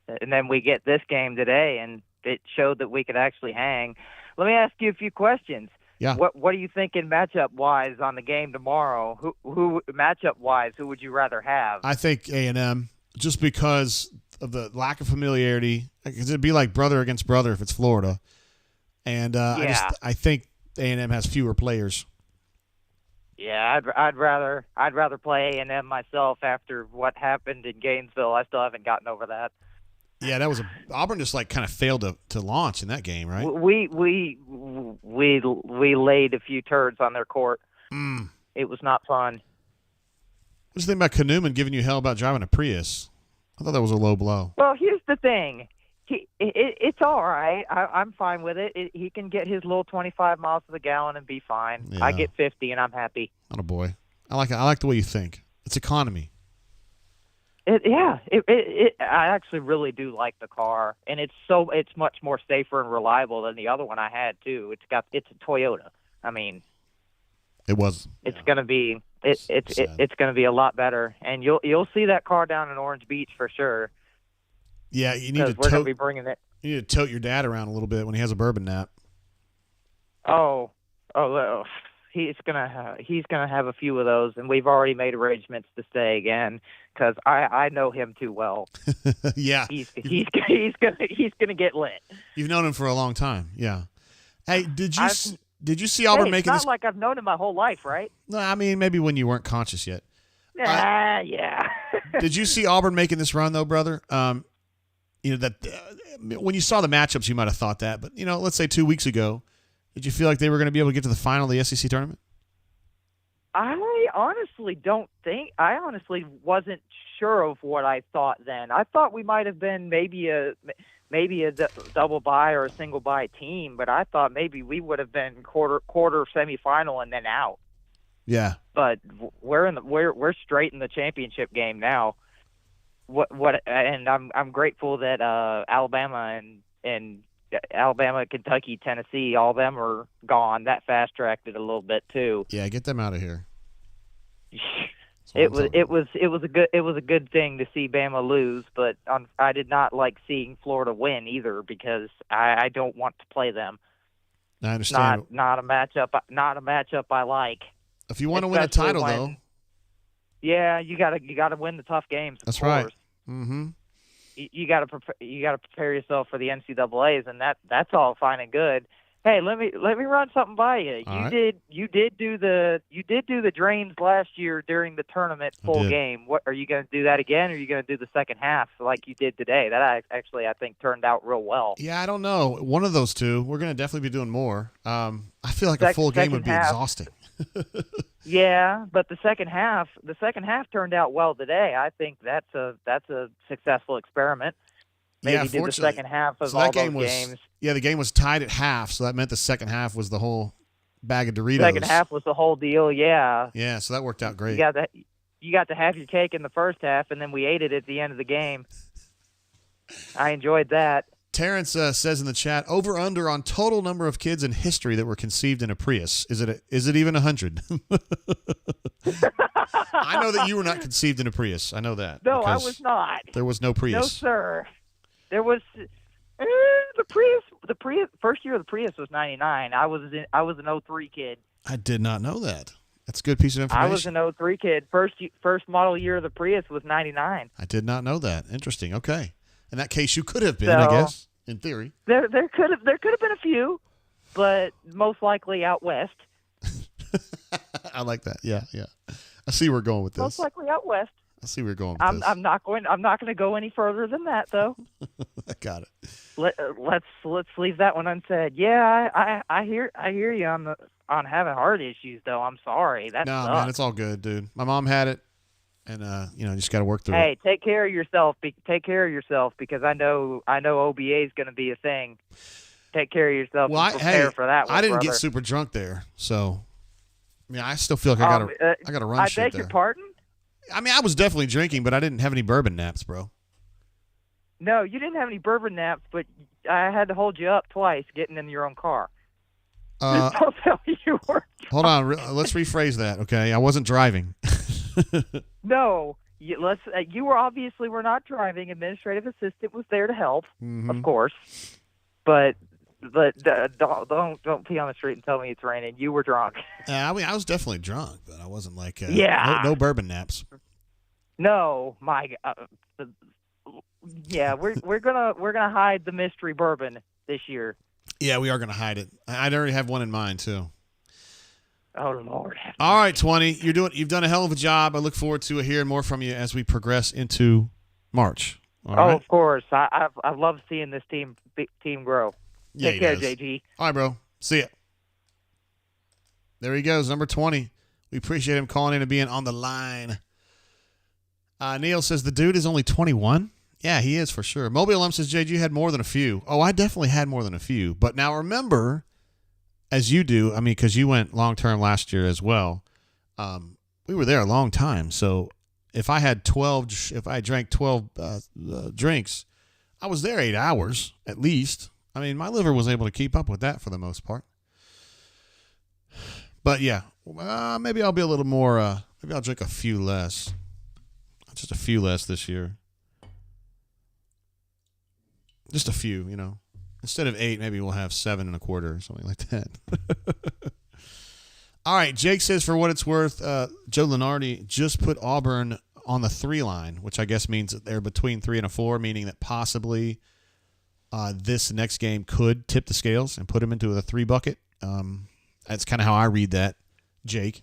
then we get this game today, and it showed that we could actually hang. Let me ask you a few questions. Yeah. What are you thinking matchup-wise on the game tomorrow? Who matchup-wise, who would you rather have? I think A&M, just because of the lack of familiarity. Because it'd be like brother against brother if it's Florida. And I think A&M has fewer players. Yeah, I'd rather play A&M myself after what happened in Gainesville. I still haven't gotten over that. Yeah, that was Auburn just like kind of failed to launch in that game, right? We laid a few turds on their court. It was not fun. What's the thing about Kanuman giving you hell about driving a Prius? I thought that was a low blow. Well, here's the thing. It's all right. I'm fine with it. He can get his little 25 miles to the gallon and be fine. Yeah. I get 50 and I'm happy. Not a boy. I like the way you think. It's economy. I actually really do like the car, and it's much more safer and reliable than the other one I had too. It's a Toyota. I mean, it's gonna be it's gonna be a lot better, and you'll see that car down in Orange Beach for sure. Yeah, you need to we're gonna be bringing it. You need to tote your dad around a little bit when he has a bourbon nap. He's gonna have a few of those, and we've already made arrangements to stay again because I know him too well. Yeah, he's gonna get lit. You've known him for a long time. Yeah. Hey, did you see Auburn making this? It's not like I've known him my whole life, right? No, I mean maybe when you weren't conscious yet. Yeah. Did you see Auburn making this run though, brother? That when you saw the matchups, you might have thought that, but let's say 2 weeks ago. Did you feel like they were going to be able to get to the final of the SEC tournament? I honestly wasn't sure of what I thought then. I thought we might have been maybe a double bye or a single bye team, but I thought maybe we would have been quarter semifinal and then out. Yeah. But we're straight in the championship game now. And I'm grateful that Alabama, Kentucky, Tennessee, all of them are gone. That fast tracked it a little bit too. Yeah, get them out of here. It was a good thing to see Bama lose, but I did not like seeing Florida win either because I don't want to play them. I understand. Not a matchup I like. If you want to win a title, though. Yeah, you gotta win the tough games. That's right. Mm-hmm. You got to prepare yourself for the NCAA's, and that's all fine and good. Hey, let me run something by you. You did do the drains last year during the tournament full game. What are you going to do that again, or are you going to do the second half like you did today? That I think turned out real well. Yeah, I don't know. One of those two. We're going to definitely be doing more. I feel like a full game would be exhausting. Yeah, but the second half turned out well today. I think that's a successful experiment. Maybe do the second half of all those games. Yeah, the game was tied at half, so that meant the second half was the whole bag of Doritos. Second half was the whole deal, yeah. Yeah, so that worked out great. You got to have your cake in the first half, and then we ate it at the end of the game. I enjoyed that. Terrence says in the chat, over under on total number of kids in history that were conceived in a Prius. Is it even 100? I know that you were not conceived in a Prius. I know that. No, I was not. There was no Prius. No, sir. There was the Prius. The Prius first year of the Prius was 99. I was an 03 kid. I did not know that. That's a good piece of information. I was an 03 kid. First model year of the Prius was 99. I did not know that. Interesting. Okay. In that case, you could have been, I guess, in theory. There could have been a few, but most likely out west. I like that. Yeah. I see where we're going with this. Most likely out west. I see where we're going with this. I'm not going to go any further than that, though. I got it. Let's leave that one unsaid. Yeah, I hear you on having heart issues, though. I'm sorry. That sucks. Man, it's all good, dude. My mom had it. And you just got to work through it. Hey, take care of yourself. Take care of yourself because I know OBA is going to be a thing. Take care of yourself. Well, and prepare for that one, I didn't brother. get super drunk there, so I still feel like I got to run shit there. I beg your pardon? I mean, I was definitely drinking, but I didn't have any bourbon naps, bro. No, you didn't have any bourbon naps, but I had to hold you up twice getting in your own car. Don't tell me you were. Hold on, let's rephrase that. Okay, I wasn't driving. No, you were not driving. Administrative assistant was there to help, of course. But don't pee on the street and tell me it's raining. You were drunk. I mean, I was definitely drunk, but I wasn't like no bourbon naps. No, my yeah, we're gonna hide the mystery bourbon this year. Yeah, we are gonna hide it. I'd already have one in mind too. Oh, Lord. All right, 20. You've done a hell of a job. I look forward to hearing more from you as we progress into March. All right? Of course. I love seeing this team grow. Yeah, Take care, does. JG. All right, bro. See ya. There he goes, number 20. We appreciate him calling in and being on the line. Neil says the dude is only 21. Yeah, he is for sure. Mobile alum says, JG, you had more than a few. Oh, I definitely had more than a few. But now remember, as you do, I mean, because you went long-term last year as well, we were there a long time. So if I drank 12 drinks, I was there 8 hours at least. I mean, my liver was able to keep up with that for the most part. But, yeah, maybe I'll be a little more maybe I'll drink a few less. Just a few less this year. Just a few, you know. Instead of 8, maybe we'll have 7 1/4 or something like that. All right, Jake says, for what it's worth, Joe Lenardi just put Auburn on the 3 line, which I guess means that they're between 3 and a 4, meaning that possibly this next game could tip the scales and put them into the 3 bucket. That's kind of how I read that, Jake.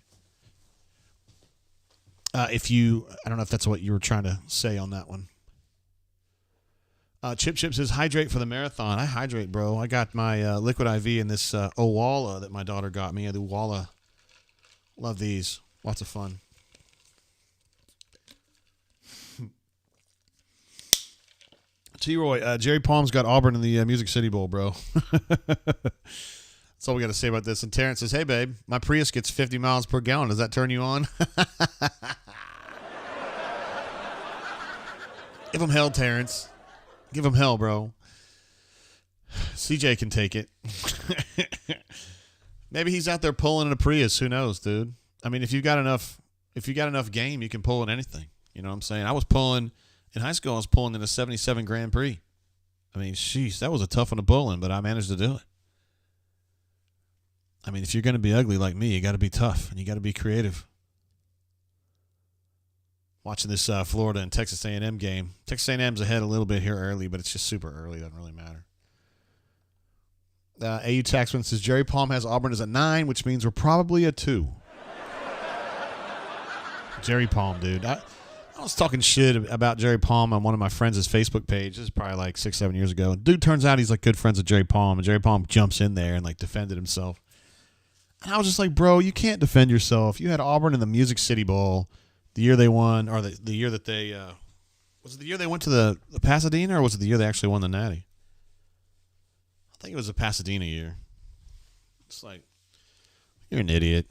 I don't know if that's what you were trying to say on that one. Chip says, hydrate for the marathon. I hydrate, bro. I got my liquid IV in this Owala that my daughter got me. The Owala. Love these. Lots of fun. T-Roy, Jerry Palm's got Auburn in the Music City Bowl, bro. That's all we got to say about this. And Terrence says, hey, babe, my Prius gets 50 miles per gallon. Does that turn you on? Give him hell, Terrence. Give him hell, bro. CJ can take it. Maybe he's out there pulling in a Prius. Who knows, dude? I mean, if you got enough game, you can pull in anything. You know what I'm saying? I was pulling in high school. I was pulling in a '77 Grand Prix. I mean, sheesh, that was a tough one to pull in, but I managed to do it. I mean, if you're going to be ugly like me, you got to be tough and you got to be creative. Watching this Florida and Texas A&M game. Texas A&M's ahead a little bit here early, but it's just super early. Doesn't really matter. AU Taxman says, Jerry Palm has Auburn as a 9, which means we're probably a 2. Jerry Palm, dude. I was talking shit about Jerry Palm on one of my friends' Facebook page. This is probably like 6-7 years ago. And dude, turns out he's like good friends with Jerry Palm, and Jerry Palm jumps in there and like defended himself. And I was just like, bro, you can't defend yourself. You had Auburn in the Music City Bowl the year they won, or the year that they was it the year they went to the Pasadena, or was it the year they actually won the Natty? I think it was the Pasadena year. It's like, you're an idiot.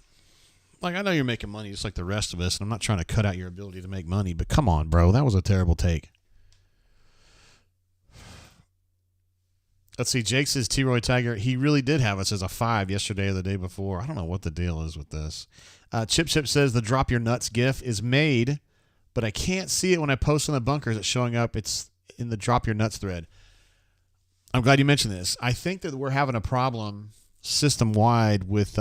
Like, I know you're making money just like the rest of us, and I'm not trying to cut out your ability to make money, but come on, bro. That was a terrible take. Let's see. Jake says, T-Roy Tiger, he really did have us as a 5 yesterday or the day before. I don't know what the deal is with this. Chip says, the Drop Your Nuts GIF is made, but I can't see it when I post on the bunkers. It's showing up. It's in the Drop Your Nuts thread. I'm glad you mentioned this. I think that we're having a problem system-wide with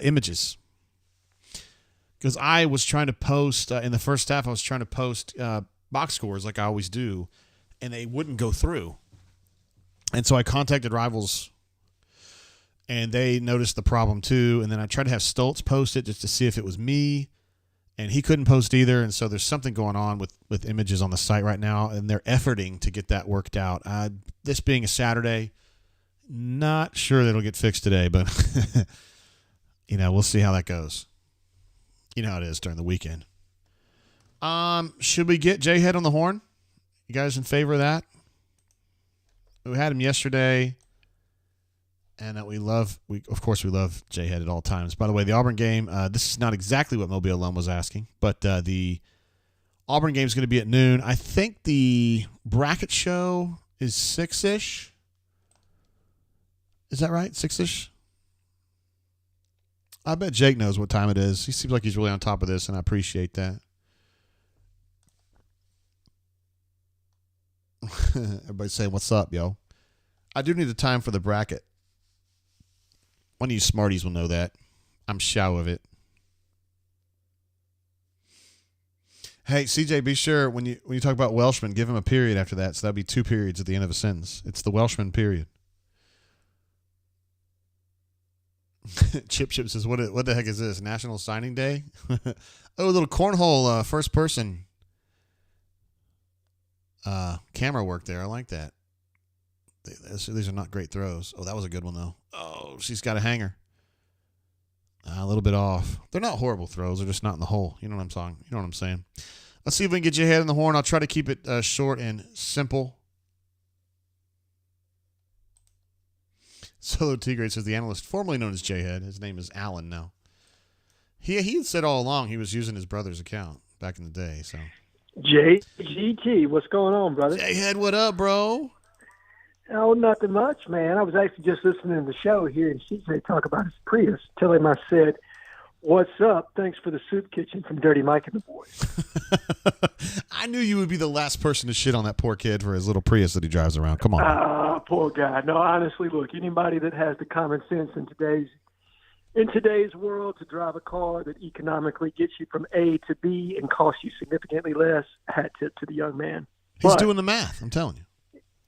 images. Because I was trying to post, in the first half, I was trying to post box scores like I always do, and they wouldn't go through. And so I contacted Rivals, and they noticed the problem too. And then I tried to have Stoltz post it just to see if it was me, and he couldn't post either. And so there's something going on with images on the site right now, and they're efforting to get that worked out. This being a Saturday, not sure that it'll get fixed today, but we'll see how that goes. You know how it is during the weekend. Should we get J-Head on the horn? You guys in favor of that? We had him yesterday, and that we love J-Head at all times. By the way, the Auburn game, this is not exactly what Mobile Alum was asking, but the Auburn game is going to be at noon. I think the bracket show is 6-ish. Is that right? 6-ish? I bet Jake knows what time it is. He seems like he's really on top of this, and I appreciate that. Everybody's saying, what's up, yo? I do need the time for the bracket. One of you smarties will know that. I'm sure of it. Hey, CJ, be sure when you talk about Welshman, give him a period after that. So that'll be 2 periods at the end of a sentence. It's the Welshman period. Chip says, what the heck is this? National Signing Day? Oh, a little cornhole first person camera work there. I like that. These are not great throws. Oh, that was a good one, though. Oh, she's got a hanger. A little bit off. They're not horrible throws. They're just not in the hole. You know what I'm saying? Let's see if we can get your head in the horn. I'll try to keep it short and simple. Solo Tigre says the analyst formerly known as J-Head. His name is Alan now. He had said all along he was using his brother's account back in the day. So JGT, what's going on, brother? J-Head, what up, bro? Oh, nothing much, man. I was actually just listening to the show here, and CJ talk about his Prius. Tell him I said, "What's up? Thanks for the soup kitchen from Dirty Mike and the boys." I knew you would be the last person to shit on that poor kid for his little Prius that he drives around. Come on. Ah, poor guy. No, honestly, look, anybody that has the common sense in today's world to drive a car that economically gets you from A to B and costs you significantly less, hat tip to the young man. He's doing the math, I'm telling you.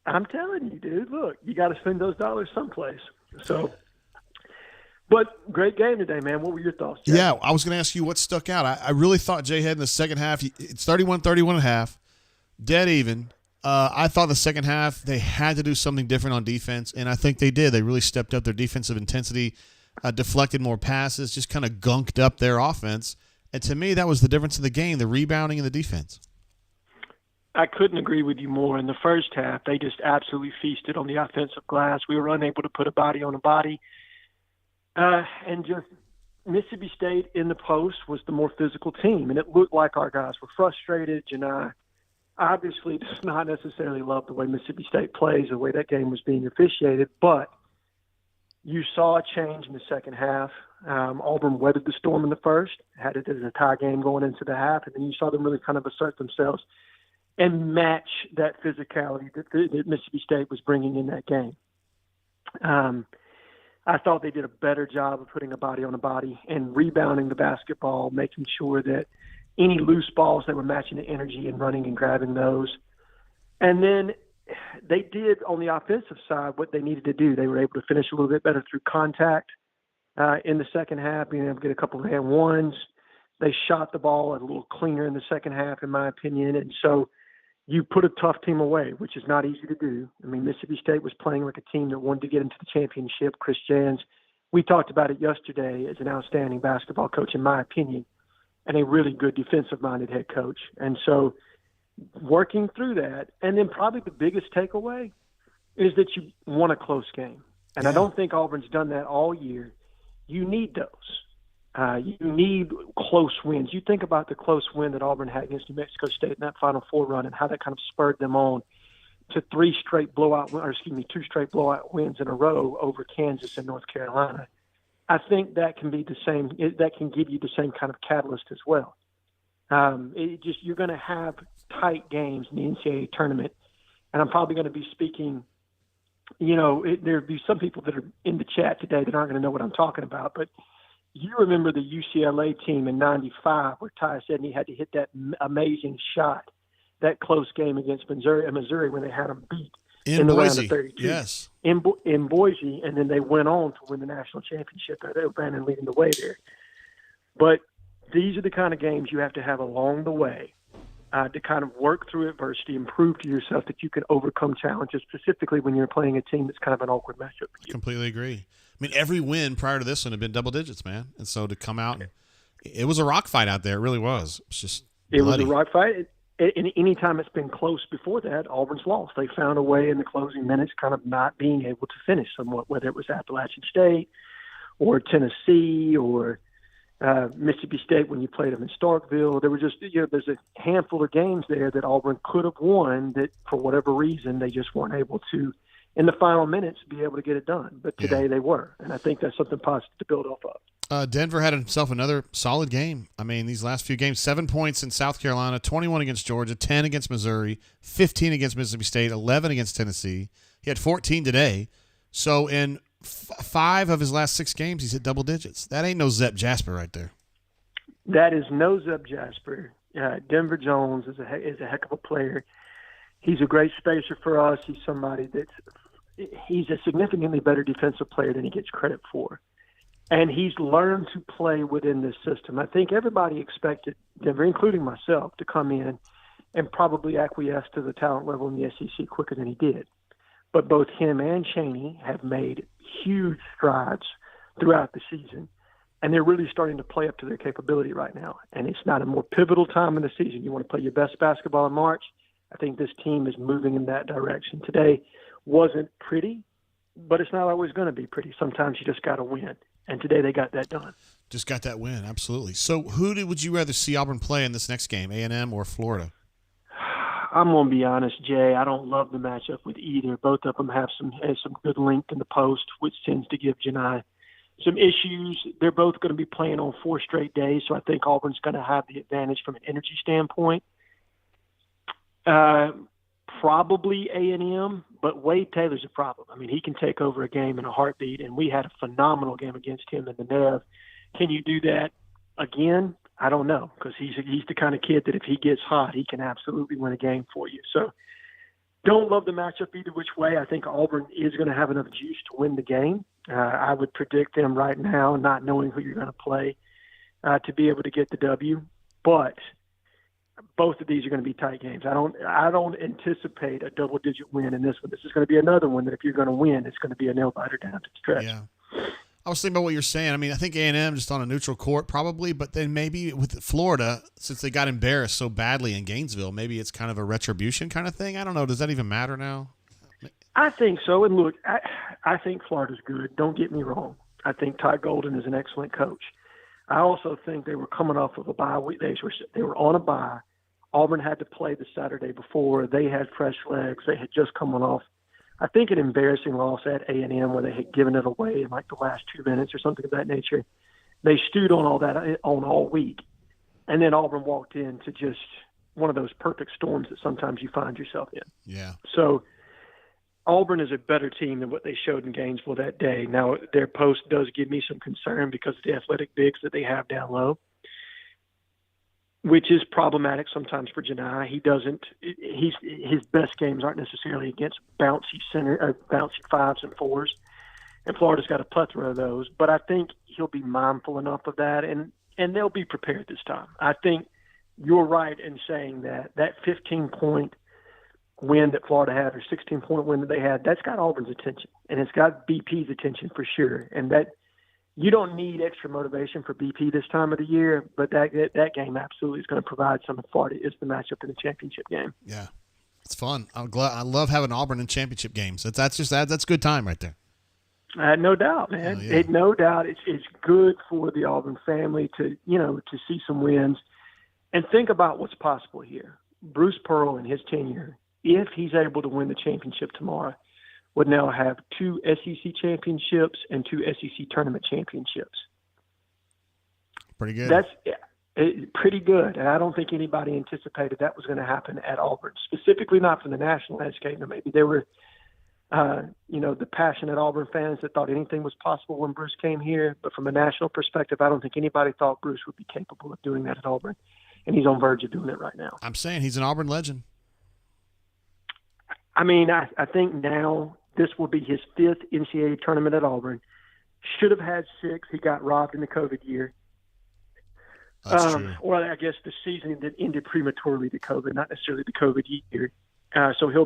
I'm telling you, dude, look, you got to spend those dollars someplace. So, but great game today, man. What were your thoughts, Jack? Yeah, I was going to ask you what stuck out. I really thought J-Head in the second half, it's 31-31 and a half, dead even. I thought the second half they had to do something different on defense, and I think they did. They really stepped up their defensive intensity, deflected more passes, just kind of gunked up their offense. And to me, that was the difference in the game, the rebounding and the defense. I couldn't agree with you more. In the first half, they just absolutely feasted on the offensive glass. We were unable to put a body on a body. And just Mississippi State in the post was the more physical team, and it looked like our guys were frustrated. Janai obviously does not necessarily love the way Mississippi State plays, the way that game was being officiated, but you saw a change in the second half. Auburn weathered the storm in the first, had it as a tie game going into the half, and then you saw them really kind of assert themselves and match that physicality that Mississippi State was bringing in that game. I thought they did a better job of putting a body on a body and rebounding the basketball, making sure that any loose balls, they were matching the energy and running and grabbing those. And then they did, on the offensive side, what they needed to do. They were able to finish a little bit better through contact in the second half, being able to get a couple of and ones. They shot the ball a little cleaner in the second half, in my opinion. And so you put a tough team away, which is not easy to do. I mean, Mississippi State was playing like a team that wanted to get into the championship. Chris Jans, we talked about it yesterday, as an outstanding basketball coach, in my opinion, and a really good defensive-minded head coach. And so working through that, and then probably the biggest takeaway is that you won a close game. And I don't think Auburn's done that all year. You need those. You need close wins. You think about the close win that Auburn had against New Mexico State in that Final Four run and how that kind of spurred them on to two straight blowout wins in a row over Kansas and North Carolina. I think that can be the same. That can give you the same kind of catalyst as well. You're going to have tight games in the NCAA tournament, and I'm probably going to be speaking. There'll be some people that are in the chat today that aren't going to know what I'm talking about, but you remember the UCLA team in '95 where Ty Sedney had to hit that amazing shot, that close game against Missouri when they had them beat in the round of 32. Yes. In Boise, and then they went on to win the national championship. They were Brandon leading the way there. But these are the kind of games you have to have along the way to kind of work through adversity and prove to yourself that you can overcome challenges, specifically when you're playing a team that's kind of an awkward matchup for you. Completely agree. I mean, every win prior to this one had been double digits, man. And so to come out, it was a rock fight out there. It really was. It was a rock fight. And any time it's been close before that, Auburn's lost. They found a way in the closing minutes kind of not being able to finish somewhat, whether it was Appalachian State or Tennessee or Mississippi State when you played them in Starkville. There were just, there's a handful of games there that Auburn could have won that for whatever reason they just weren't able to, in the final minutes, be able to get it done. But today they were, and I think that's something positive to build off of. Denver had himself another solid game. I mean, these last few games, 7 points in South Carolina, 21 against Georgia, 10 against Missouri, 15 against Mississippi State, 11 against Tennessee. He had 14 today. So in 5 of his last 6 games, he's hit double digits. That ain't no Zep Jasper right there. That is no Zep Jasper. Denver Jones is a heck of a player. He's a great spacer for us. He's somebody he's a significantly better defensive player than he gets credit for. And he's learned to play within this system. I think everybody expected Denver, including myself, to come in and probably acquiesce to the talent level in the SEC quicker than he did. But both him and Chaney have made huge strides throughout the season, and they're really starting to play up to their capability right now. And it's not a more pivotal time in the season. You want to play your best basketball in March. I think this team is moving in that direction. Today wasn't pretty, but it's not always going to be pretty. Sometimes you just got to win. And today they got that done. Just got that win, absolutely. So would you rather see Auburn play in this next game, A&M or Florida? I'm going to be honest, Jay. I don't love the matchup with either. Both of them have some good length in the post, which tends to give Janai some issues. They're both going to be playing on 4 straight days, so I think Auburn's going to have the advantage from an energy standpoint. Probably A&M, but Wade Taylor's a problem. I mean, he can take over a game in a heartbeat, and we had a phenomenal game against him in the Nev. Can you do that again? I don't know, because he's the kind of kid that if he gets hot, he can absolutely win a game for you. So don't love the matchup either which way. I think Auburn is going to have enough juice to win the game. I would predict them right now, not knowing who you're going to play, to be able to get the W. But both of these are going to be tight games. I don't anticipate a double-digit win in this one. This is going to be another one that if you're going to win, it's going to be a nail-biter down to the stretch. Yeah. I was thinking about what you're saying. I mean, I think A&M just on a neutral court probably, but then maybe with Florida, since they got embarrassed so badly in Gainesville, maybe it's kind of a retribution kind of thing. I don't know. Does that even matter now? I think so. And look, I think Florida's good. Don't get me wrong. I think Ty Golden is an excellent coach. I also think they were coming off of a bye week. They were on a bye. Auburn had to play the Saturday before. They had fresh legs. They had just come off, I think, an embarrassing loss at A&M where they had given it away in like the last 2 minutes or something of that nature. They stewed on all that on all week. And then Auburn walked into just one of those perfect storms that sometimes you find yourself in. Yeah. So Auburn is a better team than what they showed in Gainesville that day. Now, their post does give me some concern because of the athletic bigs that they have down low, which is problematic sometimes for Janai. His best games aren't necessarily against bouncy fives and fours, and Florida's got a plethora of those. But I think he'll be mindful enough of that, and they'll be prepared this time. I think you're right in saying that 15-point win that Florida had, or 16-point win that they had, that's got Auburn's attention, and it's got BP's attention for sure, and that. You don't need extra motivation for BP this time of the year, but that game absolutely is going to provide some. Florida is the matchup in the championship game. Yeah, it's fun. I love having Auburn in championship games. That's good time right there. No doubt, man. Oh, yeah. No doubt, it's good for the Auburn family to see some wins, and think about what's possible here. Bruce Pearl and his tenure, if he's able to win the championship tomorrow, would now have 2 SEC championships and 2 SEC tournament championships. Pretty good. That's pretty good, and I don't think anybody anticipated that was going to happen at Auburn, specifically not from the national landscape. Now, maybe there were, the passionate Auburn fans that thought anything was possible when Bruce came here, but from a national perspective, I don't think anybody thought Bruce would be capable of doing that at Auburn, and he's on verge of doing it right now. I'm saying he's an Auburn legend. I mean, I think now this will be his 5th NCAA tournament at Auburn. Should have had 6. He got robbed in the COVID year. That's true. Or I guess the season that ended prematurely to COVID, not necessarily the COVID year. So he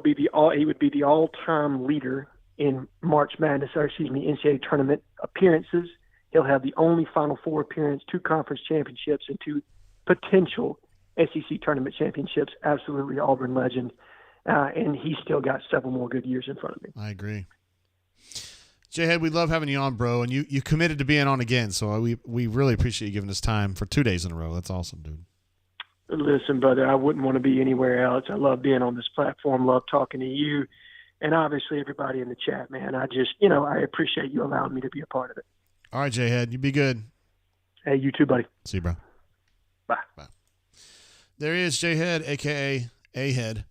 would be the all-time leader in March Madness, NCAA tournament appearances. He'll have the only Final Four appearance, 2 conference championships, and 2 potential SEC tournament championships. Absolutely Auburn legend. And he's still got several more good years in front of him. I agree. J-Head, we love having you on, bro, and you committed to being on again, so we really appreciate you giving us time for 2 days in a row. That's awesome, dude. Listen, brother, I wouldn't want to be anywhere else. I love being on this platform, love talking to you, and obviously everybody in the chat, man. I just, I appreciate you allowing me to be a part of it. All right, J-Head, you be good. Hey, you too, buddy. See you, bro. Bye. There he is, J-Head, a.k.a. A-Head.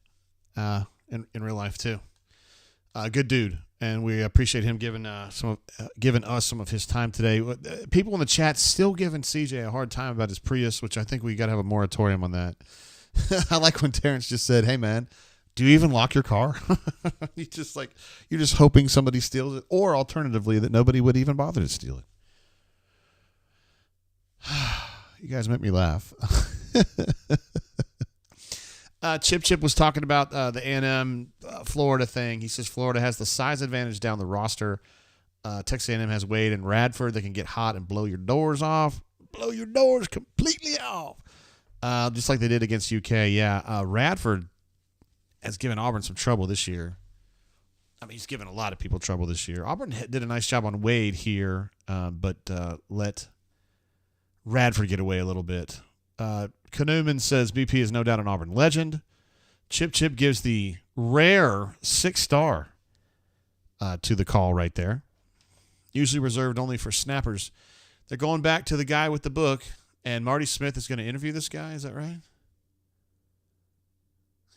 In real life too, good dude, and we appreciate him giving us some of his time today. People in the chat still giving CJ a hard time about his Prius, which I think we got to have a moratorium on that. I like when Terrence just said, "Hey man, do you even lock your car?" you're just hoping somebody steals it, or alternatively that nobody would even bother to steal it. You guys make me laugh. Chip was talking about the A&M Florida thing. He says Florida has the size advantage down the roster. Texas A&M has Wade and Radford that can get hot and blow your doors off. Blow your doors completely off. Just like they did against UK. Yeah, Radford has given Auburn some trouble this year. I mean, he's given a lot of people trouble this year. Auburn did a nice job on Wade here, but let Radford get away a little bit. Kanuman says BP is no doubt an Auburn legend. Chip gives the rare 6-star to the call right there. Usually reserved only for snappers. They're going back to the guy with the book, and Marty Smith is going to interview this guy. Is that right?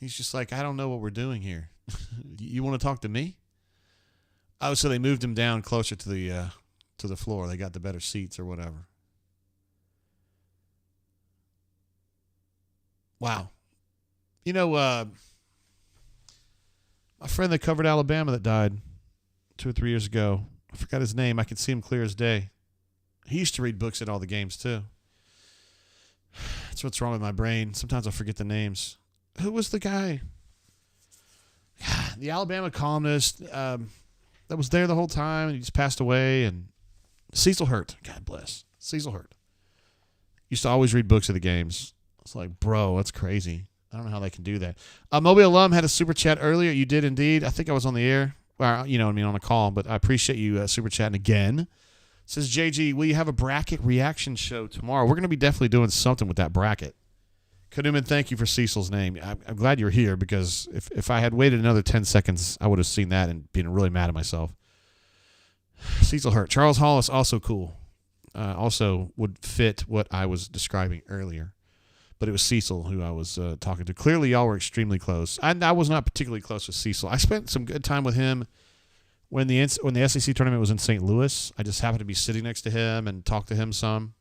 He's just like, I don't know what we're doing here. You want to talk to me? Oh, so they moved him down closer to the floor. They got the better seats or whatever. Wow. You know, my friend that covered Alabama that died 2 or 3 years ago, I forgot his name. I can see him clear as day. He used to read books at all the games, too. That's what's wrong with my brain. Sometimes I forget the names. Who was the guy? The Alabama columnist that was there the whole time. He just passed away. And Cecil Hurt. God bless. Cecil Hurt. Used to always read books at the games. It's like, bro, that's crazy. I don't know how they can do that. Mobile Alum had a super chat earlier. You did indeed. I think I was on the air. Well, you know what I mean, on a call. But I appreciate you super chatting again. It says, JG, will you have a bracket reaction show tomorrow? We're going to be definitely doing something with that bracket. Kanuman, thank you for Cecil's name. I'm glad you're here because if I had waited another 10 seconds, I would have seen that and been really mad at myself. Cecil Hurt. Charles Hollis, also cool. Also would fit what I was describing earlier. But it was Cecil who I was talking to. Clearly, y'all were extremely close. I was not particularly close with Cecil. I spent some good time with him when the SEC tournament was in St. Louis. I just happened to be sitting next to him and talked to him some.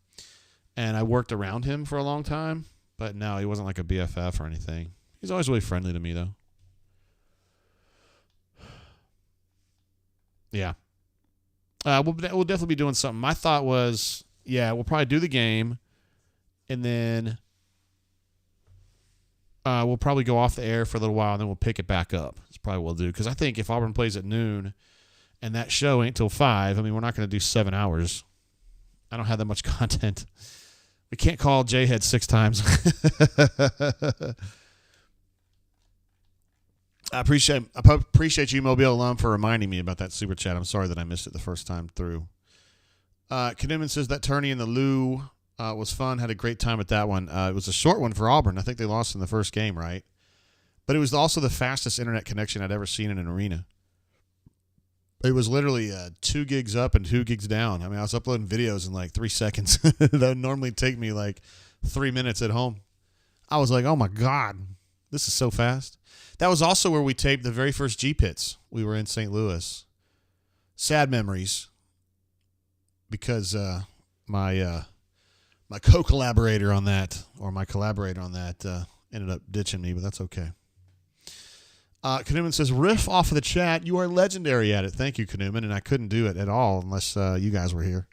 And I worked around him for a long time. But no, he wasn't like a BFF or anything. He's always really friendly to me, though. Yeah. We'll definitely be doing something. My thought was, we'll probably do the game, and then we'll probably go off the air for a little while, and then we'll pick it back up. That's probably what we'll do. Because I think if Auburn plays at noon, and that show ain't till 5, I mean, we're not going to do 7 hours. I don't have that much content. We can't call J-Head 6 times. I appreciate you, Mobile Alum, for reminding me about that super chat. I'm sorry that I missed it the first time through. Kanuman says that tourney in the Lou was fun. Had a great time at that one. It was a short one for Auburn. I think they lost in the first game, right? But it was also the fastest internet connection I'd ever seen in an arena. It was literally 2 gigs up and 2 gigs down. I mean, I was uploading videos in like 3 seconds. That would normally take me like 3 minutes at home. I was like, oh my God, this is so fast. That was also where we taped the very first G-Pits. We were in St. Louis. Sad memories. Because my co-collaborator on that, or my collaborator on that, ended up ditching me, but that's okay. Kanuman says, riff off of the chat. You are legendary at it. Thank you, Kanuman. And I couldn't do it at all unless you guys were here.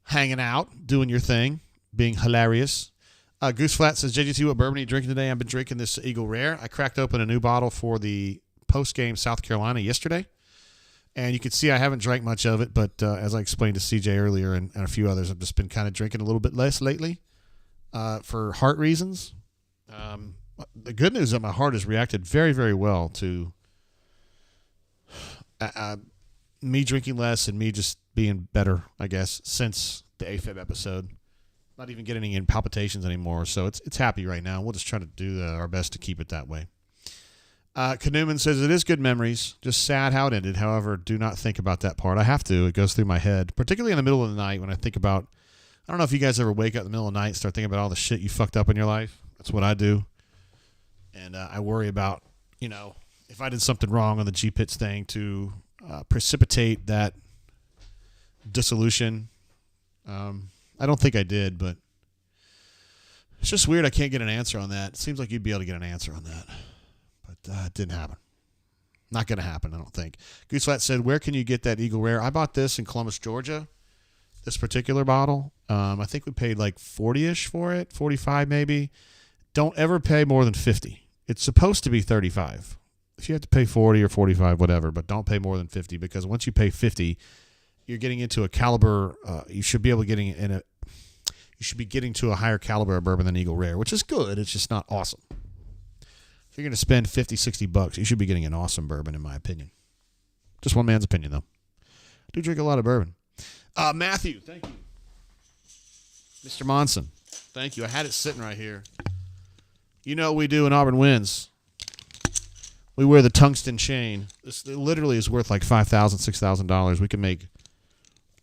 Hanging out, doing your thing, being hilarious. Goose Flat says, JGT, what bourbon are you drinking today? I've been drinking this Eagle Rare. I cracked open a new bottle for the post-game South Carolina yesterday. And you can see I haven't drank much of it, but as I explained to CJ earlier and a few others, I've just been kind of drinking a little bit less lately for heart reasons. The good news is that my heart has reacted very, very well to me drinking less and me just being better, I guess, since the AFib episode. Not even getting any palpitations anymore, so it's happy right now. We'll just try to do our best to keep it that way. Kanuman says, it is good memories, just sad how it ended. However, do not think about that part. I have to. It goes through my head, particularly in the middle of the night when I think about, I don't know if you guys ever wake up in the middle of the night and start thinking about all the shit you fucked up in your life. That's what I do. And I worry about, if I did something wrong on the G-Pits thing to precipitate that dissolution. I don't think I did, but it's just weird I can't get an answer on that. It seems like you'd be able to get an answer on that. But it didn't happen. Not going to happen, I don't think. Goose Flat said, where can you get that Eagle Rare? I bought this in Columbus, Georgia. this particular bottle. I think we paid like 40-ish for it, 45 maybe. Don't ever pay more than 50. It's supposed to be 35. If you have to pay 40 or 45, whatever, but don't pay more than 50, because once you pay 50, you're getting into a caliber. You should be able to you should be getting to a higher caliber of bourbon than Eagle Rare, which is good. It's just not awesome. If you're going to spend $50-$60, you should be getting an awesome bourbon, in my opinion. Just one man's opinion, though. I do drink a lot of bourbon. Matthew, thank you. Mr. Monson, thank you. I had it sitting right here. You know what we do in Auburn Wins. We wear the tungsten chain. This literally is worth like $5,000, $6,000. We can make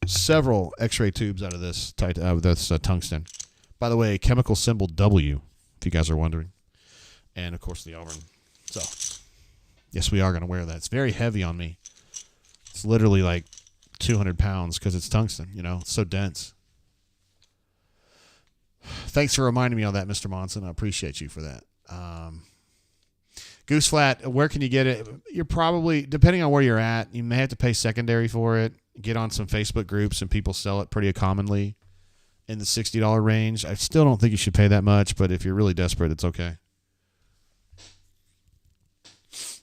several X-ray tubes out of this tungsten. By the way, chemical symbol W, if you guys are wondering. And, of course, the Auburn. So, yes, we are going to wear that. It's very heavy on me. It's literally like 200 pounds because it's tungsten. It's so dense. Thanks for reminding me of that, Mr. Monson. I appreciate you for that. Goose Flat, where can you get it? You're probably, depending on where you're at, you may have to pay secondary for it. Get on some Facebook groups, and people sell it pretty commonly in the $60 range. I still don't think you should pay that much, but if you're really desperate, it's okay.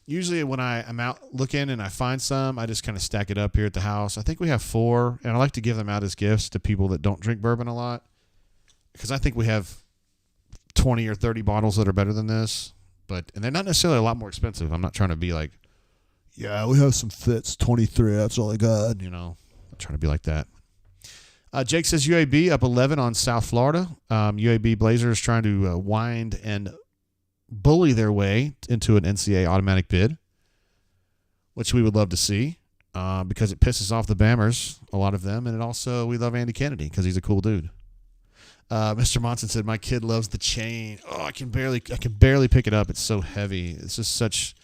Usually when I'm out looking and I find some, I just kind of stack it up here at the house. I think we have 4, and I like to give them out as gifts to people that don't drink bourbon a lot, because I think we have 20 or 30 bottles that are better than this, and they're not necessarily a lot more expensive. I'm not trying to be like, yeah, we have some Fitz 23. That's all I got. I'm not trying to be like that. Jake says UAB up 11 on South Florida. UAB Blazers trying to wind and bully their way into an NCAA automatic bid, which we would love to see because it pisses off the Bammers, a lot of them, and it also, we love Andy Kennedy because he's a cool dude. Mr. Monson said, my kid loves the chain. Oh, I can barely pick it up. It's so heavy. It's just such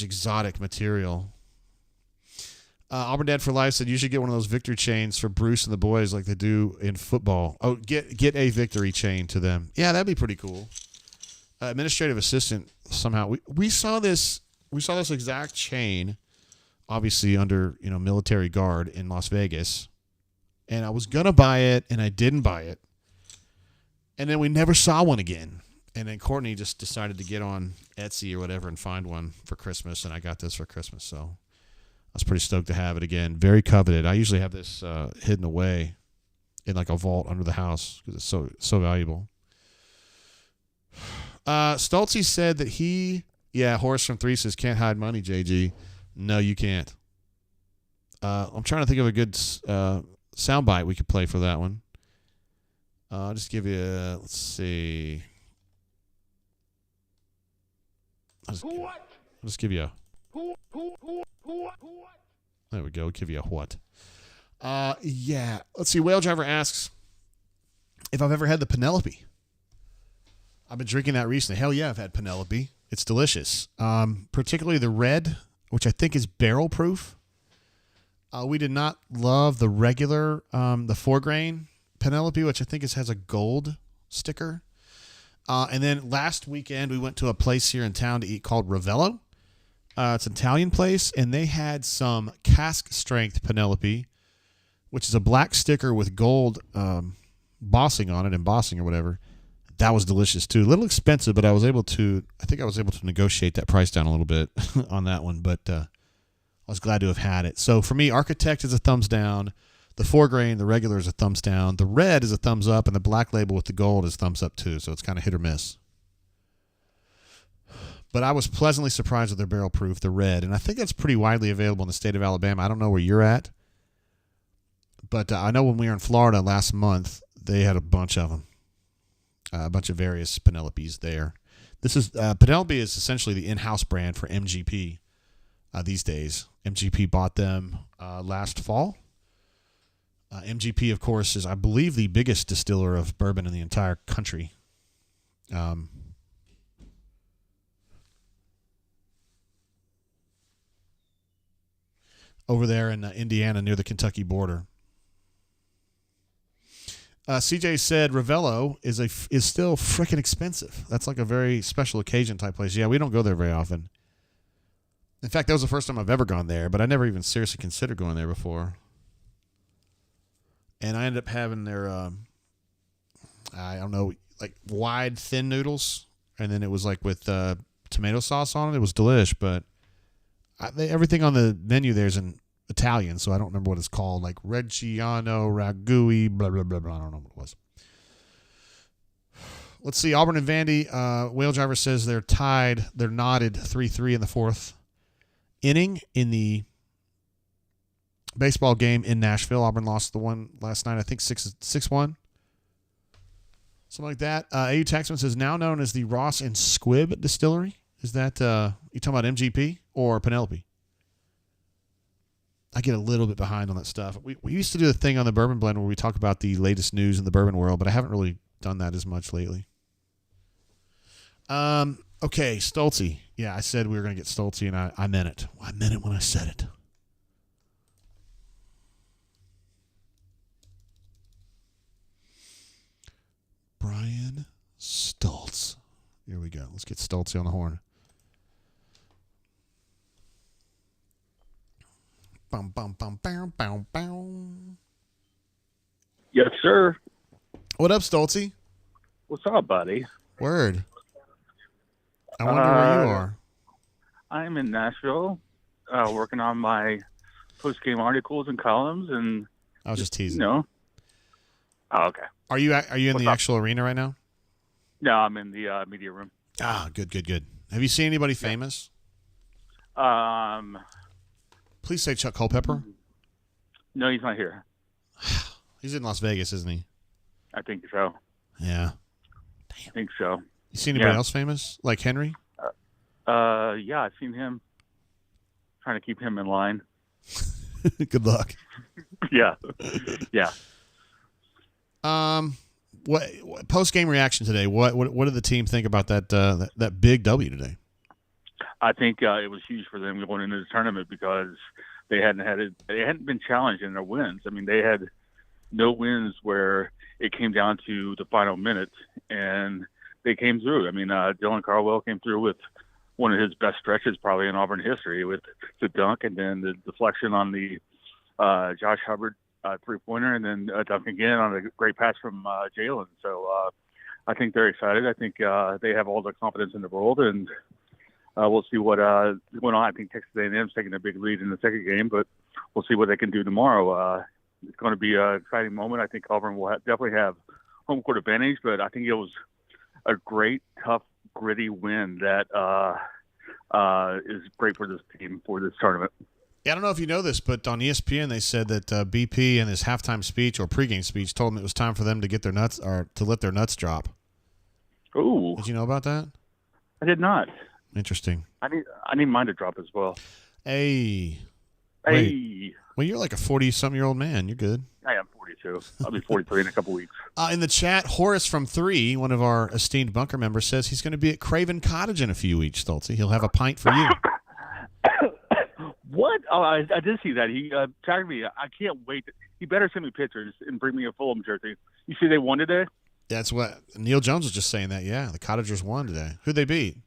exotic material. Auburn Dad for Life said you should get one of those victory chains for Bruce and the boys like they do in football. Oh, get a victory chain to them. Yeah, that'd be pretty cool. Administrative assistant somehow. We saw this exact chain, obviously under military guard in Las Vegas, and I was gonna buy it and I didn't buy it, and then we never saw one again. And then Courtney just decided to get on Etsy or whatever and find one for Christmas, and I got this for Christmas. So I was pretty stoked to have it again. Very coveted. I usually have this hidden away in like a vault under the house because it's so valuable. Stoltze said that Horace from 3 says, can't hide money, JG. No, you can't. I'm trying to think of a good soundbite we could play for that one. I'll just give you let's see. I'll just give you a... There we go. Give you a what? Yeah. Let's see. Whale Driver asks if I've ever had the Penelope. I've been drinking that recently. Hell yeah, I've had Penelope. It's delicious. Particularly the red, which I think is barrel proof. We did not love the regular, the 4-grain Penelope, which I think has a gold sticker. And then last weekend, we went to a place here in town to eat called Ravello. It's an Italian place, and they had some cask strength Penelope, which is a black sticker with gold embossing or whatever. That was delicious too. A little expensive, but I was able to negotiate that price down a little bit on that one, but I was glad to have had it. So for me, Architect is a thumbs down. The 4-grain, the regular, is a thumbs down. The red is a thumbs up, and the black label with the gold is thumbs up too. So it's kind of hit or miss. But I was pleasantly surprised with their barrel proof, the red, and I think that's pretty widely available in the state of Alabama. I don't know where you're at, but I know when we were in Florida last month, they had a bunch of them, a bunch of various Penelopes there. This is Penelope is essentially the in-house brand for MGP these days. MGP bought them last fall. MGP, of course, is, I believe, the biggest distiller of bourbon in the entire country. Over there in Indiana near the Kentucky border. CJ said Ravello is still freaking expensive. That's like a very special occasion type place. Yeah, we don't go there very often. In fact, that was the first time I've ever gone there, but I never even seriously considered going there before. And I ended up having their, I don't know, like wide, thin noodles. And then it was like with tomato sauce on it. It was delish, but everything on the menu there is in Italian, so I don't remember what it's called. Like Reggiano, Ragui, blah, blah, blah, blah. I don't know what it was. Let's see. Auburn and Vandy. Whale Driver says they're tied. They're knotted 3-3 in the fourth inning in the baseball game in Nashville. Auburn lost the one last night, I think 6-1. Something like that. AU Taxman says now known as the Ross and Squibb Distillery. Is that, you talking about MGP or Penelope? I get a little bit behind on that stuff. We used to do a thing on the Bourbon Blend where we talk about the latest news in the bourbon world, but I haven't really done that as much lately. Okay, Stoltze. Yeah, I said we were going to get Stoltze, and I meant it. I meant it when I said it. Brian Stoltz. Here we go. Let's get Stoltze on the horn. Bum, bum, bum, bow, bow, bow. Yes, sir. What up, Stoltze? What's up, buddy? Word. I wonder where you are. I'm in Nashville, working on my post-game articles and columns, and I was just teasing. Oh, okay. Are you in What's the up? actual arena right now? No, I'm in the media room. Ah, good. Have you seen anybody famous? Please say Chuck Culpepper. No, he's not here. He's in Las Vegas, isn't he? I think so. Yeah. I think so. You see anybody Yeah. else famous? Like Henry? Yeah, I've seen him. Trying to keep him in line. Good luck. Yeah. What post game reaction today? What did the team think about that big W today? I think it was huge for them going into the tournament because they hadn't been challenged in their wins. I mean, they had no wins where it came down to the final minute, and they came through. I mean, Dylan Carwell came through with one of his best stretches probably in Auburn history with the dunk and then the deflection on the Josh Hubbard three-pointer, and then a dunk again on a great pass from Jalen. So I think they're excited. I think they have all the confidence in the world, and we'll see what went on. I think Texas A&M's taking a big lead in the second game, but we'll see what they can do tomorrow. It's going to be an exciting moment. I think Auburn will definitely have home court advantage, but I think it was a great, tough, gritty win that is great for this team for this tournament. Yeah, I don't know if you know this, but on ESPN they said that BP in his halftime speech or pregame speech told them it was time for them to get their nuts or to let their nuts drop. Ooh, Did you know about that? I did not. Interesting. I need mine to drop as well. Hey. Hey, Well, you're like a 40-something-year-old man. You're good. I am 42. I'll be 43 in a couple weeks. In the chat, Horace from 3, one of our esteemed bunker members, says he's going to be at Craven Cottage in a few weeks, Stoltze. He'll have a pint for you. What? Oh, I did see that. He tagged me. I can't wait. He better send me pictures and bring me a Fulham jersey. You see they won today? That's what Neil Jones was just saying that. Yeah, the Cottagers won today. Who'd they beat?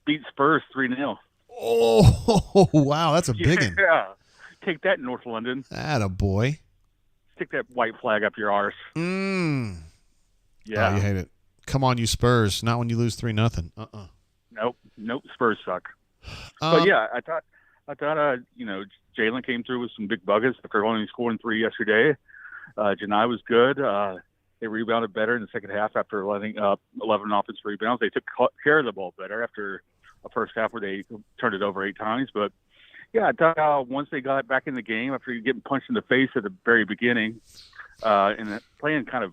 Beat Spurs 3-0. Oh, wow. That's a big one. Yeah. Take that, North London. Atta boy. Stick that white flag up your arse. Yeah. Yeah. Oh, you hate it. Come on, you Spurs. Not when you lose 3-0. Nope. Spurs suck. But yeah, I thought Jalen came through with some big buckets after only scoring 3 yesterday. Janai was good. They rebounded better in the second half after letting up 11 offensive rebounds. They took care of the ball better after a first half where they turned it over 8 times. But yeah, I thought once they got back in the game after getting punched in the face at the very beginning, and playing kind of,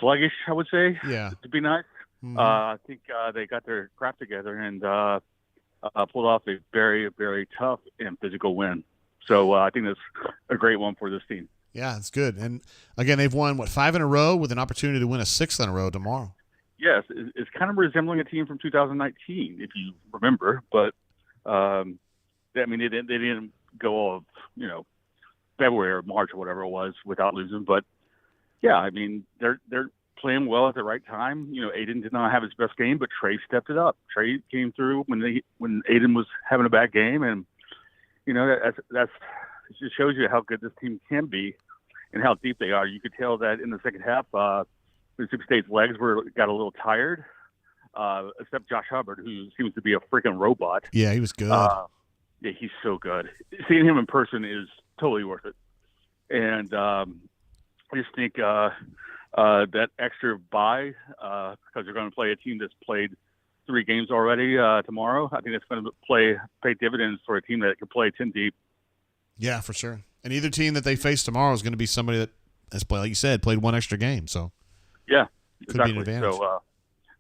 sluggish, I would say, to be nice. Mm-hmm. I think they got their crap together and pulled off a very, very tough and physical win. So I think that's a great one for this team. Yeah, it's good. And again, they've won 5 in a row with an opportunity to win a 6th in a row tomorrow. Yes, it's kind of resembling a team from 2019, if you remember. But I mean, they didn't go all of February or March or whatever it was without losing. But yeah, I mean, they're playing well at the right time. You know, Aiden did not have his best game, but Trey stepped it up. Trey came through when Aiden was having a bad game, and you know that's it just shows you how good this team can be and how deep they are. You could tell that in the second half, Mississippi State's legs got a little tired, except Josh Hubbard, who seems to be a freaking robot. Yeah, he was good. Yeah, he's so good. Seeing him in person is totally worth it. And I just think that extra bye, because they're going to play a team that's played 3 games already tomorrow, I think it's going to pay dividends for a team that can play 10 deep. Yeah, for sure. And either team that they face tomorrow is going to be somebody that has played, like you said, played 1 extra game. So yeah, could exactly. be an advantage. So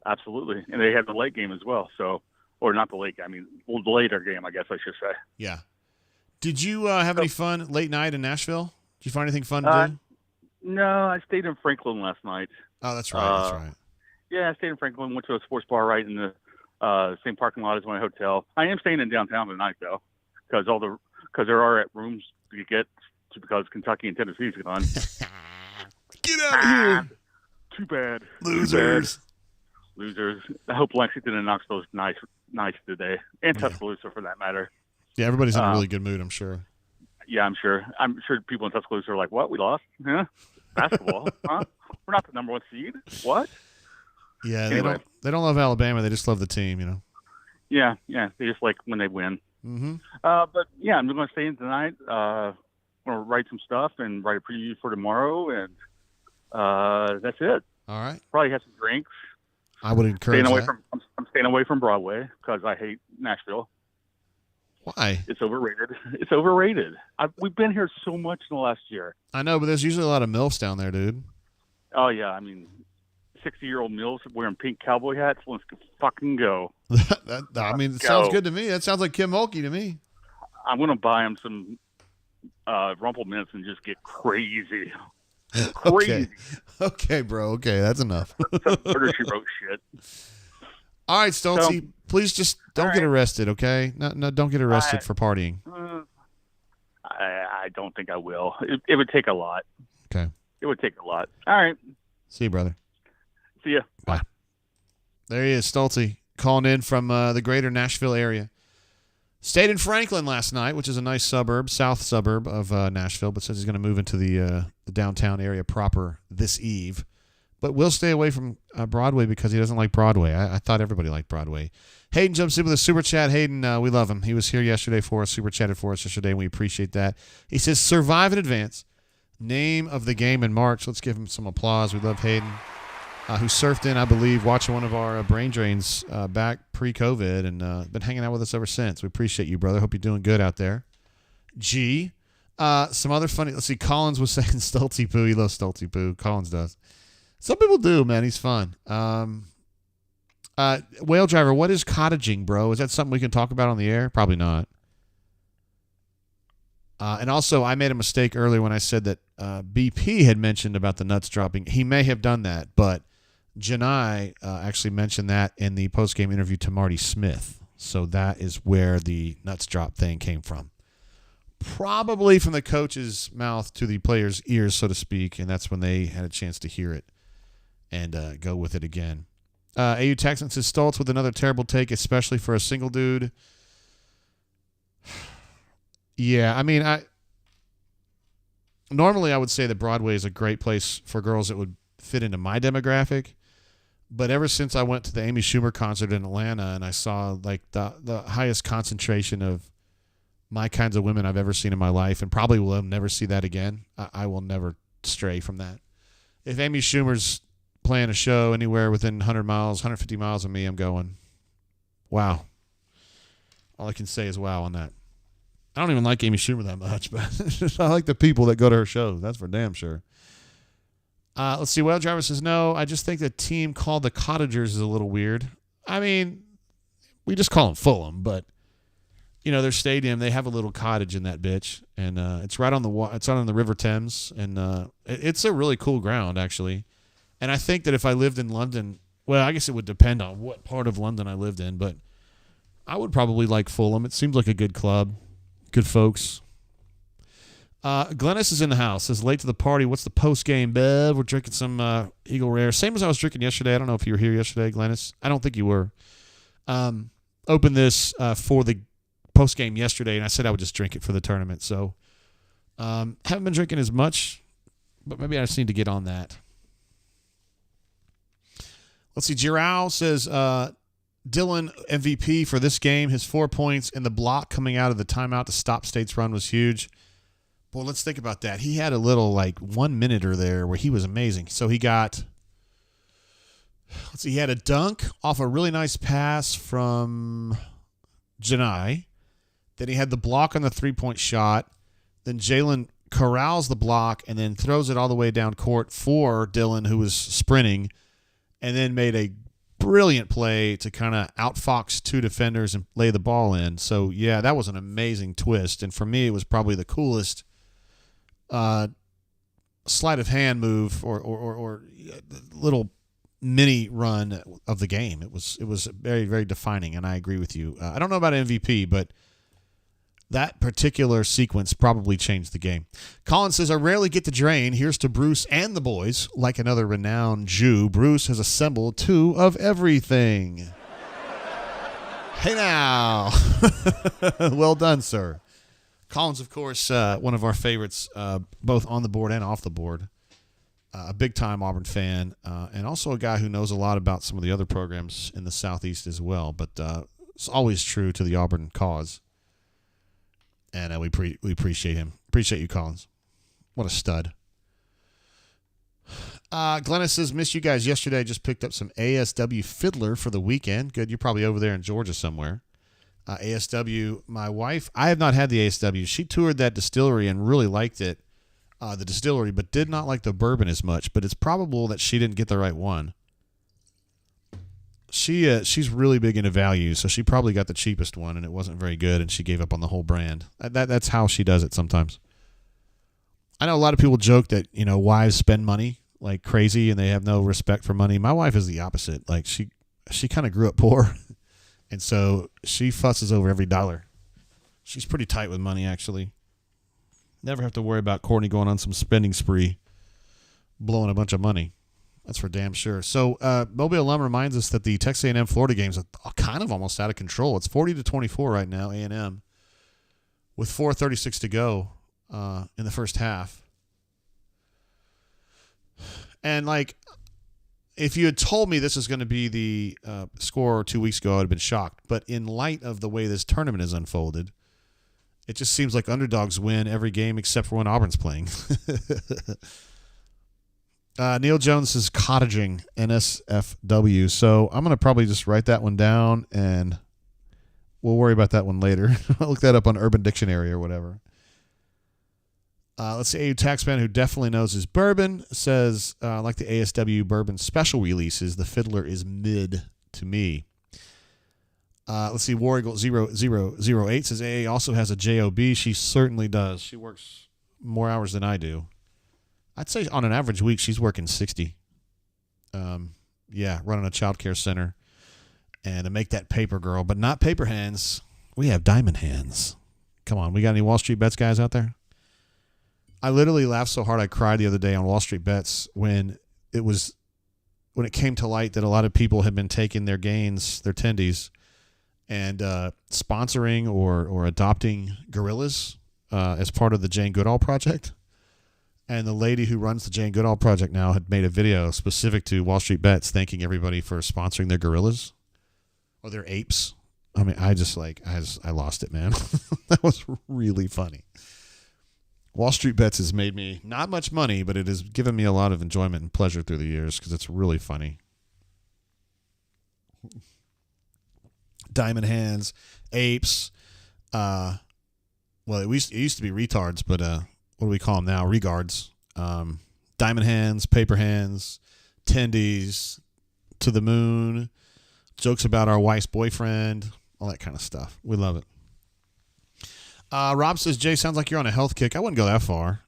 absolutely, and they had the late game as well. So, or not the late game. I mean, the later game, I guess I should say. Yeah. Did you have any fun late night in Nashville? Did you find anything fun to do? No, I stayed in Franklin last night. Oh, that's right. That's right. Yeah, I stayed in Franklin. Went to a sports bar right in the same parking lot as my hotel. I am staying in downtown tonight though, because there are rooms you get because Kentucky and Tennessee's gone. Get out of here! Too bad. Losers. Losers. I hope Lexington and Knoxville's nice today, and Tuscaloosa for that matter. Yeah, everybody's in a really good mood, I'm sure. Yeah, I'm sure. I'm sure people in Tuscaloosa are like, "What? We lost? Huh? Basketball? Huh? We're not the number 1 seed? What?" Yeah, anyway. they don't love Alabama. They just love the team, you know. Yeah. They just like when they win. Mm-hmm. But yeah, I'm going to stay in tonight. I'm going to write some stuff and write a preview for tomorrow, and that's it. All right. Probably have some drinks. I would encourage I'm staying away from Broadway because I hate Nashville. Why? It's overrated. It's overrated. We've been here so much in the last year. I know, but there's usually a lot of MILFs down there, dude. Oh, yeah. I mean, 60-year-old MILFs wearing pink cowboy hats. Let's fucking go. I mean, it sounds good to me. That sounds like Kim Mulkey to me. I'm going to buy him some Rumple Mints and just get crazy. Crazy. Okay, bro. Okay, that's enough. Some murder she wrote shit. All right, Stoltzy, please just don't get arrested, okay? No, don't get arrested for partying. I don't think I will. It would take a lot. Okay. It would take a lot. All right. See you, brother. See ya. Bye. There he is, Stoltzy, calling in from the greater Nashville area. Stayed in Franklin last night, which is a nice suburb, south suburb of Nashville, but says he's going to move into the downtown area proper this eve. But will stay away from Broadway because he doesn't like Broadway. I thought everybody liked Broadway. Hayden jumps in with a super chat. Hayden, we love him. He was here yesterday for us, super chatted for us yesterday, and we appreciate that. He says, survive in advance. Name of the game in March. Let's give him some applause. We love Hayden, who surfed in, I believe, watching one of our brain drains back pre-COVID and been hanging out with us ever since. We appreciate you, brother. Hope you're doing good out there. G. Some other funny, let's see, Collins was saying Stoltzy Poo. He loves Stoltzy Poo. Collins does. Some people do, man. He's fun. Whale Driver, what is cottaging, bro? Is that something we can talk about on the air? Probably not. And also, I made a mistake earlier when I said that BP had mentioned about the nuts dropping. He may have done that, but Janai actually mentioned that in the post-game interview to Marty Smith. So that is where the nuts drop thing came from. Probably from the coach's mouth to the player's ears, so to speak, and that's when they had a chance to hear it and go with it again. AU Texans says Stoltz with another terrible take, especially for a single dude. Yeah, I mean, normally I would say that Broadway is a great place for girls that would fit into my demographic, but ever since I went to the Amy Schumer concert in Atlanta and I saw like the highest concentration of my kinds of women I've ever seen in my life, and probably will never see that again, I will never stray from that. If Amy Schumer's playing a show anywhere within 100 miles, 150 miles of me, I'm going, wow. All I can say is wow on that. I don't even like Amy Schumer that much, but I like the people that go to her shows. That's for damn sure. Let's see. Whale Driver says, no, I just think the team called the Cottagers is a little weird. I mean, we just call them Fulham, but, you know, their stadium, they have a little cottage in that bitch, and it's right on it's on the River Thames, and it's a really cool ground, actually. And I think that if I lived in London, well, I guess it would depend on what part of London I lived in, but I would probably like Fulham. It seems like a good club. Good folks. Glennis is in the house. Says late to the party. What's the post game, Bev? We're drinking some Eagle Rare. Same as I was drinking yesterday. I don't know if you were here yesterday, Glennis. I don't think you were. Opened this for the post game yesterday, and I said I would just drink it for the tournament. So haven't been drinking as much, but maybe I just need to get on that. Let's see. Giroux says Dylan MVP for this game. His 4 points and the block coming out of the timeout to stop State's run was huge. Boy, let's think about that. He had a little 1 minute there where he was amazing. So he got, he had a dunk off a really nice pass from Janai. Then he had the block on the 3-point shot. Then Jalen corrals the block and then throws it all the way down court for Dylan, who was sprinting, and then made a brilliant play to kind of outfox 2 defenders and lay the ball in. So, yeah, that was an amazing twist. And for me, it was probably the coolest sleight of hand move or little mini run of the game. It was very, very defining, and I agree with you. I don't know about MVP, but that particular sequence probably changed the game. Colin says, I rarely get to drain. Here's to Bruce and the boys. Like another renowned Jew, Bruce has assembled 2 of everything. Hey now. Well done, sir. Colin's, of course, one of our favorites, both on the board and off the board. A big-time Auburn fan, and also a guy who knows a lot about some of the other programs in the Southeast as well. But it's always true to the Auburn cause. And we appreciate him. Appreciate you, Collins. What a stud. Glennis says, missed you guys yesterday. Just picked up some ASW Fiddler for the weekend. Good. You're probably over there in Georgia somewhere. ASW, my wife, I have not had the ASW. She toured that distillery and really liked it, the distillery, but did not like the bourbon as much. But it's probable that she didn't get the right one. She's really big into value, so she probably got the cheapest one, and it wasn't very good, and she gave up on the whole brand. That's how she does it sometimes. I know a lot of people joke that, wives spend money like crazy and they have no respect for money. My wife is the opposite. Like she kind of grew up poor, and so she fusses over every dollar. She's pretty tight with money, actually. Never have to worry about Courtney going on some spending spree, blowing a bunch of money. That's for damn sure. So Mobile Alum reminds us that the Texas A&M Florida games are kind of almost out of control. It's 40-24 right now, A&M, with 4:36 to go in the first half. And, if you had told me this was going to be the score 2 weeks ago, I would have been shocked. But in light of the way this tournament has unfolded, it just seems like underdogs win every game except for when Auburn's playing. Neil Jones is cottaging NSFW. So I'm going to probably just write that one down, and we'll worry about that one later. I'll look that up on Urban Dictionary or whatever. Let's see. AU Taxman, who definitely knows his bourbon, says, like the ASW bourbon special releases, the Fiddler is mid to me. Let's see. War Eagle 0008 says AA also has a JOB. She certainly does. She works more hours than I do. I'd say on an average week, she's working 60. Running a child care center. And to make that paper girl, but not paper hands. We have diamond hands. Come on. We got any Wall Street Bets guys out there? I literally laughed so hard I cried the other day on Wall Street Bets when it came to light that a lot of people had been taking their gains, their tendies, and sponsoring or adopting gorillas as part of the Jane Goodall Project. And the lady who runs the Jane Goodall Project now had made a video specific to Wall Street Bets thanking everybody for sponsoring their gorillas or their apes. I mean, I lost it, man. That was really funny. Wall Street Bets has made me not much money, but it has given me a lot of enjoyment and pleasure through the years because it's really funny. Diamond hands, apes. It used to be retards, but what do we call them now? Regards. Diamond hands, paper hands, tendies, to the moon, jokes about our wife's boyfriend, all that kind of stuff. We love it. Rob says, Jay, sounds like you're on a health kick. I wouldn't go that far.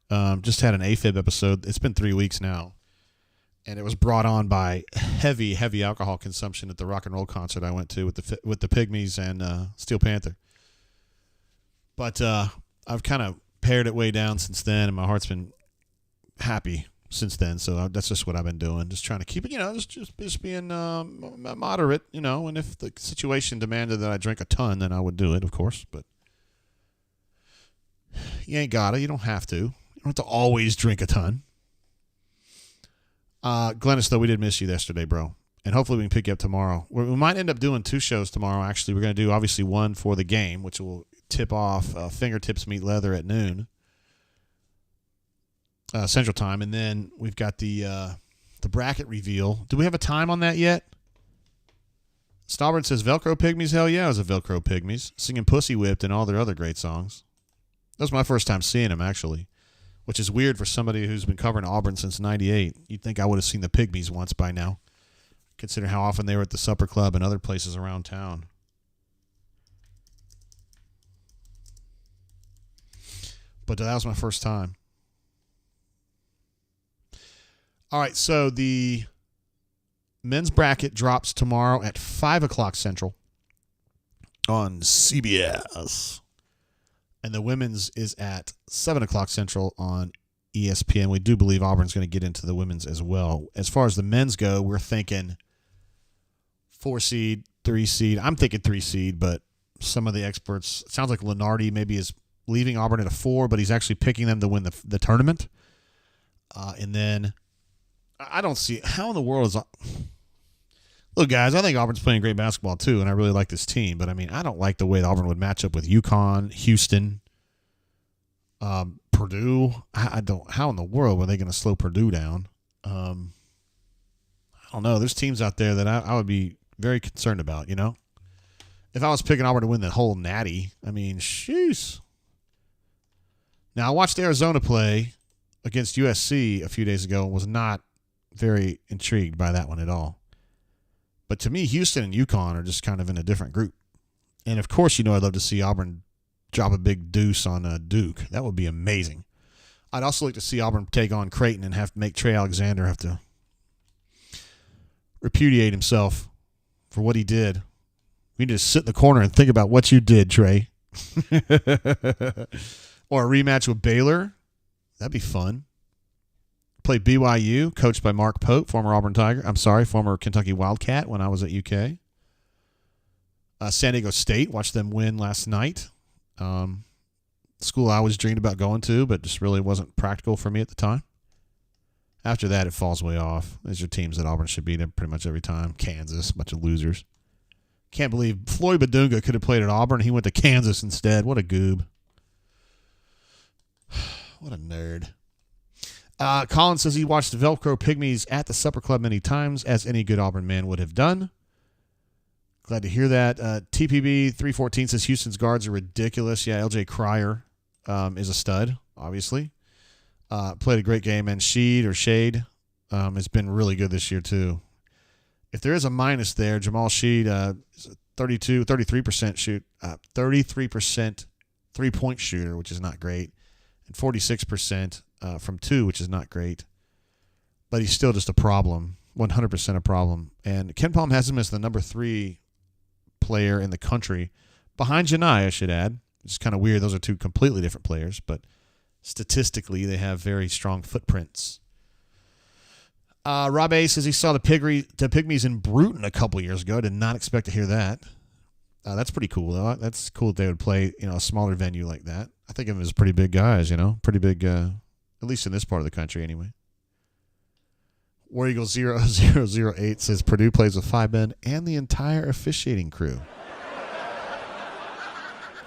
Just had an AFib episode. It's been 3 weeks now. And it was brought on by heavy, heavy alcohol consumption at the rock and roll concert I went to with the Pygmies and Steel Panther. But I've kind of pared it way down since then, and my heart's been happy since then. So that's just what I've been doing, just trying to keep it, just being moderate, and if the situation demanded that I drink a ton, then I would do it, of course, but you ain't gotta. You don't have to. You don't have to always drink a ton. Glennis, though, we did miss you yesterday, bro. And hopefully we can pick you up tomorrow. We might end up doing 2 shows tomorrow, actually. We're going to do, obviously, one for the game, which will tip off Fingertips Meet Leather at noon Central Time. And then we've got the bracket reveal. Do we have a time on that yet? Stauber says, Velcro Pygmies? Hell yeah, it was a Velcro Pygmies. Singing Pussy Whipped and all their other great songs. That was my first time seeing them, actually, which is weird for somebody who's been covering Auburn since '98. You'd think I would have seen the Pygmies once by now, considering how often they were at the Supper Club and other places around town. But that was my first time. All right, so the men's bracket drops tomorrow at 5 o'clock Central on CBS. And the women's is at 7 o'clock Central on ESPN. We do believe Auburn's going to get into the women's as well. As far as the men's go, we're thinking 4 seed, 3 seed. I'm thinking 3 seed, but some of the experts, it sounds like Lenardi maybe is leaving Auburn at a 4, but he's actually picking them to win the tournament. And then I don't see how in the world is. Look, guys, I think Auburn's playing great basketball too, and I really like this team. But I mean, I don't like the way Auburn would match up with UConn, Houston, Purdue. I don't. How in the world were they going to slow Purdue down? I don't know. There's teams out there that I would be very concerned about. If I was picking Auburn to win the whole natty, I mean, sheesh. Now I watched Arizona play against USC a few days ago and was not very intrigued by that one at all. But to me, Houston and UConn are just kind of in a different group. And, of course, I'd love to see Auburn drop a big deuce on Duke. That would be amazing. I'd also like to see Auburn take on Creighton and have to make Trey Alexander have to repudiate himself for what he did. We need to sit in the corner and think about what you did, Trey. Or a rematch with Baylor. That'd be fun. Play BYU, coached by Mark Pope, former Auburn Tiger. I'm sorry, former Kentucky Wildcat when I was at UK. San Diego State, watched them win last night. School I always dreamed about going to, but just really wasn't practical for me at the time. After that, it falls way off. These are teams that Auburn should beat pretty much every time. Kansas, a bunch of losers. Can't believe Floyd Badunga could have played at Auburn. He went to Kansas instead. What a goob. What a nerd. Colin says he watched the Velcro Pygmies at the Supper Club many times, as any good Auburn man would have done. Glad to hear that. TPB 314 says Houston's guards are ridiculous. Yeah, LJ Cryer is a stud, obviously. Played a great game, and Shade has been really good this year, too. If there is a minus there, Jamal Sheed is a 33% three-point shooter, which is not great, and 46% from 2, which is not great. But he's still just a problem, 100% a problem. And Ken Palm has him as the number 3 player in the country, behind Janai, I should add. It's kind of weird. Those are 2 completely different players, but statistically they have very strong footprints. Rob A says he saw the Pygmies in Bruton a couple years ago. Did not expect to hear that. That's pretty cool, though. That's cool that they would play, a smaller venue like that. I think of them as pretty big guys, pretty big, at least in this part of the country, anyway. War Eagle 0008 says Purdue plays with 5 men and the entire officiating crew.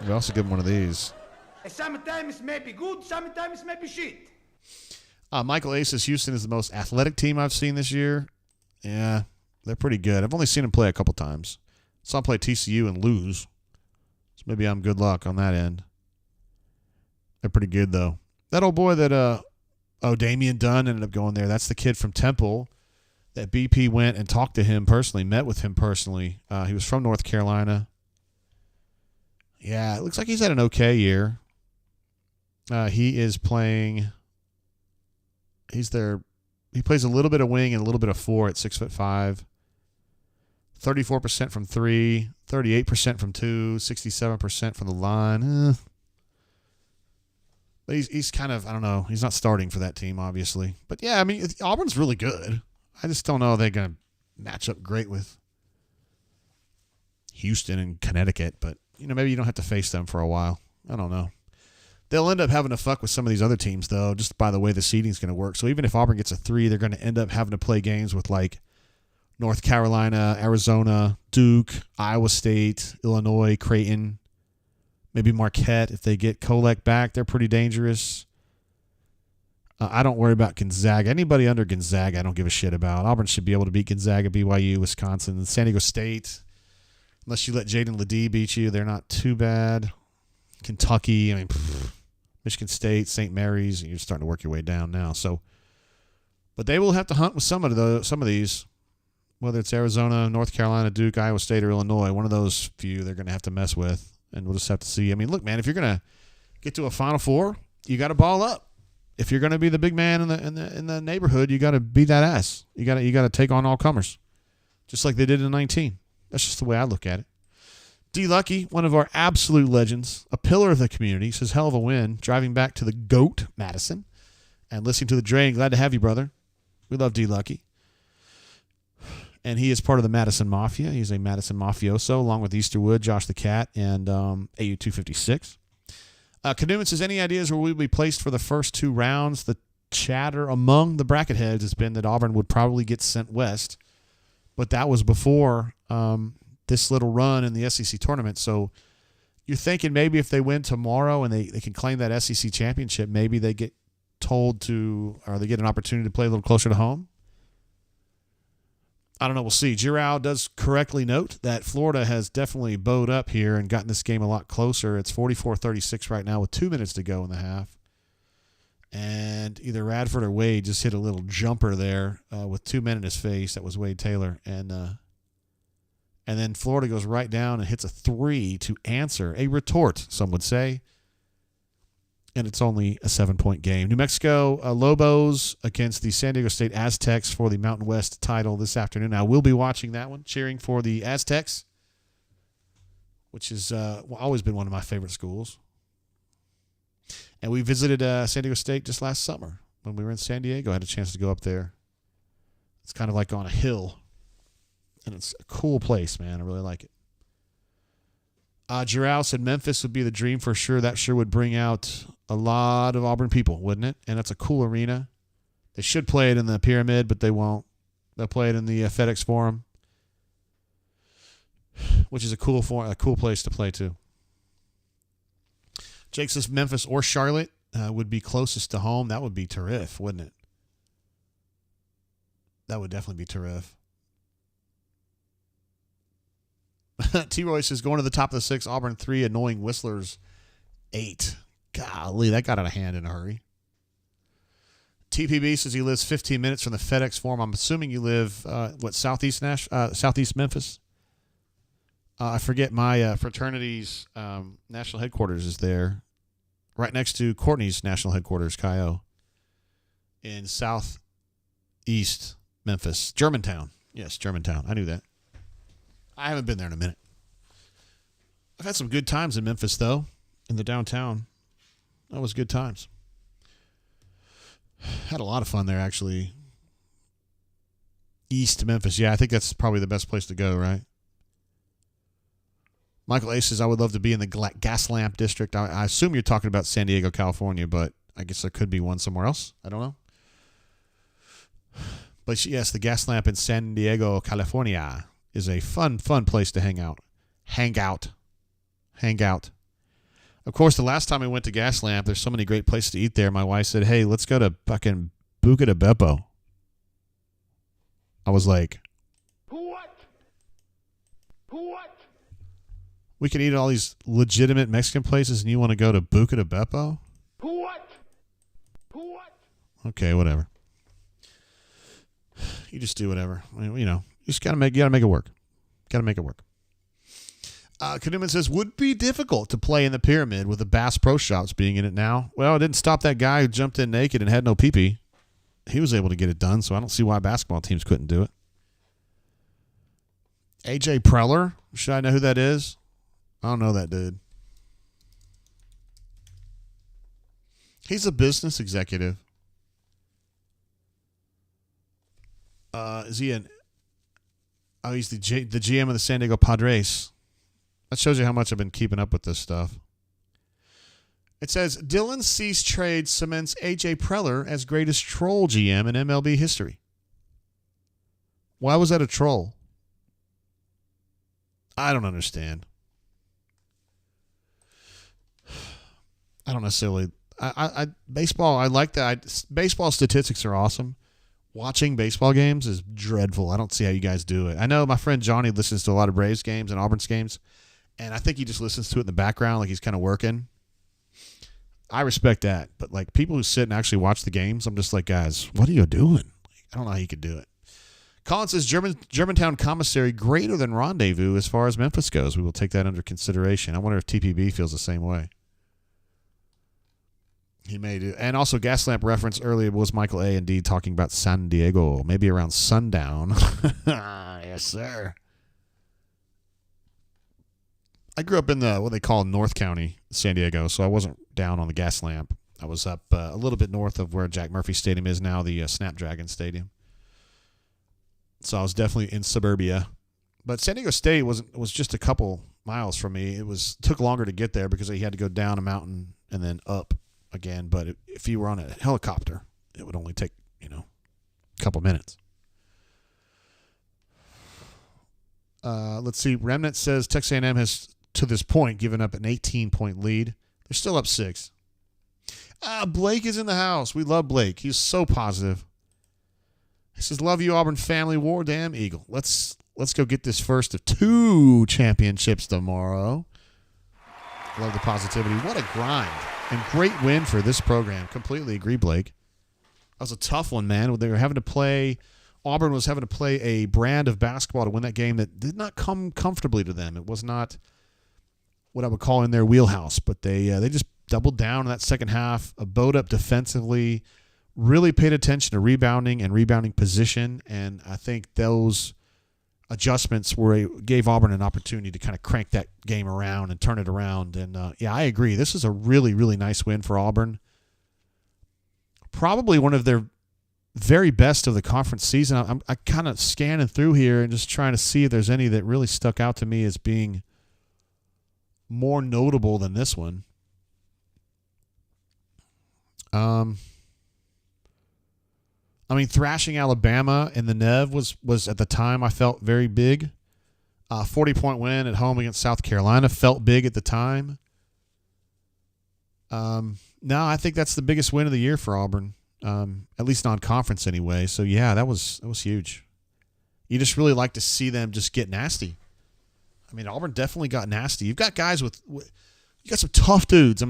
We also give them one of these. Sometimes it may be good, sometimes it may be shit. Michael A says Houston is the most athletic team I've seen this year. Yeah, they're pretty good. I've only seen them play a couple times. Saw them play TCU and lose. So maybe I'm good luck on that end. They're pretty good, though. That old boy that, Damian Dunn ended up going there. That's the kid from Temple that BP went and talked to him personally, met with him personally. He was from North Carolina. Yeah, it looks like he's had an okay year. He is playing... He's there. He plays a little bit of wing and a little bit of 4 at 6'5". 34% from 3, 38% from 2, 67% from the line. But he's kind of, I don't know, he's not starting for that team, obviously. But, yeah, I mean, Auburn's really good. I just don't know if they're going to match up great with Houston and Connecticut. But, maybe you don't have to face them for a while. I don't know. They'll end up having to fuck with some of these other teams, though, just by the way the seeding's going to work. So even if Auburn gets a 3, they're going to end up having to play games with, like, North Carolina, Arizona, Duke, Iowa State, Illinois, Creighton, maybe Marquette. If they get Kolek back, they're pretty dangerous. I don't worry about Gonzaga. Anybody under Gonzaga, I don't give a shit about. Auburn should be able to beat Gonzaga, BYU, Wisconsin, San Diego State. Unless you let Jaden Ledee beat you, they're not too bad. Kentucky, Michigan State, St. Mary's, and you're starting to work your way down now. So, but they will have to hunt with some of these. Whether it's Arizona, North Carolina, Duke, Iowa State, or Illinois, one of those few they're going to have to mess with, and we'll just have to see. I mean, look, man, if you're going to get to a Final Four, you got to ball up. If you're going to be the big man in the neighborhood, you got to beat that ass. You got to take on all comers, just like they did in 19. That's just the way I look at it. D. Lucky, one of our absolute legends, a pillar of the community, says hell of a win, driving back to the GOAT, Madison, and listening to the Dre. Glad to have you, brother. We love D. Lucky. And he is part of the Madison Mafia. He's a Madison mafioso, along with Easterwood, Josh the Cat, and AU256. Canuman says, any ideas where we will be placed for the first 2 rounds? The chatter among the bracket heads has been that Auburn would probably get sent west, but that was before this little run in the SEC tournament. So you're thinking maybe if they win tomorrow and they can claim that SEC championship, maybe they get told to, or they get an opportunity to play a little closer to home. I don't know. We'll see. Giroux does correctly note that Florida has definitely bowed up here and gotten this game a lot closer. It's 44-36 right now with 2 minutes to go in the half. And either Radford or Wade just hit a little jumper there with 2 men in his face. That was Wade Taylor. And then Florida goes right down and hits a 3 to answer. A retort, some would say. And it's only a 7-point game. New Mexico Lobos against the San Diego State Aztecs for the Mountain West title this afternoon. I will be watching that one, cheering for the Aztecs, which has always been one of my favorite schools. And we visited San Diego State just last summer when we were in San Diego. I had a chance to go up there. It's kind of like on a hill. And it's a cool place, man. I really like it. Giroux said Memphis would be the dream for sure. That sure would bring out a lot of Auburn people, wouldn't it? And that's a cool arena. They should play it in the Pyramid, but they won't. They'll play it in the FedEx Forum, which is a cool place to play too. Jake says Memphis or Charlotte would be closest to home. That would be terrific, wouldn't it? That would definitely be terrific. T-Roy says, going to the top of the 6, Auburn 3, annoying Whistlers 8. Golly, that got out of hand in a hurry. TPB says he lives 15 minutes from the FedEx Forum. I'm assuming you live, Southeast Memphis? I forget my fraternity's national headquarters is there, right next to Courtney's national headquarters, Kyo, in Southeast Memphis. Germantown. Yes, Germantown. I knew that. I haven't been there in a minute. I've had some good times in Memphis, though, in the downtown. That was good times. Had a lot of fun there, actually. East Memphis. Yeah, I think that's probably the best place to go, right? Michael A. says, I would love to be in the gas lamp district. I assume you're talking about San Diego, California, but I guess there could be one somewhere else. I don't know. But yes, the gas lamp in San Diego, California is a fun place to hang out. Hang out. Of course, the last time we went to Gaslamp, there's so many great places to eat there. My wife said, hey, let's go to fucking Buca de Beppo. I was like, What? we can eat at all these legitimate Mexican places and you want to go to Buca de Beppo? What? Okay, whatever. You just do whatever. I mean, you just gotta make it work. Kanuman says, would be difficult to play in the Pyramid with the Bass Pro Shops being in it now. Well, it didn't stop that guy who jumped in naked and had no pee-pee. He was able to get it done, so I don't see why basketball teams couldn't do it. AJ Preller, should I know who that is? I don't know that dude. He's a business executive. Is he an? Oh, he's the GM of the San Diego Padres. That shows you how much I've been keeping up with this stuff. It says Dylan Cease trade cements AJ Preller as greatest troll GM in MLB history. Why was that a troll? I don't understand. I don't necessarily. Baseball. I like that. Baseball statistics are awesome. Watching baseball games is dreadful. I don't see how you guys do it. I know my friend Johnny listens to a lot of Braves games and Auburn's games, and I think he just listens to it in the background like he's kind of working. I respect that, but like people who sit and actually watch the games, I'm just like, guys, what are you doing? I don't know how you could do it. Colin says Germantown commissary greater than Rendezvous as far as Memphis goes. We will take that under consideration. I wonder if TPB feels the same way. He may do. And also, Gaslamp reference earlier was Michael A. and D talking about San Diego, maybe around sundown. Yes, sir. I grew up in what they call North County, San Diego, so I wasn't down on the Gaslamp. I was up a little bit north of where Jack Murphy Stadium is now, the Snapdragon Stadium. So I was definitely in suburbia. But San Diego State was just a couple miles from me. It took longer to get there because he had to go down a mountain and then up again. But if you were on a helicopter, it would only take, a couple minutes. Let's see. Remnant says Texas A&M has, to this point, given up an 18-point lead. They're still up 6. Blake is in the house. We love Blake. He's so positive. He says, love you, Auburn family. War damn Eagle. Let's go get this first of 2 championships tomorrow. Love the positivity. What a grind. And great win for this program. Completely agree, Blake. That was a tough one, man. They were having to play – Auburn was having to play a brand of basketball to win that game that did not come comfortably to them. It was not what I would call in their wheelhouse, but they just doubled down in that second half, bowed up defensively, really paid attention to rebounding and rebounding position, and I think those adjustments gave Auburn an opportunity to kind of crank that game around and turn it around. And, I agree. This is a really, really nice win for Auburn. Probably one of their very best of the conference season. I kind of scanning through here and just trying to see if there's any that really stuck out to me as being more notable than this one. Thrashing Alabama in the Nev was at the time I felt very big. 40-point win at home against South Carolina felt big at the time. No, I think that's the biggest win of the year for Auburn, at least non-conference anyway. So, yeah, that was huge. You just really like to see them just get nasty. Auburn definitely got nasty. You've got guys you got some tough dudes.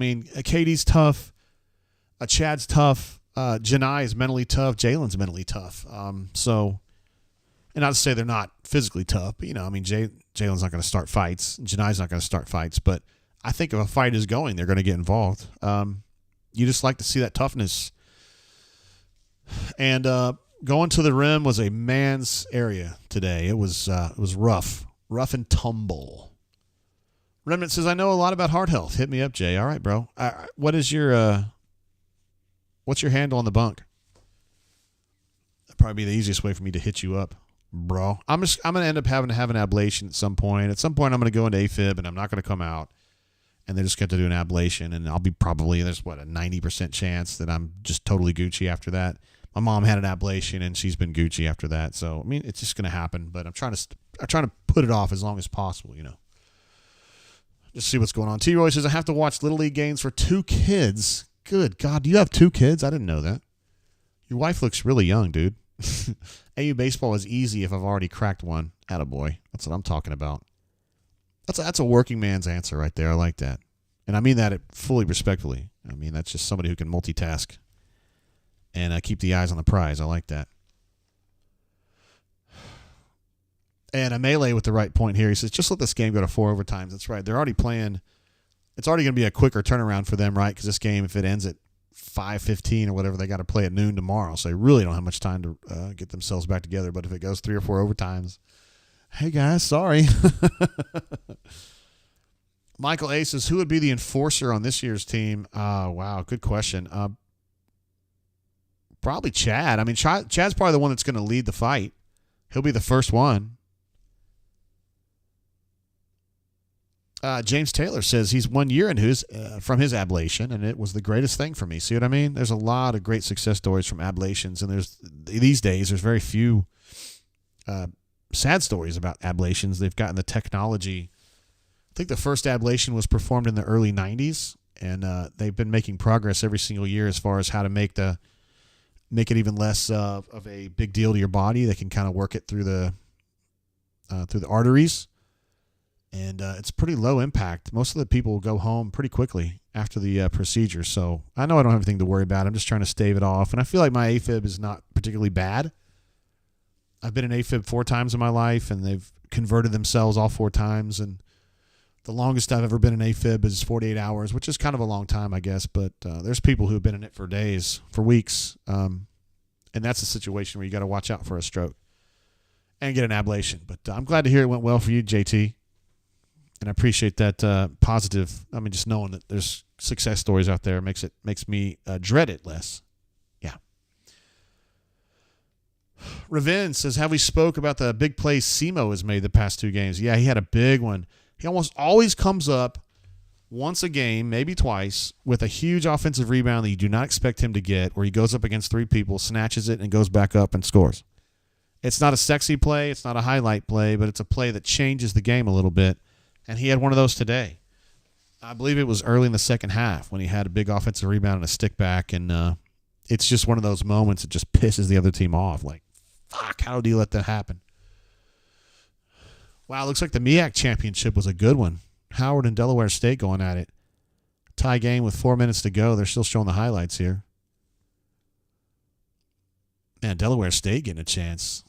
Katie's tough. Chad's tough. Janai is mentally tough. Jalen's mentally tough. And not to say they're not physically tough, but, Jalen's not going to start fights. Janai's not going to start fights. But I think if a fight is going, they're going to get involved. You just like to see that toughness. And going to the rim was a man's area today. It was rough and tumble. Remnant says, I know a lot about heart health. Hit me up, Jay. All right, bro. What's your handle on the bunk? That'd probably be the easiest way for me to hit you up, bro. I'm going to end up having to have an ablation at some point. At some point, I'm going to go into AFib, and I'm not going to come out. And they just get to do an ablation, and I'll be there's a 90% chance that I'm just totally Gucci after that. My mom had an ablation, and she's been Gucci after that. So, it's just going to happen. But I'm trying to put it off as long as possible, Just see what's going on. T. Roy says, I have to watch Little League games for 2 kids. Good God, do you have 2 kids? I didn't know that. Your wife looks really young, dude. AU baseball is easy if I've already cracked one. Attaboy. That's what I'm talking about. That's a working man's answer right there. I like that. And I mean that fully respectfully. That's just somebody who can multitask and keep the eyes on the prize. I like that. And a melee with the right point here. He says, just let this game go to 4 overtimes. That's right. They're already playing. It's already going to be a quicker turnaround for them, right? Because this game, if it ends at 5:15 or whatever, they got to play at noon tomorrow. So they really don't have much time to get themselves back together. But if it goes 3 or 4 overtimes, hey, guys, sorry. Michael A says, who would be the enforcer on this year's team? Wow, good question. Probably Chad. I mean, Chad's probably the one that's going to lead the fight. He'll be the first one. James Taylor says he's 1 year in from his ablation, and it was the greatest thing for me. See what I mean? There's a lot of great success stories from ablations, and these days there's very few sad stories about ablations. They've gotten the technology. I think the first ablation was performed in the early 90s, and they've been making progress every single year as far as how to make it even less of a big deal to your body. They can kind of work it through the arteries. And it's pretty low impact. Most of the people will go home pretty quickly after the procedure. So I know I don't have anything to worry about. I'm just trying to stave it off. And I feel like my AFib is not particularly bad. I've been in AFib 4 times in my life, and they've converted themselves all 4 times. And the longest I've ever been in AFib is 48 hours, which is kind of a long time, I guess. But there's people who have been in it for days, for weeks. And that's a situation where you got to watch out for a stroke and get an ablation. But I'm glad to hear it went well for you, JT. And I appreciate that positive. I mean, just knowing that there's success stories out there makes me dread it less. Yeah. Ravin says, have we spoke about the big plays Semo has made the past 2 games? Yeah, he had a big one. He almost always comes up once a game, maybe twice, with a huge offensive rebound that you do not expect him to get, where he goes up against 3 people, snatches it, and goes back up and scores. It's not a sexy play. It's not a highlight play, but it's a play that changes the game a little bit. And he had one of those today. I believe it was early in the second half when he had a big offensive rebound and a stick back. And it's just one of those moments that just pisses the other team off. Like, fuck, how do you let that happen? Wow, looks like the MEAC championship was a good one. Howard and Delaware State going at it. Tie game with 4 minutes to go. They're still showing the highlights here. Man, Delaware State getting a chance.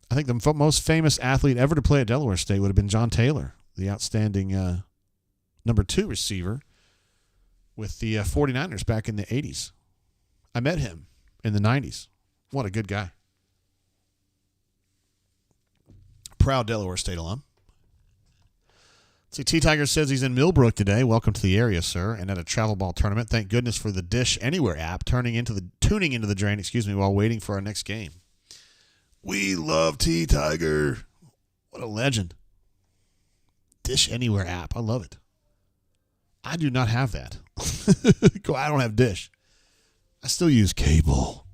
I think the most famous athlete ever to play at Delaware State would have been John Taylor, the outstanding number 2 receiver with the 49ers back in the 80s. I met him in the 90s. What a good guy. Proud Delaware State alum. See, T-Tiger says he's in Millbrook today. Welcome to the area, sir. And at a travel ball tournament. Thank goodness for the Dish Anywhere app tuning into the drain, while waiting for our next game. We love T-Tiger. What a legend. Dish Anywhere app. I love it. I do not have that. I don't have Dish. I still use cable.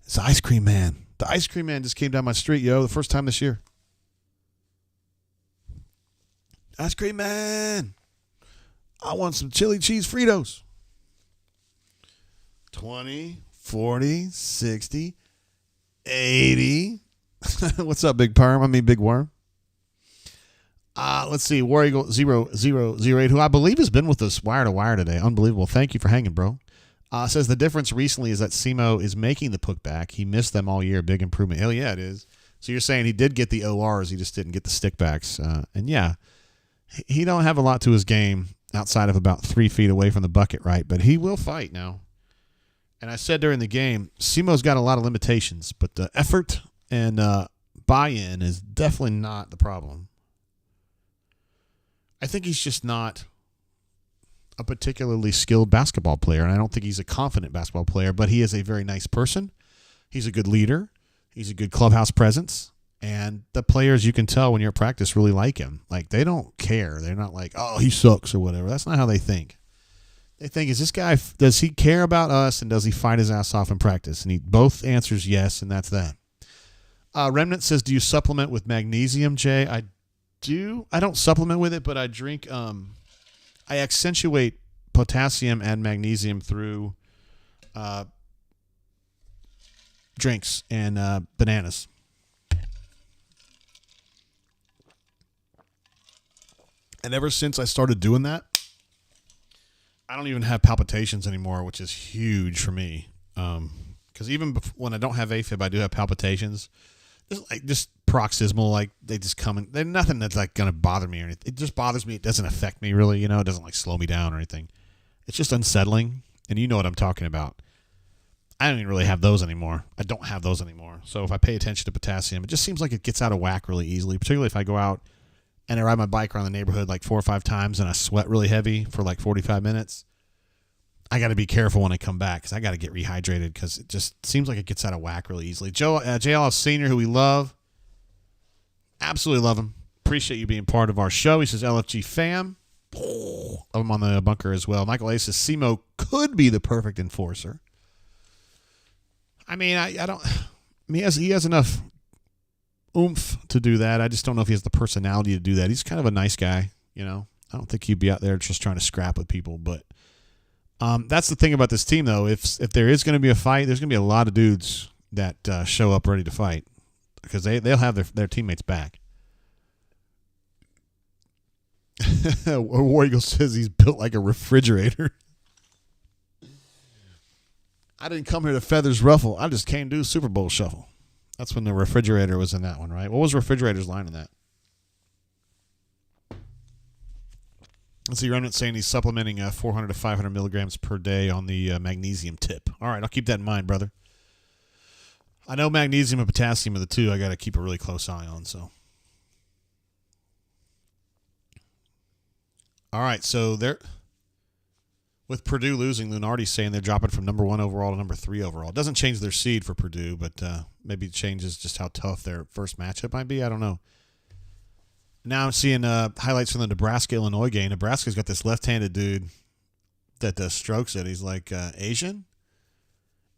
It's the Ice Cream Man. The Ice Cream Man just came down my street, the first time this year. Ice Cream Man. I want some chili cheese Fritos. 20, 40, 60, 80. What's up, Big Perm? Big Worm. Let's see. War Eagle 0008, who I believe has been with us wire to wire today. Unbelievable. Thank you for hanging, bro. Says the difference recently is that Semo is making the putback. He missed them all year. Big improvement. Hell yeah, it is. So you're saying he did get the ORs. He just didn't get the stickbacks. And yeah, he don't have a lot to his game outside of about 3 feet away from the bucket, right? But he will fight now. And I said during the game, Semo's got a lot of limitations, but the effort and buy-in is definitely not the problem. I think he's just not a particularly skilled basketball player, and I don't think he's a confident basketball player, but he is a very nice person. He's a good leader. He's a good clubhouse presence, and the players, you can tell when you're at practice, really like him. Like, they don't care. They're not like, oh, he sucks or whatever. That's not how they think. They think, is this guy, does he care about us, and does he fight his ass off in practice? And he both answers yes, and that's that. Remnant says, do you supplement with magnesium, Jay? I do. I don't supplement with it, but I drink, I accentuate potassium and magnesium through drinks and bananas. And ever since I started doing that, I don't even have palpitations anymore, which is huge for me. Because even when I don't have AFib, I do have palpitations. Just paroxysmal, like they just come in. They're nothing that's like going to bother me or anything. It just bothers me. It doesn't affect me really, It doesn't like slow me down or anything. It's just unsettling, and you know what I'm talking about. I don't even really have those anymore. I don't have those anymore. So if I pay attention to potassium, it just seems like it gets out of whack really easily, particularly if I go out and I ride my bike around the neighborhood like 4 or 5 times and I sweat really heavy for like 45 minutes. I got to be careful when I come back because I got to get rehydrated because it just seems like it gets out of whack really easily. JLF Senior, who we love, absolutely love him. Appreciate you being part of our show. He says LFG fam. Love him on the bunker as well. Michael A says SEMO could be the perfect enforcer. I mean, I don't. I mean, he has enough oomph to do that. I just don't know if he has the personality to do that. He's kind of a nice guy, you know. I don't think he'd be out there just trying to scrap with people. But that's the thing about this team, though. If there is going to be a fight, there's going to be a lot of dudes that show up ready to fight because they'll have their teammates back. War Eagle says he's built like a refrigerator. I didn't come here to feathers ruffle. I just came to do Super Bowl shuffle. That's when the refrigerator was in that one, right? What was refrigerator's line in that? Let's see, Remnant saying he's supplementing 400 to 500 milligrams per day on the magnesium tip. All right, I'll keep that in mind, brother. I know magnesium and potassium are the two I got to keep a really close eye on, so. All right, so with Purdue losing, Lunardi's saying they're dropping from number 1 overall to number 3 overall. It doesn't change their seed for Purdue, but maybe it changes just how tough their first matchup might be. I don't know. Now I'm seeing highlights from the Nebraska-Illinois game. Nebraska's got this left-handed dude that strokes it. He's like Asian,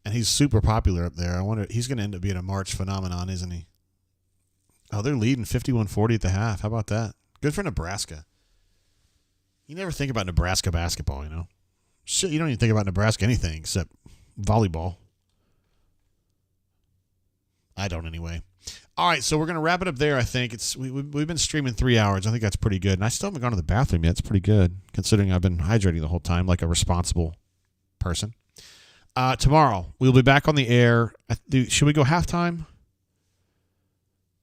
and he's super popular up there. I wonder, he's going to end up being a March phenomenon, isn't he? Oh, they're leading 51-40 at the half. How about that? Good for Nebraska. You never think about Nebraska basketball, you know? Shit, you don't even think about Nebraska anything except volleyball. I don't anyway. All right, so we're going to wrap it up there, I think. We've been streaming 3 hours. I think that's pretty good. And I still haven't gone to the bathroom yet. It's pretty good, considering I've been hydrating the whole time like a responsible person. Tomorrow, we'll be back on the air. Should we go halftime?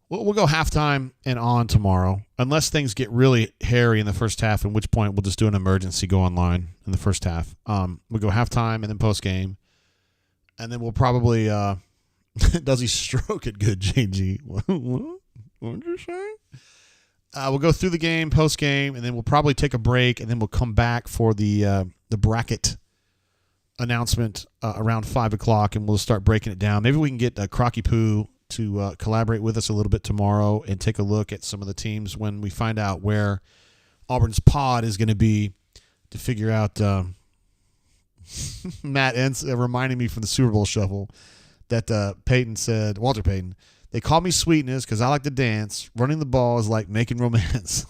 We'll go halftime and on tomorrow, unless things get really hairy in the first half, at which point we'll just do an emergency go online in the first half. We'll go halftime and then post-game. And then we'll probably does he stroke it good, JG? What did you say? We'll go through the game, post-game, and then we'll probably take a break, and then we'll come back for the bracket announcement around 5 o'clock, and we'll start breaking it down. Maybe we can get Crocky Poo to collaborate with us a little bit tomorrow and take a look at some of the teams when we find out where Auburn's pod is going to be to figure out Matt Entz reminding me from the Super Bowl shuffle that Peyton said, Walter Payton, they call me Sweetness because I like to dance. Running the ball is like making romance.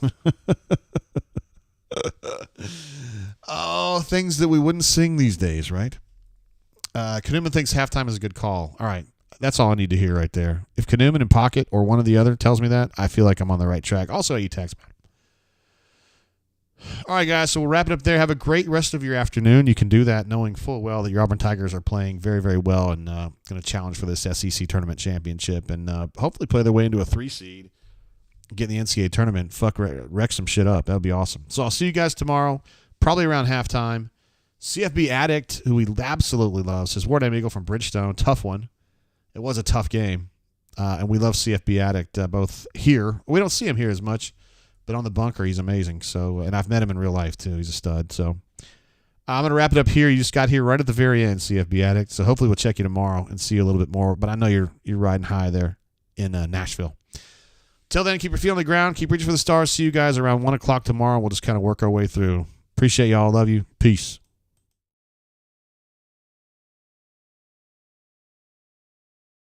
Oh, things that we wouldn't sing these days, right? Kanuman thinks halftime is a good call. All right. That's all I need to hear right there. If Kanuman and Pocket or one or the other tells me that, I feel like I'm on the right track. Also, you text me. All right, guys, so we'll wrap it up there. Have a great rest of your afternoon. You can do that knowing full well that your Auburn Tigers are playing very, very well and going to challenge for this SEC tournament championship and hopefully play their way into a 3 seed, get in the NCAA tournament, wreck some shit up. That would be awesome. So I'll see you guys tomorrow, probably around halftime. CFB Addict, who we absolutely love, says, Ward M. Eagle from Bridgestone. Tough one. It was a tough game, and we love CFB Addict both here. We don't see him here as much, but on the bunker, he's amazing. So, and I've met him in real life, too. He's a stud. So I'm going to wrap it up here. You just got here right at the very end, CFB Addict. So hopefully we'll check you tomorrow and see you a little bit more. But I know you're riding high there in Nashville. Till then, keep your feet on the ground. Keep reaching for the stars. See you guys around 1 o'clock tomorrow. We'll just kind of work our way through. Appreciate y'all. Love you. Peace.